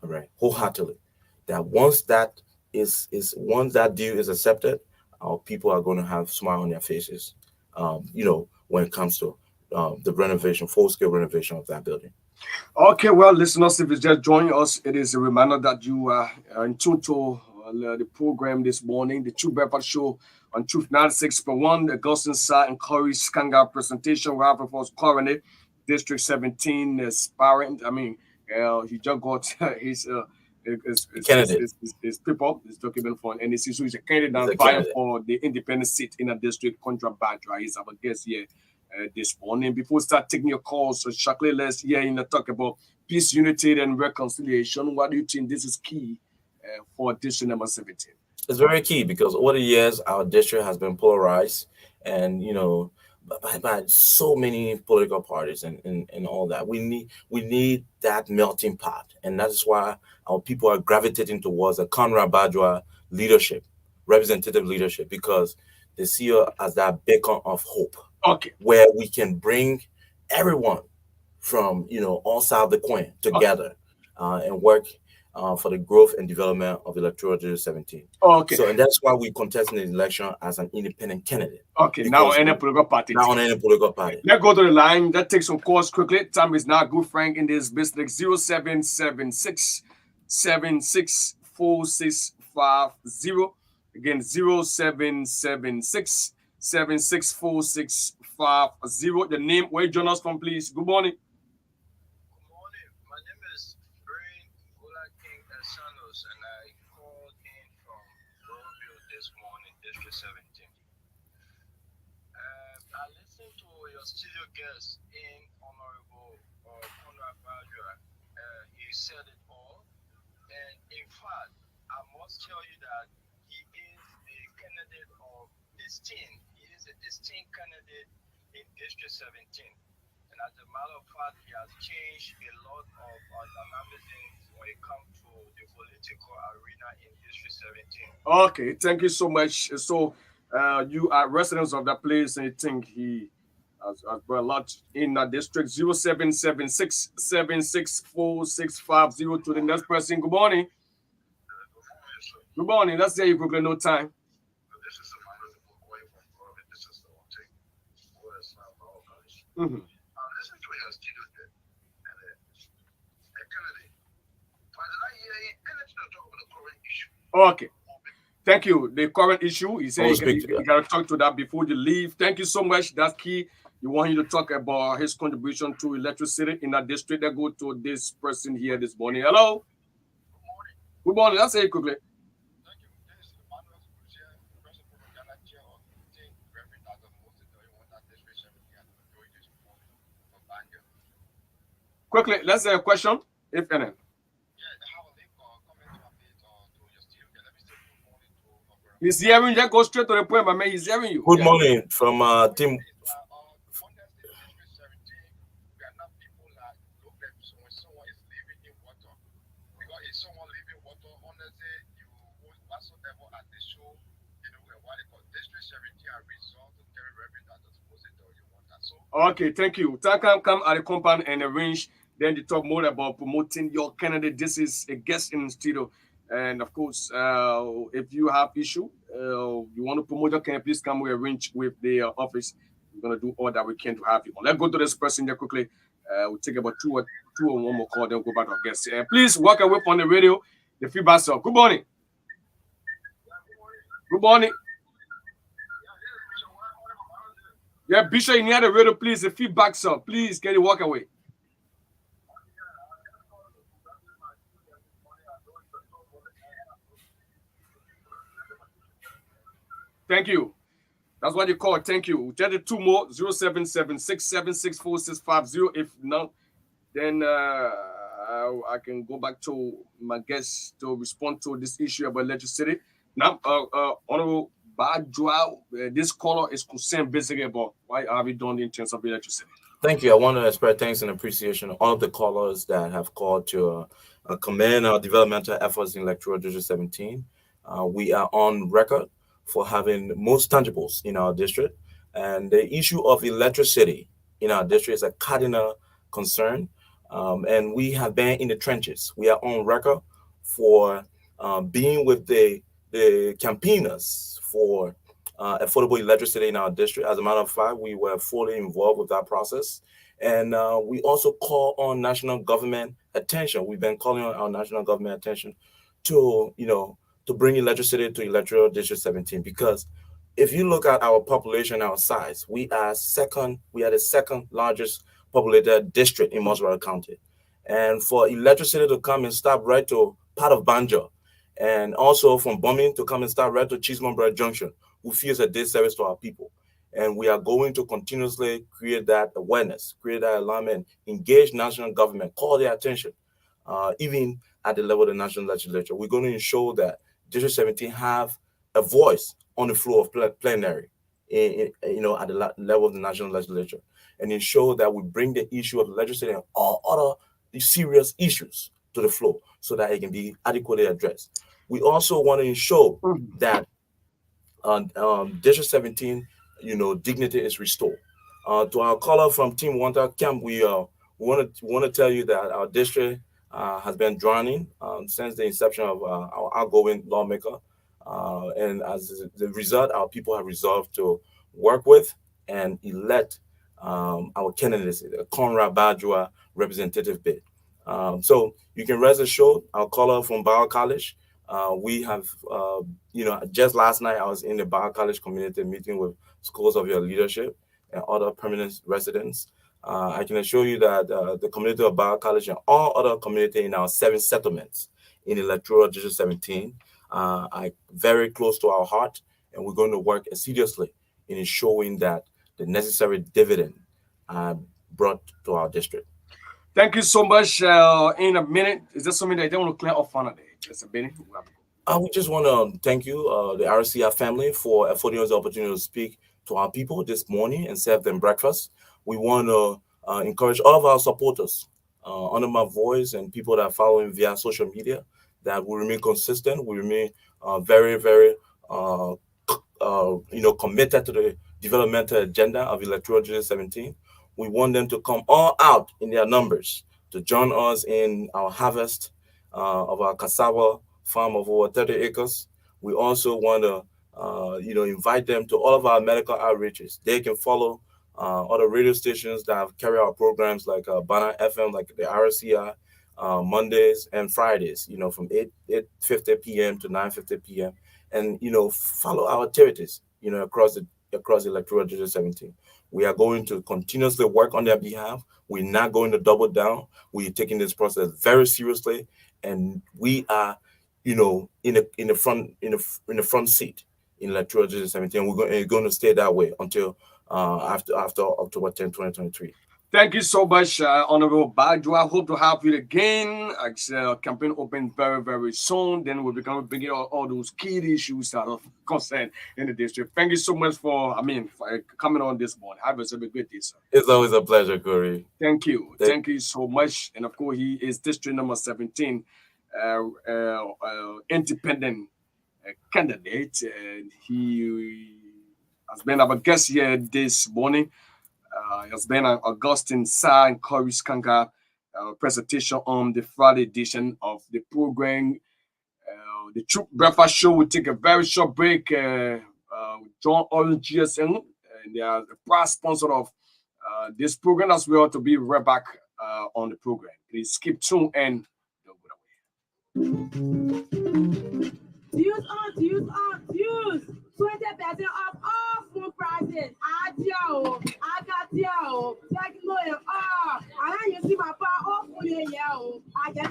all right, wholeheartedly, that once that deal is accepted, our people are going to have smile on their faces, when it comes to the renovation, full-scale renovation of that building. Okay, well, listeners, if you just joining us, it is a reminder that you are in tune to the program this morning, the True Breakfast Show on Truth 96.1, the Augustine, SAAH, and KORRIES KARNGAR presentation. We have for us currently District 17 aspirant. He just got his people, his document for an NEC. So he's a candidate and vying for the independent seat in a district contra Badra. He's our guest here this morning. Before we start taking your calls, so Shaklee, let's hear you talk about peace, unity, and reconciliation. Why do you think this is key for district number 17? It's very key because over the years, our district has been polarized and, by so many political parties and all that. We need that melting pot. And that is why our people are gravitating towards a Conrad Badwa leadership, representative leadership, because they see us as that beacon of hope. Okay. Where we can bring everyone from, all sides of the coin together and work for the growth and development of Electoral District 17. Okay. So, and that's why we contest in the election as an independent candidate. Okay, now on any political party. Now on any political party. Let's go to the line. Let's take some calls quickly. Time is now good, Frank, in this business. 0776 764650. Again, 0776 764650. The name, where you join us from, please. Good morning. Good morning. My name is Brain Gola King Sanos, and I called in from Roeville this morning, District 17. I listened to your studio guest in Honorable Conrad Badra. He said it all. And in fact, I must tell you that he is the candidate of distinct. He is a distinct candidate in District 17. And as a matter of fact, he has changed a lot of dynamics when it comes to the political arena in District 17. Okay, thank you so much. So, you are residents of that place, and you think he has brought a lot in that district. 0776764650 to the next person. Good morning. Good morning. Let's say you quickly, no time. This is a minor boy from Florida. This is the one thing. Mm-hmm. Listen to your studio there. And Kennedy, why did I hear anything to talk about the current issue? Okay. Thank you. The current issue, he said you got to talk to that before you leave. Thank you so much. That's key. You want him to talk about his contribution to electricity in that district. That go to this person here this morning. Hello. Good morning. Good morning. Let's say it quickly. Thank you. This is Emmanuel Scotia, President of Ghana, Chair of the Reverend Dr. Moses Doyon, that district 17 and doing this morning for Banga. Quickly, let's say a question, if any. He's hearing you. Just go straight to the point, my man. He's hearing you. Good morning from Team. Okay, thank you. Takam come at the compound and arrange. Then they talk more about promoting your candidate. This is a guest in the studio. And of course, if you have issue, you want to promote your candidate, please come. We arrange with the office. We're gonna do all that we can to have you. Let's go to this person there quickly. We'll take about two or one more call. Then we'll go back to our guests. Please walk away from the radio. The feedback, sir. Good morning. Good morning. Yeah, Bishop, you need the radio, please. The feedback, sir. Please, can you walk away? Thank you. That's what you call. Thank you. Just the two more 0776764650. If not, then I can go back to my guests to respond to this issue about electricity. Now, Honorable Badjoa, this caller is concerned basically about why have you done in terms of electricity. Thank you. I want to express thanks and appreciation to all of the callers that have called to commend our developmental efforts in Electoral District 17. We are on record for having most tangibles in our district, and the issue of electricity in our district is a cardinal concern, and we have been in the trenches. We are on record for being with the campaigners for affordable electricity in our district. As a matter of fact, we were fully involved with that process. And we also call on national government attention. We've been calling on our national government attention to, to bring electricity to Electoral District 17, because if you look at our population, our size, we are the second largest populated district in Moswara County. And for electricity to come and stop right to part of Banjo, and also from Bombing to come and start right to Chismondra Junction, who feels a disservice to our people. And we are going to continuously create that awareness, create that alignment, engage national government, call their attention, even at the level of the national legislature. We're going to ensure that District 17 have a voice on the floor of plenary, at the level of the national legislature, and ensure that we bring the issue of legislature and all other serious issues to the floor so that it can be adequately addressed. We also want to ensure that District 17, dignity is restored. To our caller from Team Wanta Camp, we want to tell you that our district has been drowning since the inception of our outgoing lawmaker. And as the result, our people have resolved to work with and elect our candidates, the Conrad Badjoa representative bid. So you can rest assured, our caller from Bauer College, we have, just last night I was in the Bauer College community meeting with schools of your leadership and other permanent residents. I can assure you that the community of Bauer College and all other community in our 7 settlements in Electoral District 17 are very close to our heart, and we're going to work assiduously in ensuring that the necessary dividend brought to our district. Thank you so much. In a minute, is there something that they want to clear off on today? Just a minute. We just want to thank you, the RCR family, for affording us the opportunity to speak to our people this morning and serve them breakfast. We want to encourage all of our supporters under my voice and people that are following via social media that we remain consistent. We remain very, very, committed to the developmental agenda of Electoral Justice 17. We want them to come all out in their numbers to join us in our harvest of our cassava farm of over 30 acres. We also want to, invite them to all of our medical outreaches. They can follow other radio stations that have carried out programs like Banner FM, like the RCI, Mondays and Fridays, from 8:50 p.m. to 9:50 p.m. And, follow our activities, across the Electoral Justice 17. We are going to continuously work on their behalf. We're not going to double down. We're taking this process very seriously, and we are, in the front seat in Electoral Justice 17. We're going to stay that way until after October 10, 2023. Thank you so much, Honorable Badu. I hope to have you again. Campaign opens very, very soon. Then we'll be bringing all those key issues that are concerned in the district. Thank you so much for coming on this morning. Have yourself a good day, sir. It's always a pleasure, Corey. Thank you. Thank you so much. And of course, he is district number 17, independent candidate. And he has been our guest here this morning. It has been an Augustine SAAH and KORRIES KARNGAR presentation on the Friday edition of the program. The Troop Breakfast Show will take a very short break with John Orange GSM, and they are the proud sponsor of this program as well, to be right back on the program. Please keep tuned and don't go away. Use 20% off all food prices. Adio, Agadio, Techno, I you see my power off for the yell. I get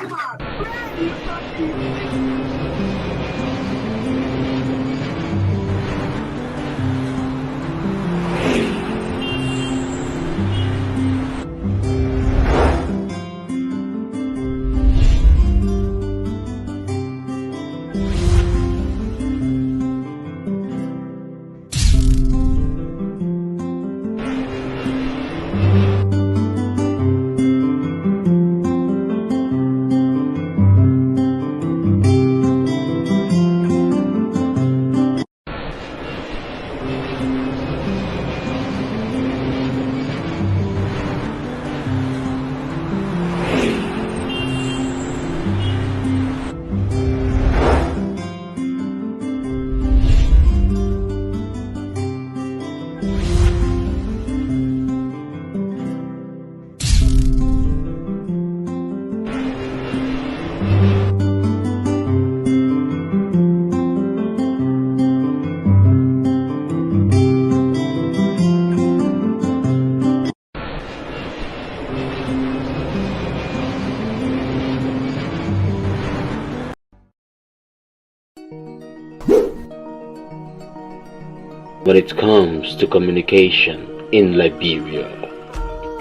When it comes to communication in Liberia,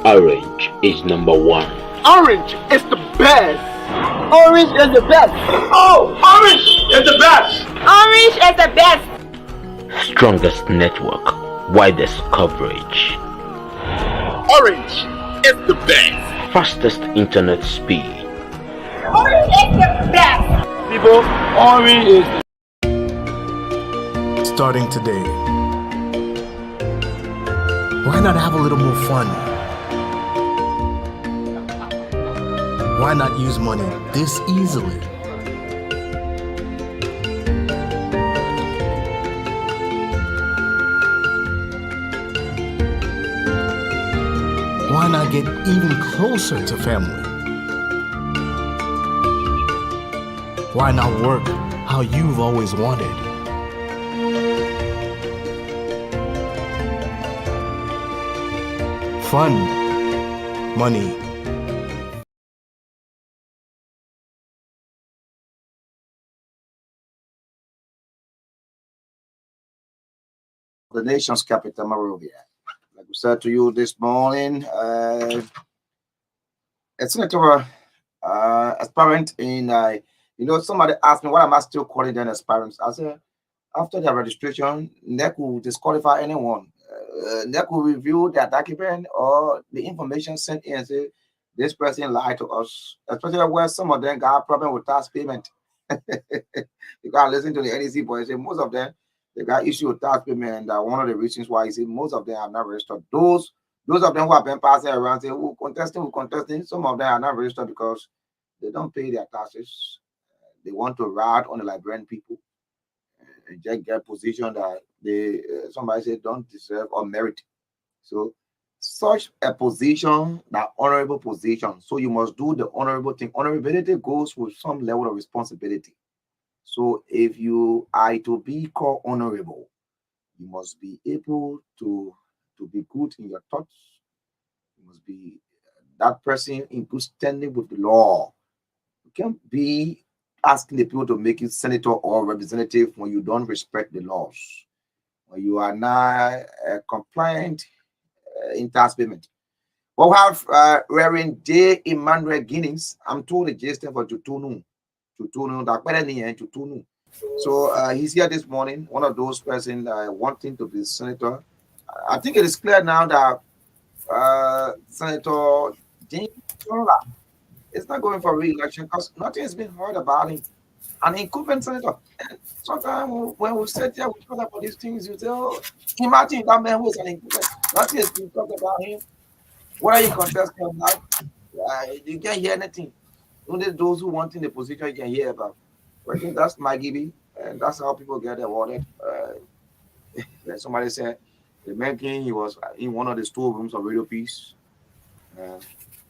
Orange is number one. Orange is the best. Orange is the best. Oh, Orange is the best. Orange is the best. Strongest network, widest coverage. Orange is the best. Fastest internet speed. Orange is the best. People, Orange is starting today. Why not have a little more fun? Why not use money this easily? Why not get even closer to family? Why not work how you've always wanted? Fun, money. The nation's capital, Monrovia. Like we said to you this morning, a senator aspirant in, somebody asked me, why am I still calling them aspirants? I said, after their registration, NEC will disqualify anyone. NEC will review their document or the information sent in and say, this person lied to us, especially where some of them got a problem with tax payment. You got to listen to the NEC boys. Most of them, they got issue with tax payment. And one of the reasons why most of them have not registered. Those of them who have been passing around saying, we're contesting, some of them are not registered because they don't pay their taxes. They want to ride on the Liberian people and just get position that they somebody said don't deserve or merit. So such a position, that honorable position, so you must do the honorable thing. Honorability goes with some level of responsibility. So if you are to be called honorable, you must be able to be good in your thoughts. You must be that person in good standing with the law. You can't be asking the people to make you senator or representative when you don't respect the laws, when you are not compliant in tax payment. We'll have Reverend J. Emmanuel Guinness. I'm told the J stand for Tutunu, Tutunu. So he's here this morning, one of those persons wanting to be senator. I think it is clear now that Senator James Tola is not going for re-election because nothing has been heard about him. An incumbent senator. And sometimes when we sit here, we talk about these things, you say, oh, imagine that man who is an incumbent. Nothing has been talked about him. What are you contesting about? You can't hear anything. Only those who want in the position you can hear about. But I think that's my gibby, and that's how people get awarded. Somebody said the man king, he was in one of the storerooms of Radio Peace.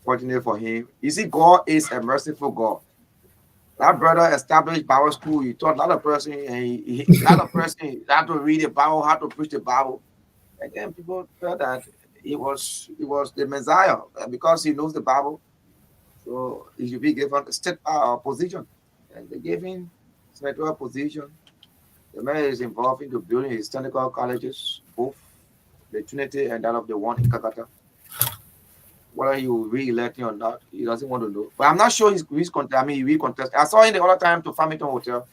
Fortunate for him. You see, God is a merciful God. That brother established Bible school. He taught a lot of person, and a lot of person had to read the Bible, how to preach the Bible. And then people felt that he was the Messiah because he knows the Bible. So he should be given a state position. And they gave him senatorial position. The man is involved into building his technical colleges, both the Trinity and that of the one in Kakata. Whether you re-elect him or not, he doesn't want to know. But I'm not sure he re-contest. I saw him the other time to Farmington Hotel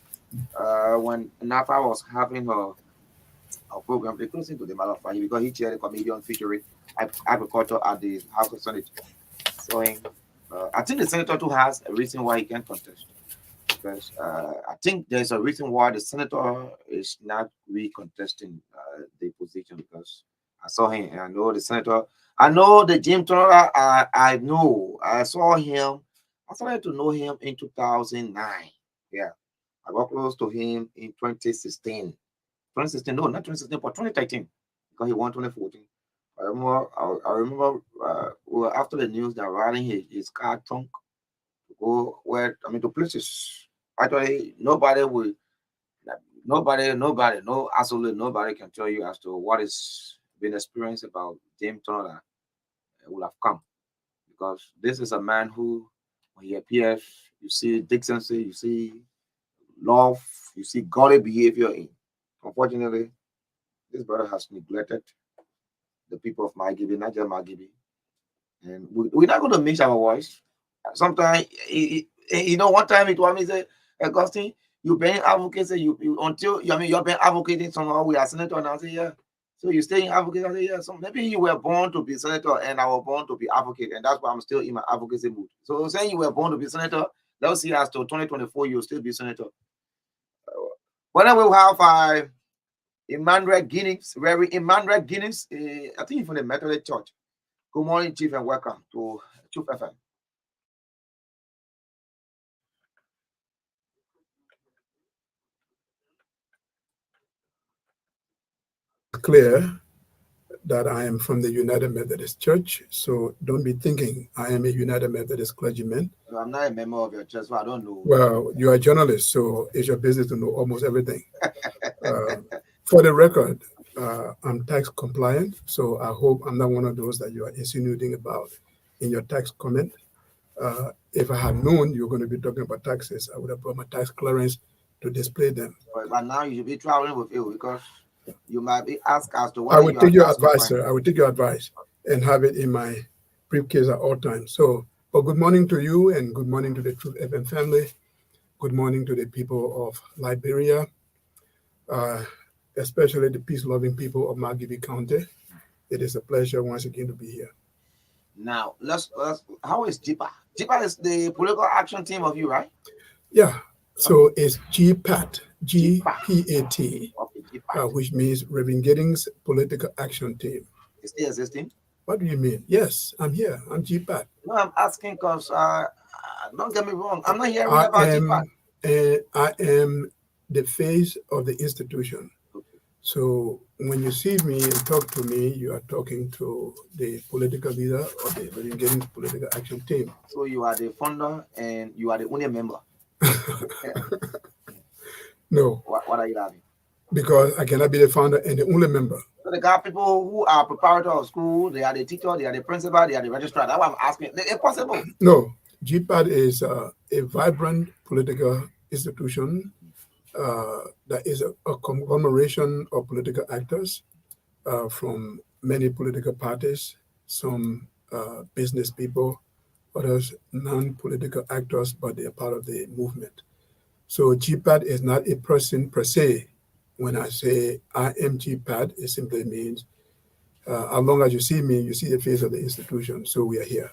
when NAFA was having a program. They close into the matter of fact because he chaired a comedian featuring agriculture at the House of Senate. So I think the senator too has a reason why he can't contest. Because I think there's a reason why the senator is not re-contesting the position because I saw him and I know the senator. I know the Jim Turner. I know. I saw him. I started to know him in 2009. Yeah, I got close to him in 2016. 2016, no, not 2016, but 2013, because he won 2014. I remember after the news that riding his car trunk to go to places. Actually, nobody, absolutely nobody can tell you as to what is been experienced about James Turner will have come. Because this is a man who, when he appears, you see decency, you see love, you see godly behavior in. Unfortunately, this brother has neglected the people of Magibi, not just Magibi. And we're not going to mix our voice. Sometimes, one time it was me say, Augustine, you've been advocating, you've been advocating somehow. We are senator, and I say, yeah. So you stay in advocate. I say, yeah. So maybe you were born to be senator, and I was born to be advocate, and that's why I'm still in my advocacy mood. So saying you were born to be senator, let's see as to 2024 you'll still be senator. But then we'll have Emmanuel Guinness, Reverend Emmanuel Guinness. I think from the Methodist Church. Good morning, Chief, and welcome to Chup FM. Clear that I am from the United Methodist Church, so don't be thinking I am a United Methodist clergyman. I'm not a member of your church, so I don't know. Well, you are a journalist, so it's your business to know almost everything. For the record, I'm tax compliant, so I hope I'm not one of those that you are insinuating about in your tax comment. If I had known you were going to be talking about taxes, I would have brought my tax clearance to display them. But now you should be traveling with you because You might be asked as to I whether would you take are your tax advice, compliant. sir. I would take your advice and have it in my briefcase at all times. So, but good morning to you and good morning to the Truth FM family. Good morning to the people of Liberia, especially the peace-loving people of Margibi County. It is a pleasure once again to be here. Now, let's how is JIPA? JIPA is the political action team of you, right? Yeah. So it's GPAT, GPAT. GPAT, Okay, GPAT. which means Reverend Giddings Political Action Team. Is still existing? What do you mean? Yes, I'm here. I'm GPAT. No, I'm asking because don't get me wrong. I'm not hearing about GPAT. I am the face of the institution. So when you see me and talk to me, you are talking to the political leader of the Reverend Giddings Political Action Team. So you are the founder and you are the only member. No. What are you having? Because I cannot be the founder and the only member. So they got people who are proprietor of school, they are the teacher, they are the principal, they are the registrar. That's why I'm asking. It's possible. No. GPAT is a vibrant political institution that is a conglomeration of political actors from many political parties, some business people, others non-political actors, but they are part of the movement. So GPAT is not a person per se. When I say I am GPAT, it simply means as long as you see me, you see the face of the institution. So we are here.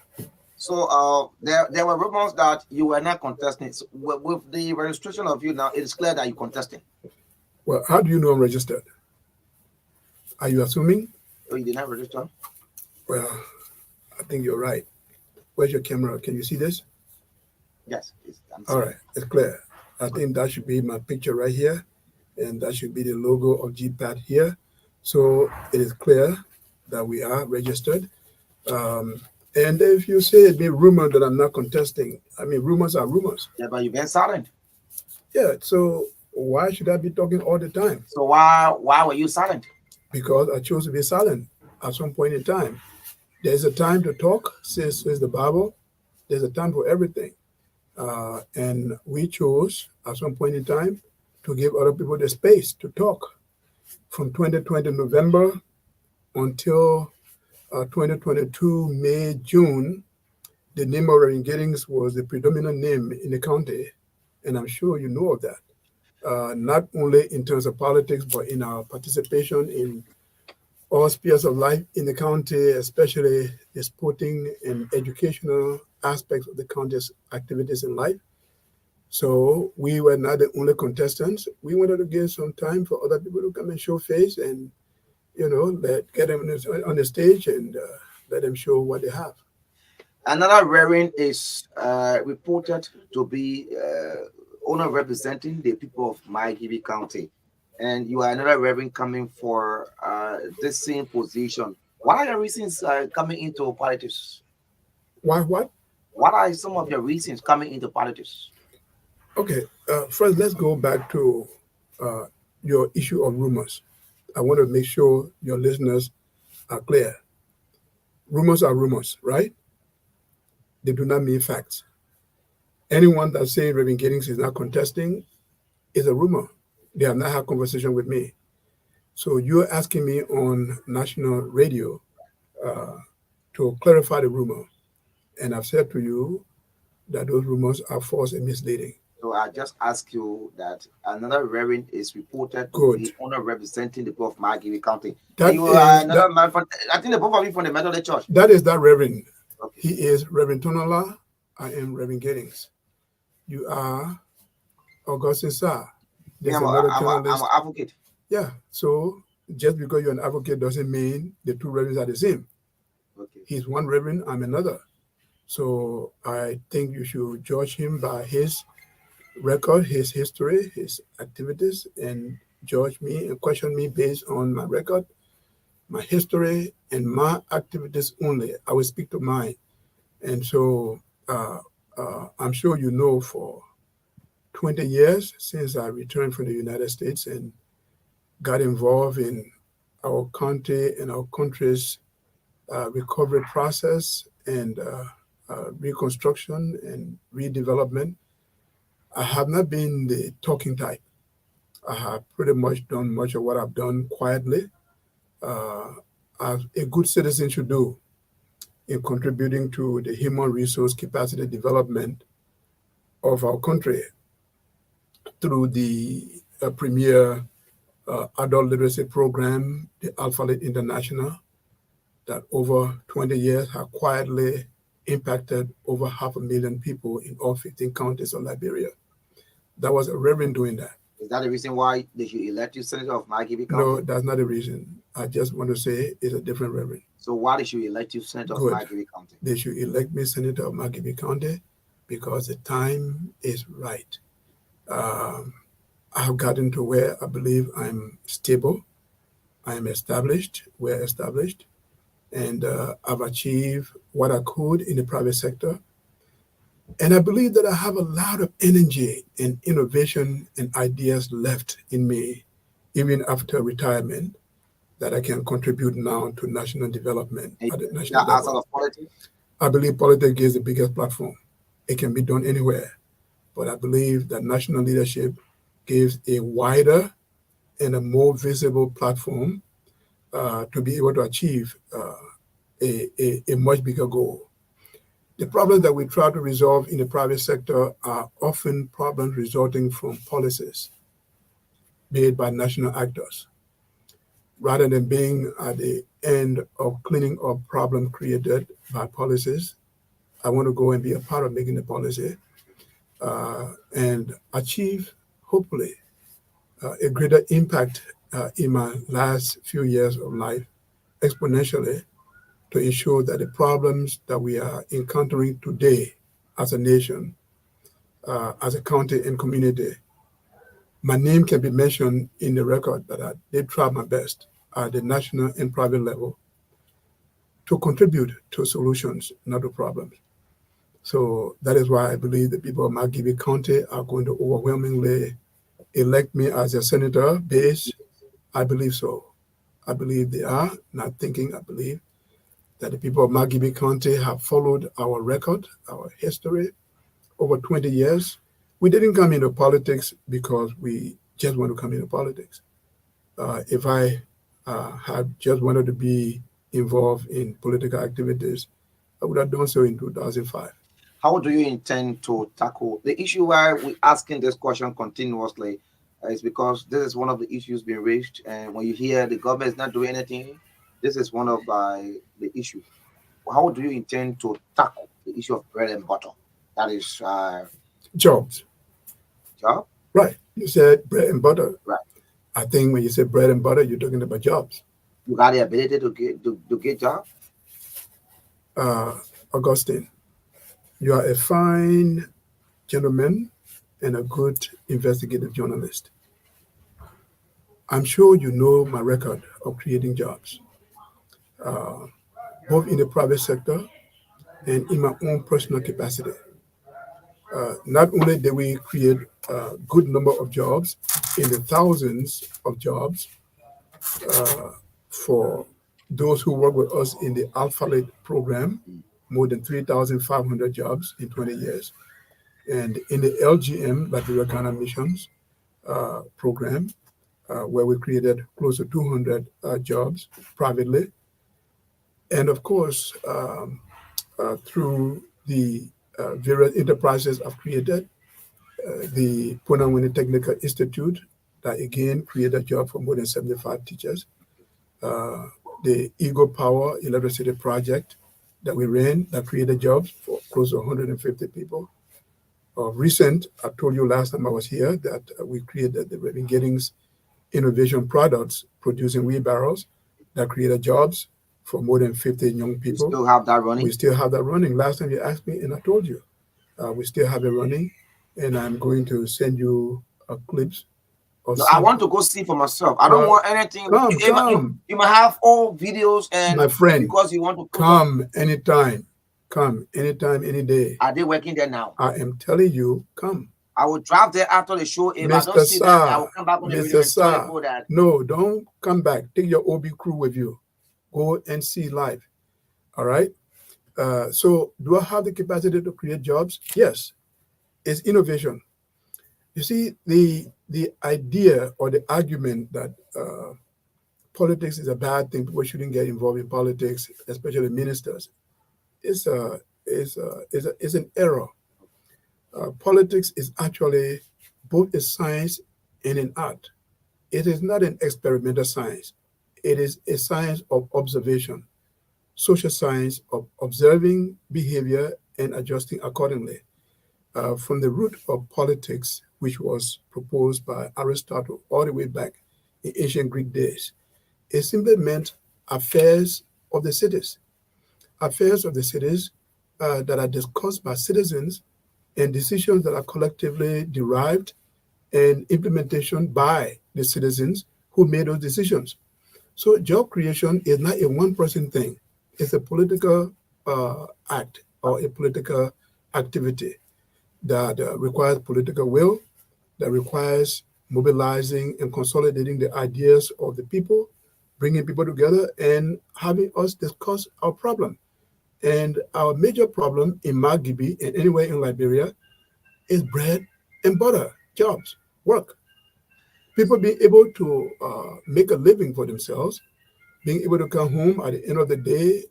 So there were rumors that you were not contesting. So with the registration of you now, it is clear that you're contesting. Well, how do you know I'm registered? Are you assuming? Oh, you did not register? Well, I think you're right. Where's your camera? Can you see this? Yes. All right, it's clear. I think that should be my picture right here, and that should be the logo of GPAT here. So it is clear that we are registered. And if you say it be rumored that I'm not contesting, I mean, rumors are rumors. Yeah, but you've been silent. Yeah, so why should I be talking all the time? So why were you silent? Because I chose to be silent at some point in time. There's a time to talk, says the Bible. There's a time for everything. And we chose at some point in time to give other people the space to talk. From 2020 November until 2022 May, June, the name of Reverend Giddings was the predominant name in the county. And I'm sure you know of that. Not only in terms of politics, but in our participation in all spheres of life in the county, especially the sporting and educational aspects of the county's activities in life. So we were not the only contestants. We wanted to give some time for other people to come and show face and, get them on the stage and let them show what they have. Another reverend is reported to be owner representing the people of Margibi County. And you are another reverend coming for this same position. What are your reasons coming into politics? Why what? What are some of your reasons coming into politics? Okay, first let's go back to your issue of rumors. I want to make sure your listeners are clear. Rumors are rumors, right? They do not mean facts. Anyone that says Reverend Giddings is not contesting is a rumor. They have not had conversation with me. So you're asking me on national radio to clarify the rumor. And I've said to you that those rumors are false and misleading. So I just ask you that another reverend is reported to be owner representing the people of Margibi County. You are another man from, I think the both of you from the Methodist Church. That is that reverend. Okay. He is Reverend Tonola. I am Reverend Giddings. You are Augustine SAAH. I'm an advocate. Yeah. So just because you're an advocate doesn't mean the two reverends are the same. Okay. He's one reverend, I'm another. So I think you should judge him by his record, his history, his activities, and judge me and question me based on my record, my history, and my activities only. I will speak to mine. And so I'm sure you know for 20 years since I returned from the United States and got involved in our country and our country's recovery process and reconstruction and redevelopment, I have not been the talking type. I have pretty much done much of what I've done quietly, as a good citizen should do, in contributing to the human resource capacity development of our country through the premier adult literacy program, the Alphabet International, that over 20 years have quietly impacted over 500,000 people in all 15 counties of Liberia. That was a reverend doing that. Is that the reason why they should elect you senator of Margibi County? No, that's not the reason. I just want to say it's a different reverend. So why they should elect you senator of Margibi County? They should elect me senator of Margibi County because the time is right. I have gotten to where I believe I'm stable, I'm established, we're established, and I've achieved what I could in the private sector. And I believe that I have a lot of energy and innovation and ideas left in me, even after retirement, that I can contribute now to national development at the national level. Outside of politics? I believe politics is the biggest platform. It can be done anywhere. But I believe that national leadership gives a wider and a more visible platform to be able to achieve a much bigger goal. The problems that we try to resolve in the private sector are often problems resulting from policies made by national actors. Rather than being at the end of cleaning up problems created by policies, I want to go and be a part of making the policy and achieve, hopefully, a greater impact in my last few years of life exponentially, to ensure that the problems that we are encountering today as a nation, as a county and community, my name can be mentioned in the record that I did try my best at the national and private level to contribute to solutions, not to problems. So that is why I believe the people of Margibi County are going to overwhelmingly elect me as a senator base. I believe so. I believe they are, not thinking, I believe that the people of Margibi County have followed our record, our history, over 20 years. We didn't come into politics because we just want to come into politics. If I had just wanted to be involved in political activities, I would have done so in 2005. How do you intend to tackle the issue why we're asking this question continuously? Is because this is one of the issues being raised, and when you hear the government is not doing anything, this is one of the issue. How do you intend to tackle the issue of bread and butter? That is jobs. Job? Right. You said bread and butter. Right. I think when you say bread and butter, you're talking about jobs. You got the ability to get jobs? Augustine, you are a fine gentleman and a good investigative journalist. I'm sure you know my record of creating jobs, both in the private sector and in my own personal capacity. Not only did we create a good number of jobs, in the thousands of jobs for those who work with us in the Alphabet program, more than 3,500 jobs in 20 years. And in the LGM, Liberia Ghana Missions program, where we created close to 200 jobs privately. And of course, through the various enterprises I've created, the Punawini Technical Institute, that again created a job for more than 75 teachers. The Eagle Power Electricity Project that we ran, that created jobs for close to 150 people. Recent, I told you last time I was here that we created the Reverend Giddings Innovation Products, producing wheelbarrows that created jobs for more than 50 young people. We still have that running? We still have that running. Last time you asked me, and I told you, we still have it running, and I'm going to send you clips. No, I want to go see for myself. I don't want anything. You might have all videos, and my friend, because you want to come anytime. Come anytime, any day. Are they working there now? I am telling you, come. I will drive there after the show. If I don't see that, I will come back on the video and tell people that. No, don't come back. Take your OB crew with you. Go and see live. All right? So do I have the capacity to create jobs? Yes. It's innovation. You see, the idea or the argument that politics is a bad thing, people shouldn't get involved in politics, especially ministers, is an error. Politics is actually both a science and an art. It is not an experimental science. It is a science of observation, social science of observing behavior and adjusting accordingly. From the root of politics, which was proposed by Aristotle all the way back in ancient Greek days, it simply meant affairs of the cities, affairs of the cities that are discussed by citizens and decisions that are collectively derived and implementation by the citizens who made those decisions. So job creation is not a one-person thing. It's a political act or a political activity that requires political will, that requires mobilizing and consolidating the ideas of the people, bringing people together and having us discuss our problem. And our major problem in Margibi and anywhere in Liberia is bread and butter, jobs, work. People being able to make a living for themselves, being able to come home at the end of the day,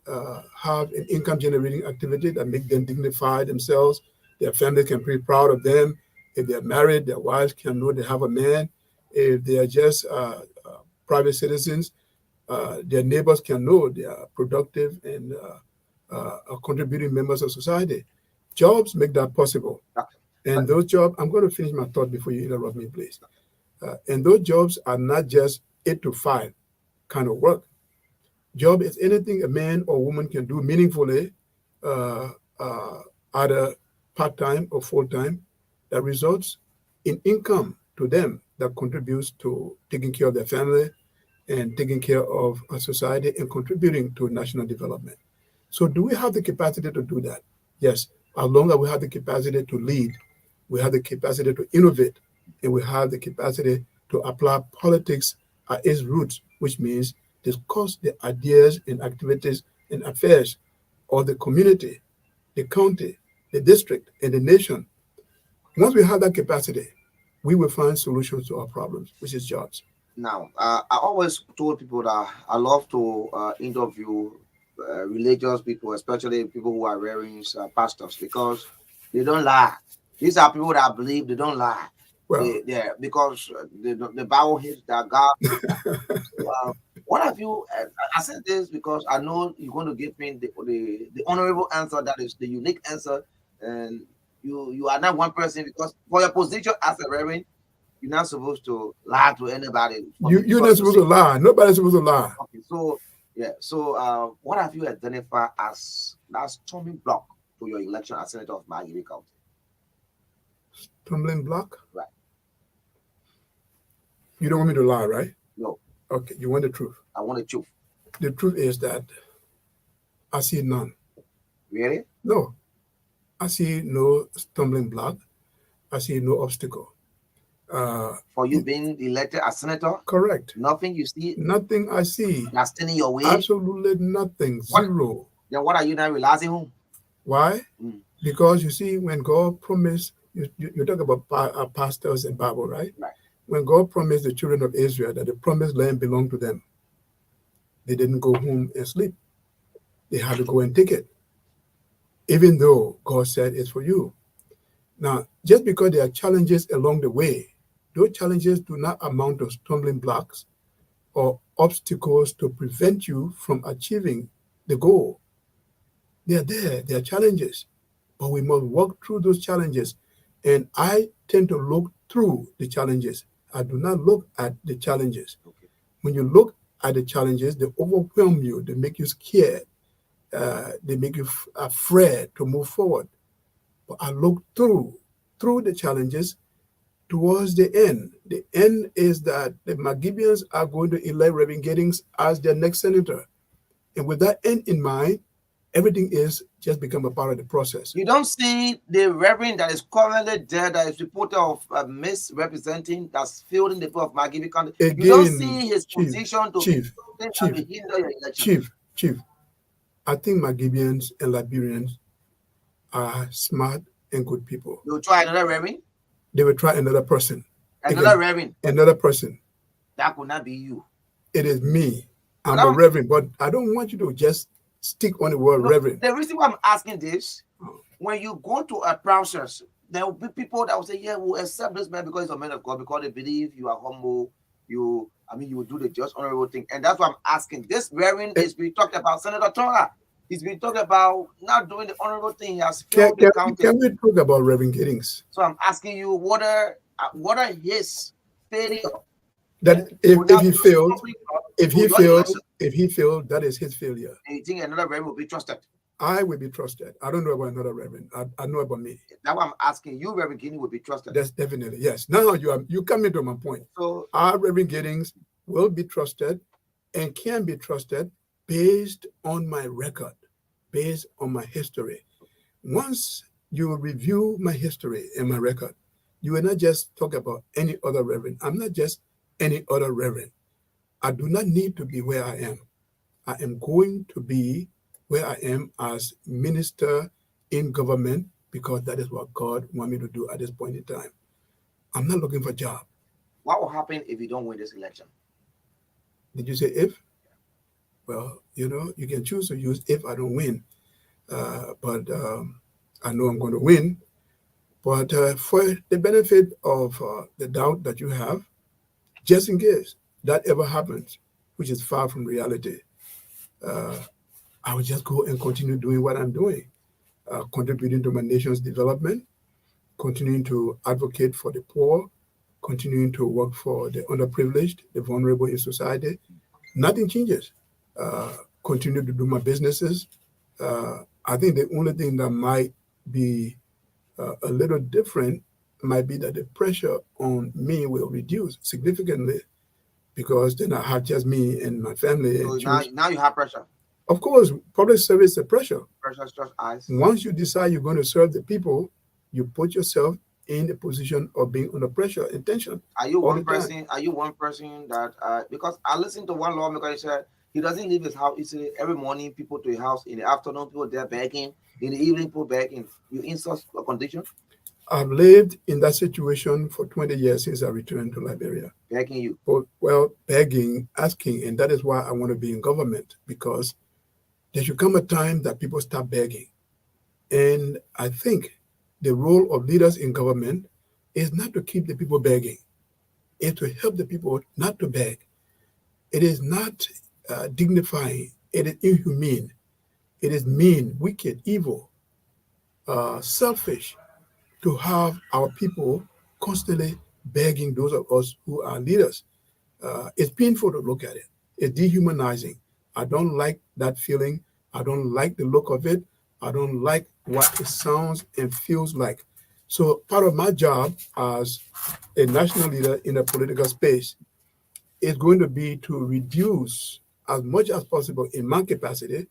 have an income generating activity that make them dignify themselves. Their family can be proud of them. If they're married, their wives can know they have a man. If they are just private citizens, their neighbors can know they are productive and contributing members of society. Jobs make that possible. And those jobs, I'm going to finish my thought before you interrupt me, please. And those jobs are not just 8 to 5 kind of work. Job is anything a man or woman can do meaningfully, either part-time or full-time, that results in income to them that contributes to taking care of their family and taking care of a society and contributing to national development. So do we have the capacity to do that? Yes. As long as we have the capacity to lead, we have the capacity to innovate, and we have the capacity to apply politics at its roots, which means discuss the ideas and activities and affairs of the community, the county, the district, and the nation. Once we have that capacity, we will find solutions to our problems, which is jobs. Now, I always told people that I love to interview religious people, especially people who are reverends, pastors, because they don't lie. These are people that believe they don't lie. Well, because the Bible hates that God. What have you? I said this because I know you're going to give me the honorable answer, that is the unique answer, and you are not one person, because for your position as a reverend, you're not supposed to lie to anybody. You're not supposed to lie. Nobody's supposed to lie. Okay, so yeah. So what have you identified as that stumbling block to your election as senator of Margibi County? Stumbling block? Right. You don't want me to lie, right? No. Okay. You want the truth? I want the truth. The truth is that I see none. Really? No. I see no stumbling block. I see no obstacle. For you being elected as senator? Correct. Nothing you see? Nothing I see. That's standing your way? Absolutely nothing. Zero. Then what are you not realizing on? Why? Because you see, when God promised, you talk about pastors and Bible, right? Right. When God promised the children of Israel that the promised land belonged to them, they didn't go home and sleep. They had to go and take it, even though God said it's for you. Now, just because there are challenges along the way, those challenges do not amount to stumbling blocks or obstacles to prevent you from achieving the goal. They are there, they are challenges, but we must walk through those challenges. And I tend to look through the challenges. I do not look at the challenges. Okay. When you look at the challenges, they overwhelm you, they make you scared, they make you afraid to move forward. But I look through the challenges towards the end. The end is that the Margibians are going to elect Reverend Giddings as their next senator. And with that end in mind, everything is just become a part of the process. You don't see the reverend that is currently there, that is reporter of misrepresenting, that's fielding the people of Margibi County. Again, you don't see his position to Chief, hinder your election. Chief, I think Margibians and Liberians are smart and good people. You try another reverend? they will try another person. Another reverend. Another person. That could not be you. It is me. I'm a reverend, but I don't want you to just stick on the word reverend. The reason why I'm asking this, when you go to a process, there will be people that will say, yeah, we'll accept this man because he's a man of God, because they believe you are humble, you will do the just honorable thing. And that's why I'm asking. This reverend is being talked about, Senator Tora. He's been talking about not doing the honorable thing. He has failed the county. Can we talk about Reverend Giddings? So I'm asking you, what are his failure? That if he failed, that is his failure. And you think another reverend will be trusted? I will be trusted. I don't know about another reverend. I know about me. That's why I'm asking you, Reverend Giddings will be trusted. That's definitely, yes. Now you come into my point. So our Reverend Giddings will be trusted and can be trusted based on my record, based on my history. Once you review my history and my record, you will not just talk about any other reverend. I'm not just any other reverend. I do not need to be where I am. I am going to be where I am as minister in government because that is what God wants me to do at this point in time. I'm not looking for a job. What will happen if you don't win this election? Did you say if? Well, you can choose to use if I don't win. But I know I'm going to win. But for the benefit of the doubt that you have, just in case that ever happens, which is far from reality, I will just go and continue doing what I'm doing, contributing to my nation's development, continuing to advocate for the poor, continuing to work for the underprivileged, the vulnerable in society. Nothing changes. Continue to do my businesses. I think the only thing that might be a little different might be that the pressure on me will reduce significantly because then I have just me and my family. So now you have pressure. Of course, public service is pressure. Pressure just eyes. Once you decide you're going to serve the people, you put yourself in the position of being under pressure and tension. Are you one person? Are you one person that because I listened to one lawmaker, he said he doesn't leave his house. He said every morning people to his house, in the afternoon people there begging, in the evening people begging. You in such a condition? I've lived in that situation for 20 years since I returned to Liberia. Begging you? Well, begging, asking, and that is why I want to be in government, because there should come a time that people stop begging. And I think the role of leaders in government is not to keep the people begging. It's to help the people not to beg. It is not dignifying. It is inhumane. It is mean, wicked, evil, selfish to have our people constantly begging those of us who are leaders. It's painful to look at it. It's dehumanizing. I don't like that feeling. I don't like the look of it. I don't like what it sounds and feels like. So part of my job as a national leader in the political space is going to be to reduce as much as possible in my capacity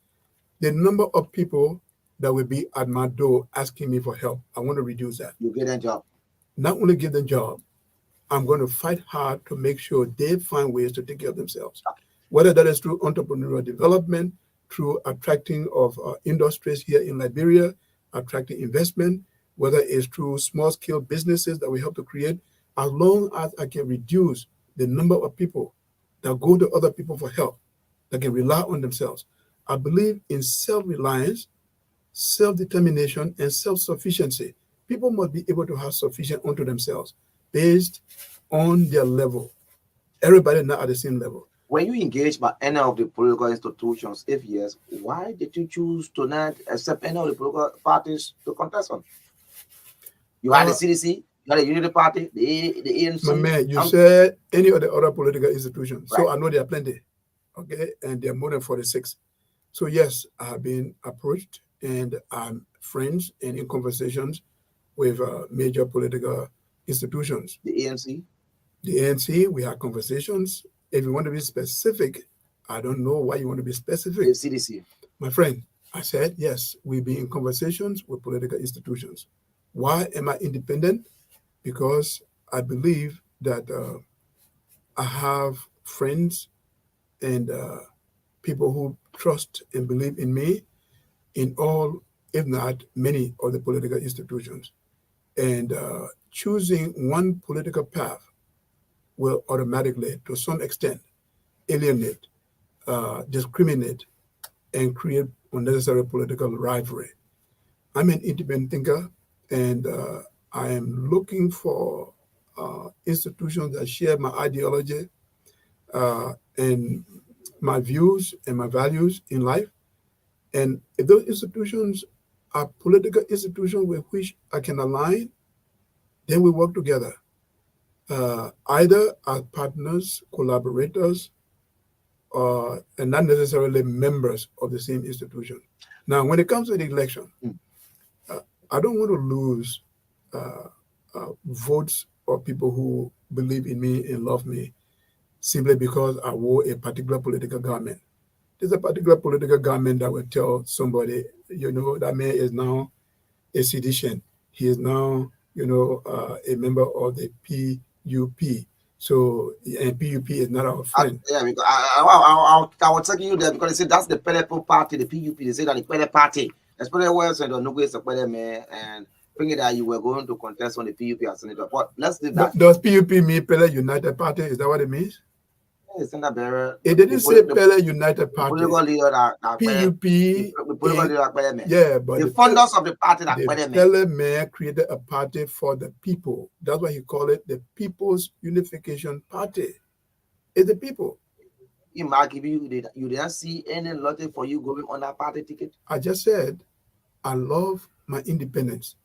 the number of people that will be at my door asking me for help. I want to reduce that. You get a job. Not only give them job, I'm going to fight hard to make sure they find ways to take care of themselves. Whether that is through entrepreneurial development, through attracting of industries here in Liberia, attracting investment, whether it's through small-scale businesses that we help to create, as long as I can reduce the number of people that go to other people for help, that can rely on themselves. I believe in self-reliance, self-determination, and self-sufficiency. People must be able to have sufficient unto themselves based on their level. Everybody not at the same level. When you engage by any of the political institutions, if yes, why did you choose to not accept any of the political parties to contest on? You had the CDC, you had the Unity Party, the ANC. My man, you said any of the other political institutions. Right. So I know there are plenty, okay? And there are more than 46. So yes, I have been approached and I'm friends and in conversations with major political institutions. The ANC? The ANC, we have conversations. If you want to be specific, I don't know why you want to be specific. The CDC. My friend, I said, yes, we'll be in conversations with political institutions. Why am I independent? Because I believe that I have friends and people who trust and believe in me in all, if not many, of the political institutions. And choosing one political path will automatically, to some extent, alienate, discriminate, and create unnecessary political rivalry. I'm an independent thinker, and I am looking for institutions that share my ideology and my views and my values in life. And if those institutions are political institutions with which I can align, then we work together, either as partners, collaborators, and not necessarily members of the same institution. Now, when it comes to the election, I don't want to lose votes of people who believe in me and love me simply because I wore a particular political garment. There's a particular political garment that will tell somebody, that man is now a sedition. He is now, a member of the PUP. So, and PUP is not our friend. Yeah, because I was taking you there because they say that's the Pelepo party, the PUP. They say that the Pele party, especially where said no way to Pele man and thinking that you were going to contest on the PUP as senator. But let's do that. Does PUP mean Pele United Party? Is that what it means? It didn't say Pele United Party. Political leader PUP. the political leader Yeah, but the funders of the party that Pele man created a party for the people. That's why he called it the People's Unification Party. It's the people. You didn't see any lottery for you going on that party ticket? I just said I love my independence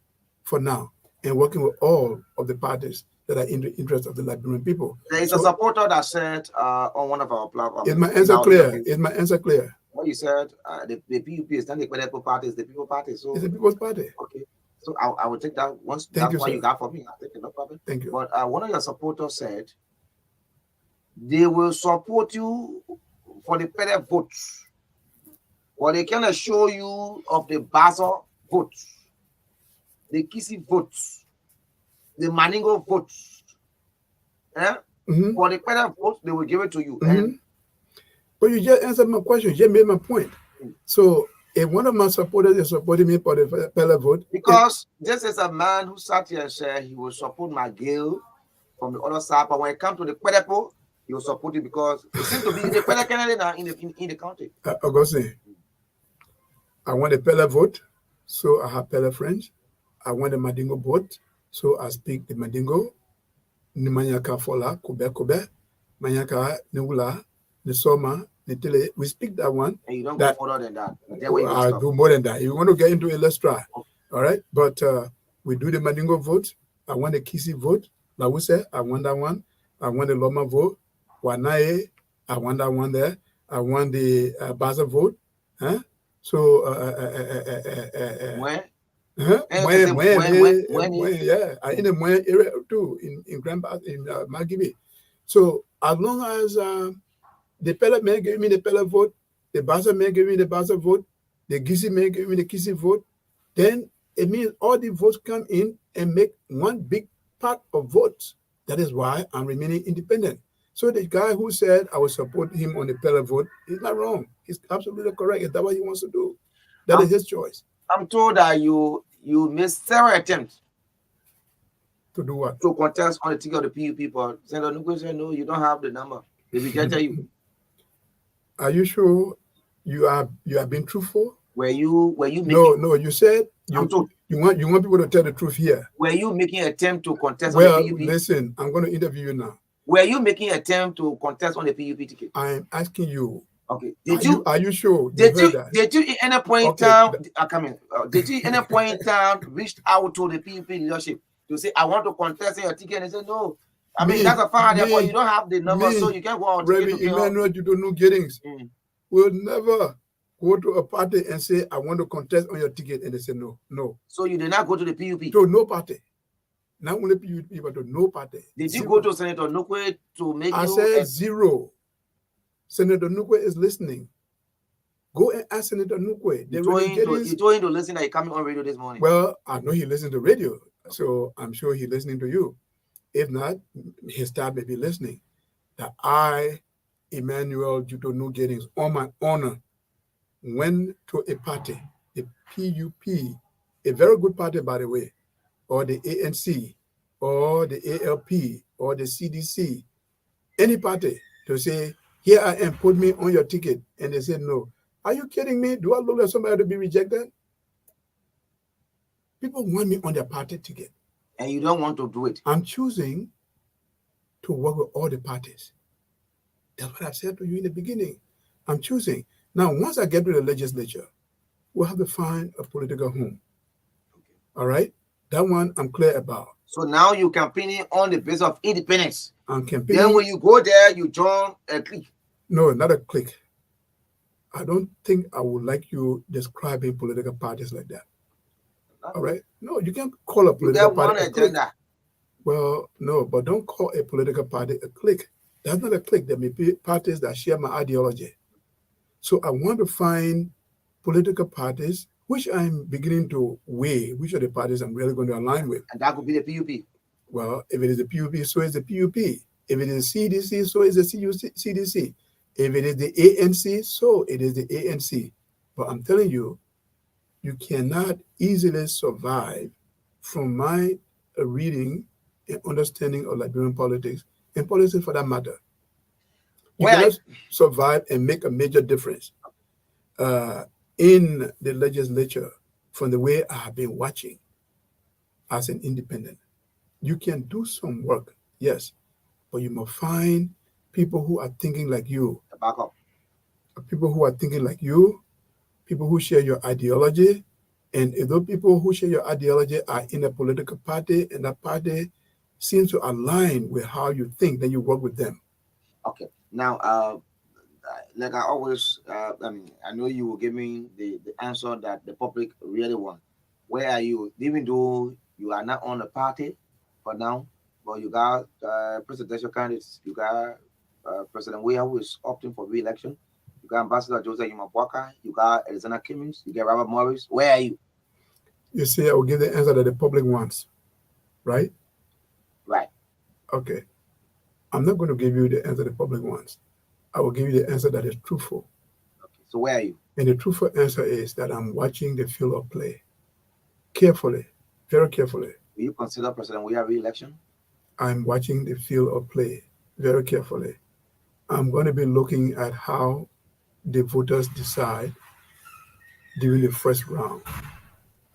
for now and working with all of the parties that are in the interest of the Liberian people. There is a supporter that said on one of our platforms. Is my answer clear? Is my answer clear? What you said, the PUP is not the political party, it's the people party. So it's the people's party. Okay. So I will take that once. Thank that's what you you got for me. I'll take it, no problem. Thank you. But one of your supporters said they will support you for the Pele votes. Well, they can show you of the Basel votes, the Kisi votes, the Maningo votes. For the Pele votes, they will give it to you. But you just answered my question. You just made my point. So if one of my supporters is supporting me for the Pele vote, because this is a man who sat here and said he will support McGill from the other side, but when it comes to the Pelepo, he will support it because it seems to be the Pele candidate now in the country. Augustine, I want the Pele vote, so I have Pele friends. I want the Mandingo vote, so I speak the Mandingo. Nimanyaka fola, kobe, manyaka newula, nisoma, nitele. We speak that one. And you don't go further than that. I do more than that. You want to get into it, let's try. Okay. All right, but we do the Mandingo vote. I want the Kisi vote. Like we said, I want that one. I want the Loma vote. Wanae, I want that one there. I want the Baza vote. So, yeah, in the Mwe area too, in Grand in Magibi. So as long as the Pele may give me the Pele vote, the Baza may give me the Baza vote, the Gisi may give me the Kisi vote, then it means all the votes come in and make one big part of votes. That is why I'm remaining independent. So the guy who said I will support him on the Pele vote is not wrong. He's absolutely correct. Is that what he wants to do? That is his choice. I'm told that you missed several attempts to do what? To contest on the ticket of the PU people. Senator Nuku said, no, you don't have the number. They rejected you. Are you sure you are being truthful? Were you making, no, you said you want people to tell the truth here. Were you making an attempt to contest on the PUP? Listen, I'm going to interview you now. Were you making an attempt to contest on the PUP ticket? I'm asking you. Okay. Are you sure? Did you at any point in time did you at any point in time reach out to the PUP leadership to say I want to contest in your ticket? And they said no. I mean that's a fine therefore you don't have the number, so you can't go on. Reverend Emmanuel, you don't know gettings. We'll never go to a party and say I want to contest on your ticket, and they say no. So you did not go to the PUP? To no party. Not only PUP, but to no party. Did you go to Senator Nukwe to make I said zero. Senator Nukwe is listening. Go and ask Senator Nukwe. You told him to listen that he coming on radio this morning. Well, I know he listens to radio, so I'm sure he's listening to you. If not, his staff may be listening. That I, Emmanuel Juto Nugettings, on my honor, went to a party, the PUP, a very good party, by the way, or the ANC or the ALP or the CDC, any party, to say, here I am, put me on your ticket, and they say no. Are you kidding me? Do I look like somebody to be rejected? People want me on their party ticket. And you don't want to do it. I'm choosing to work with all the parties. That's what I said to you in the beginning. I'm choosing. Now, once I get to the legislature, we'll have to find a political home. All right? That one I'm clear about. So now you're campaigning on the basis of independence. I'm campaigning. Then when you go there, you join a clique. No, not a clique. I don't think I would like you describing political parties like that. All right? No, you can't call a political party a clique. Well, no, but don't call a political party a clique. That's not a clique. There may be parties that share my ideology. So I want to find political parties which I'm beginning to weigh which are the parties I'm really going to align with. And that could be the PUP. Well, if it is the PUP, so is the PUP. If it is CDC, so is the CDC. If it is the ANC, so it is the ANC. But I'm telling you, you cannot easily survive from my reading and understanding of Liberian politics, and politics for that matter. You cannot survive and make a major difference in the legislature from the way I have been watching as an independent. You can do some work, yes, but you must find people who are thinking like you. Back up. People who are thinking like you, people who share your ideology, and if those people who share your ideology are in a political party and that party seems to align with how you think, then you work with them. Okay. Now, like I always, I know you will give me the answer that the public really want. Where are you? Even though you are not on the party for now, but you got presidential candidates. You got President Weah, who is opting for re-election. You got Ambassador Joseph Yumabwaka. You got Alexander Cummings. You got Robert Morris. Where are you? You say I will give the answer that the public wants, right? Right. Okay. I'm not going to give you the answer the public wants. I will give you the answer that is truthful. Okay. So where are you? And the truthful answer is that I'm watching the field of play carefully, very carefully. Will you consider President Weah re-election? I'm watching the field of play very carefully. I'm going to be looking at how the voters decide during the first round.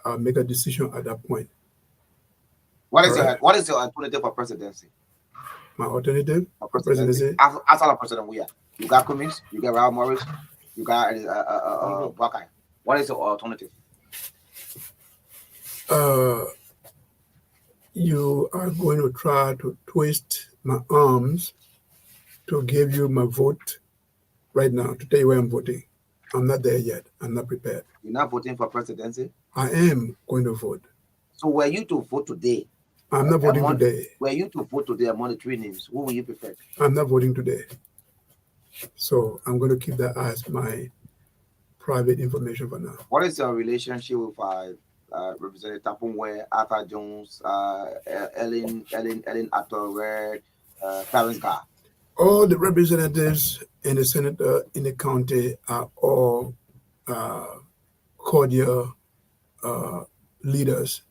I'll make a decision at that point. What is your alternative for presidency? My alternative for presidency? Outside of President Weah, you got Cummings, you got Robert Morris, you got Buckeye. What is your alternative? You are going to try to twist my arms to give you my vote right now, to tell you where I'm voting. I'm not there yet. I'm not prepared. You're not voting for presidency? I am going to vote. So were you to vote today? I'm not voting today. Were you to vote today among the three names, who will you prefer? I'm not voting today. So I'm going to keep that as my private information for now. What is your relationship with Representative Tapumwe, Arthur Jones, Ellen Atterward, Clarence Gar? All the representatives and the senator in the county are all cordial leaders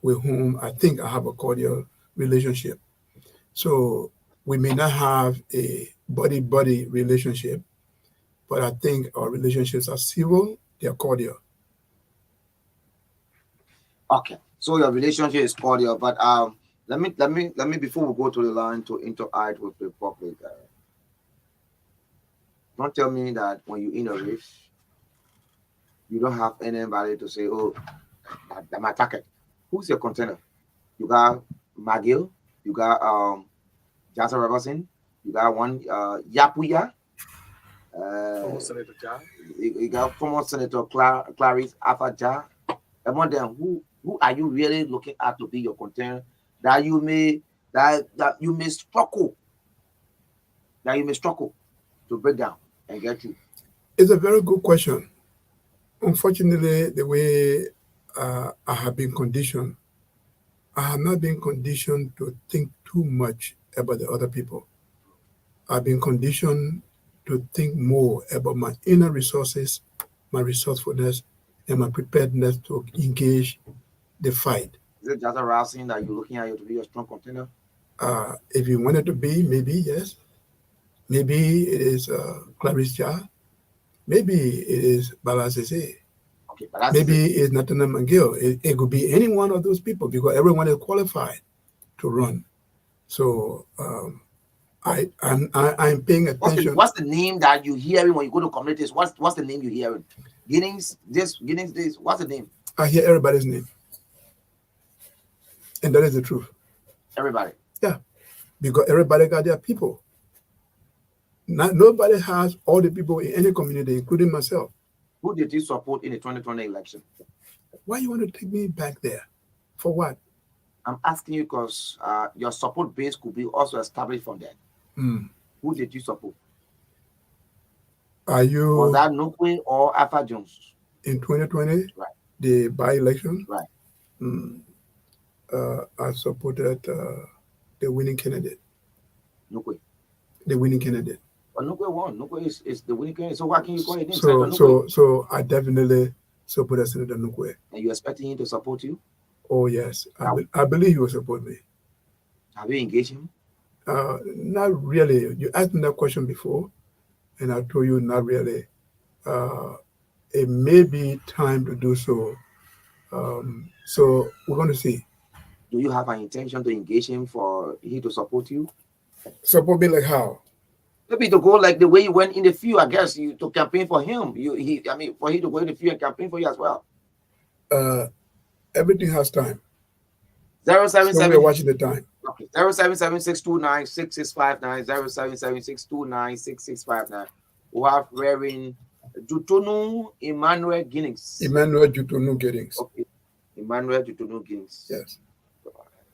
with whom I think I have a cordial relationship. So we may not have a buddy-buddy relationship, but I think our relationships are civil, they are cordial. Okay, so your relationship is cordial, but let me before we go to the line to interact with the public. Don't tell me that when you in a race, you don't have anybody to say, "Oh, that's my target." Who's your contender? You got McGill, you got Johnson Robertson, you got one Yapuya. Former Senator Ja. You got former Senator Clarice Afaja. Among them, who are you really looking at to be your contender that you may struggle to break down and get through? It's a very good question. Unfortunately, the way I have been conditioned, I have not been conditioned to think too much about the other people. I've been conditioned to think more about my inner resources, my resourcefulness, and my preparedness to engage the fight. Is it just a Ralston that you're looking at to be a strong contender? If you want it to be, maybe yes. Maybe it is Clarice Jah. Maybe it is Balasese. Okay, but maybe it's Nathaniel McGill. It could be any one of those people because everyone is qualified to run. So I'm paying attention. What's the name that you hearing when you go to communities? What's the name you hearing? Ginnings, this. What's the name? I hear everybody's name, and that is the truth. Everybody. Yeah, because everybody got their people. Nobody has all the people in any community, including myself. Who did you support in the 2020 election? Why you want to take me back there? For what? I'm asking you because your support base could be also established from there. Who did you support? Was that Nukwe or Alpha Jones? In 2020? Right. The by-election? Right. I supported the winning candidate. Nukwe? The winning candidate. But Nukwe won. Nukwe is the winning candidate. So why can't you go ahead and So I definitely supported Senator Nukwe. And you expecting him to support you? Oh, yes. I believe he will support me. Have you engaged him? Not really. You asked me that question before, and I told you not really. It may be time to do so. So we're going to see. Do you have an intention to engage him for he to support you? Support me like how? Maybe to go like the way you went in the field, I guess, you to campaign for him. For him to go in the field and campaign for you as well. Everything has time. 077. So we're watching the time. Okay. 077-629-6659. 077-629-6659. We have Reverend Jutonu Emmanuel Ginnings. Emmanuel Jutonu Ginnings. Okay. Emmanuel Jutonu Ginnings. Yes.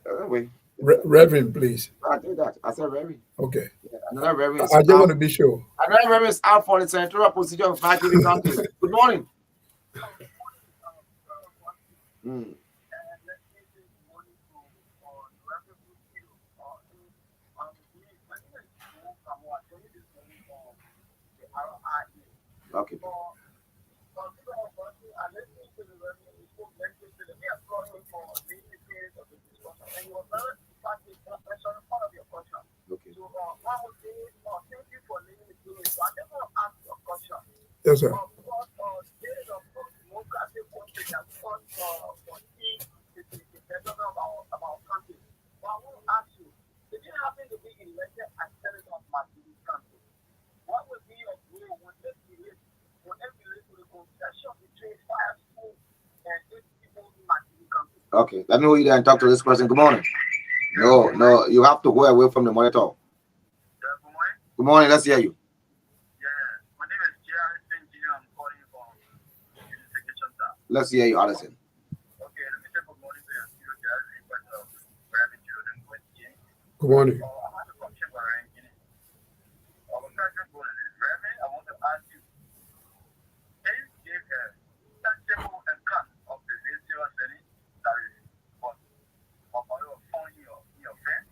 Wait. Reverend, please. I did that. I said Reverend. Okay. Yeah, another Reverend. I just want to be sure. Another Reverend is out for the senatorial position of Martin County. Good morning. Okay. Yes, sir. Okay, let me hold you there and talk to this person. Good morning. No, you have to go away from the monitor. Good morning, let's hear you. My name is J.R. Engineer. I'm calling you from Investigation Center. Let's hear you, Allison. Okay, let me say good morning to your studio guys in person of Reverend Children Gwendier. Good morning. I have a question for Reverend Guinea. Reverend, I want to ask you, can you give a tangible account of the ratio selling that is for your friend?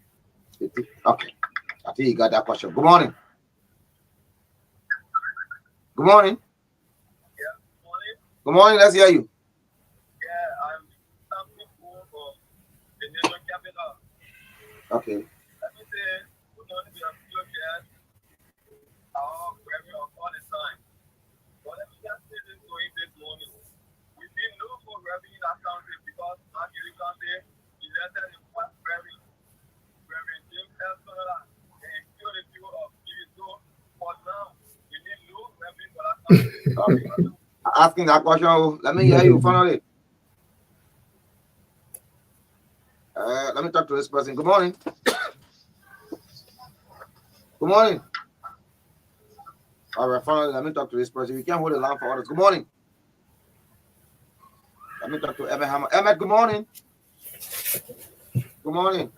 Okay, I think you got that question. Good morning. Good morning. Yeah, good morning. Good morning, let's hear you. Yeah, I'm something for the nation capital. Okay. Let me say, good morning to your studio guys. Our Reverend of all the time. But let me just say this to you this morning. We didn't know for Reverend in our country because our country elected the first Reverend James L. Sonola, and still the people of Kiriso. For now, we need no Reverend for our country. Asking that question, let me hear you finally. Let me talk to this person. Good morning. Good morning. All right, finally, let me talk to this person. We can't hold the line for others. Good morning. Let me talk to Emmett Hammer. Emmett, good morning. Good morning.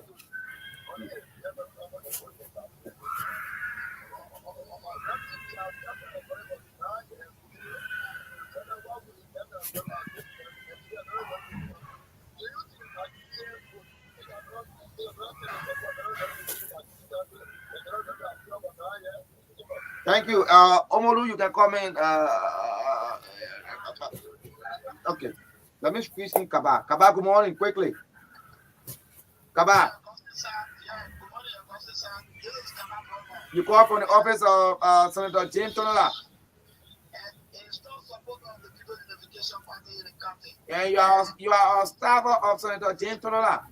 Thank you. Omolu, you can comment. Okay. Let me squeeze in Kaba. Kaba, good morning, quickly. Kaba. You call from the office of Senator James Tonola. And you are a staffer of Senator James Tonola.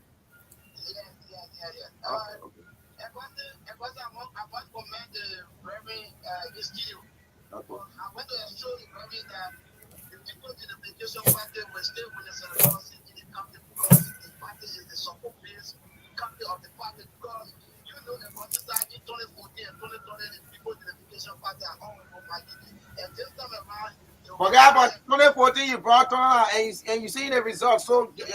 I went to show the Reverend that the people in the application party will stay with the Senator in the county because the party is the support base county of the party because you know the process in 2014 and 2020 the people in the application party are all from Maggie. And this time around, forget about 2014 you brought on and you see the results. So yeah.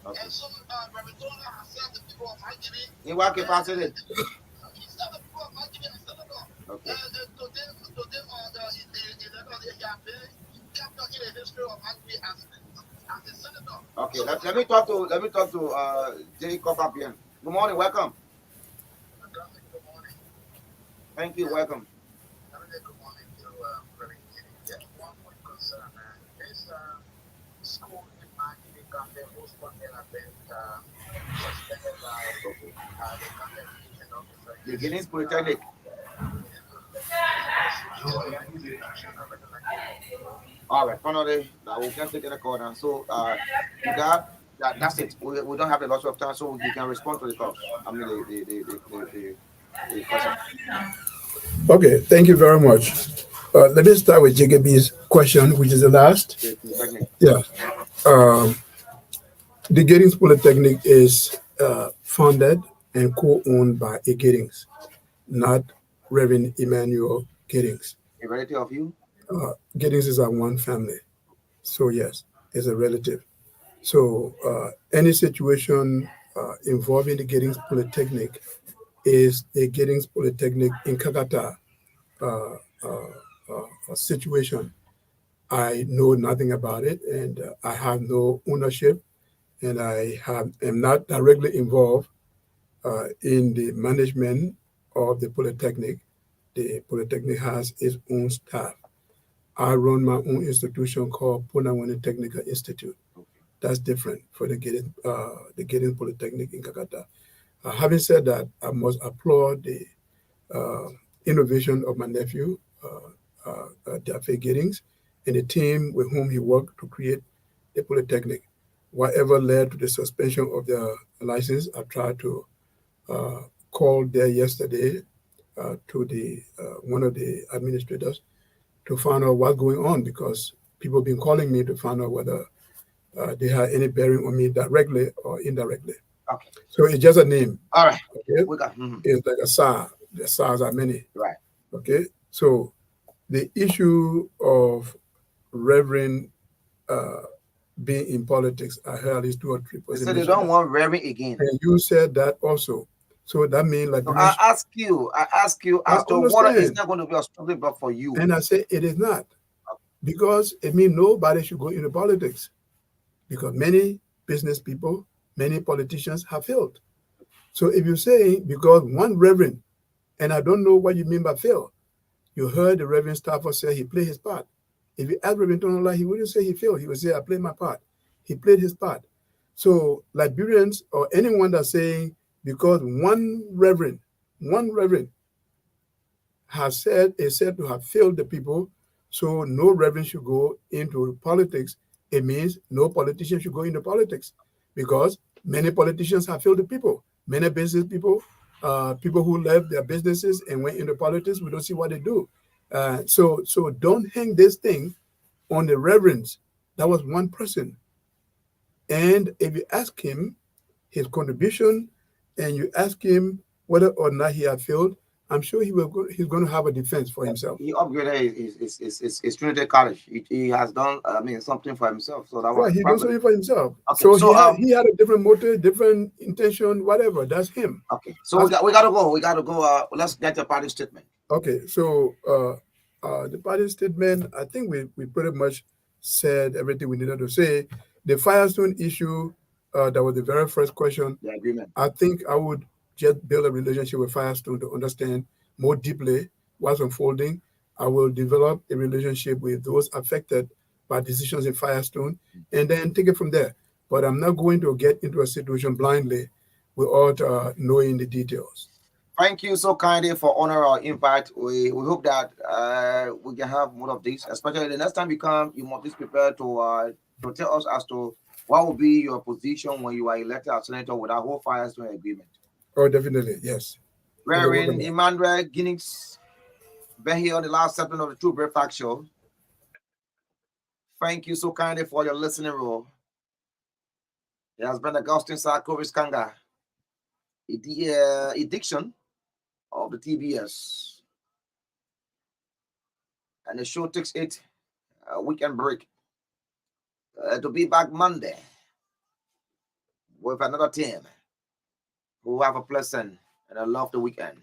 And so, herself, the people of Maggie. In what capacity? Okay. Okay, let me talk to Jacob up here. Good morning, welcome. Thank you, welcome. School in Maggie County was suspended by the Guinness Polytechnic. All right, finally, we can take a call now. So, that's it. We don't have a lot of time, so you can respond to the call. I mean, the question. Okay, thank you very much. Let me start with JKB's question, which is the last. Yeah. The Giddings Polytechnic is funded and co-owned by A. Giddings, not Reverend Emmanuel Giddings. A relative of you? Giddings is our one family. So yes, it's a relative. So any situation involving the Giddings Polytechnic is a Giddings Polytechnic in Kakata situation. I know nothing about it, and I have no ownership, and am not directly involved in the management of the Polytechnic. The Polytechnic has its own staff. I run my own institution called Punawani Technical Institute. That's different for the Giddings Polytechnic in Kakata. Having said that, I must applaud the innovation of my nephew, Dafe Giddings, and the team with whom he worked to create the Polytechnic. Whatever led to the suspension of their license, I tried to call there yesterday to the one of the administrators to find out what's going on, because people have been calling me to find out whether they had any bearing on me directly or indirectly. Okay. So it's just a name. All right. Okay. We got, It's like a SAAH. The SAAHs are many. Right. Okay. So the issue of Reverend being in politics, I heard at least 2 or 3 persons. So they don't want Reverend again. And you said that also. So that means like. So I ask you as to what is not going to be a stumbling block for you. And I say it is not. Because it means nobody should go into politics. Because many business people, many politicians have failed. So if you say because one reverend, and I don't know what you mean by fail, you heard the Reverend Stafford say he played his part. If you ask Reverend Tonola, he wouldn't say he failed. He would say, I played my part. He played his part. So Liberians or anyone that's saying because one reverend is said to have failed the people, so no reverend should go into politics, it means no politician should go into politics, because many politicians have failed the people. Many business people, people who left their businesses and went into politics, we don't see what they do. So don't hang this thing on the reverends. That was one person. And if you ask him his contribution and you ask him whether or not he had failed, I'm sure he's going to have a defense for himself. He upgraded his Trinity College. He has done, something for himself. So that was he did something for himself. Okay. So he had a different motive, different intention, whatever. That's him. Okay. So we got to go. We got to go. Let's get the party statement. Okay. So the party statement, I think we pretty much said everything we needed to say. The Firestone issue, that was the very first question. The agreement. I think I would just build a relationship with Firestone to understand more deeply what's unfolding. I will develop a relationship with those affected by decisions in Firestone and then take it from there. But I'm not going to get into a situation blindly without knowing the details. Thank you so kindly for honoring our invite. We hope that we can have more of this, especially the next time you come. You must be prepared to tell us as to what will be your position when you are elected as senator with our whole Firestone agreement. Oh, definitely, yes. Reverend Emmanuel Guinness, been here on the last segment of the True Breakfast Show. Thank you so kindly for your listening role. It has been Augustine SAAH KORRIES KARNGAR, edition of the TBS. And the show takes it a weekend break to be back Monday with another team who have a pleasant and a lovely weekend.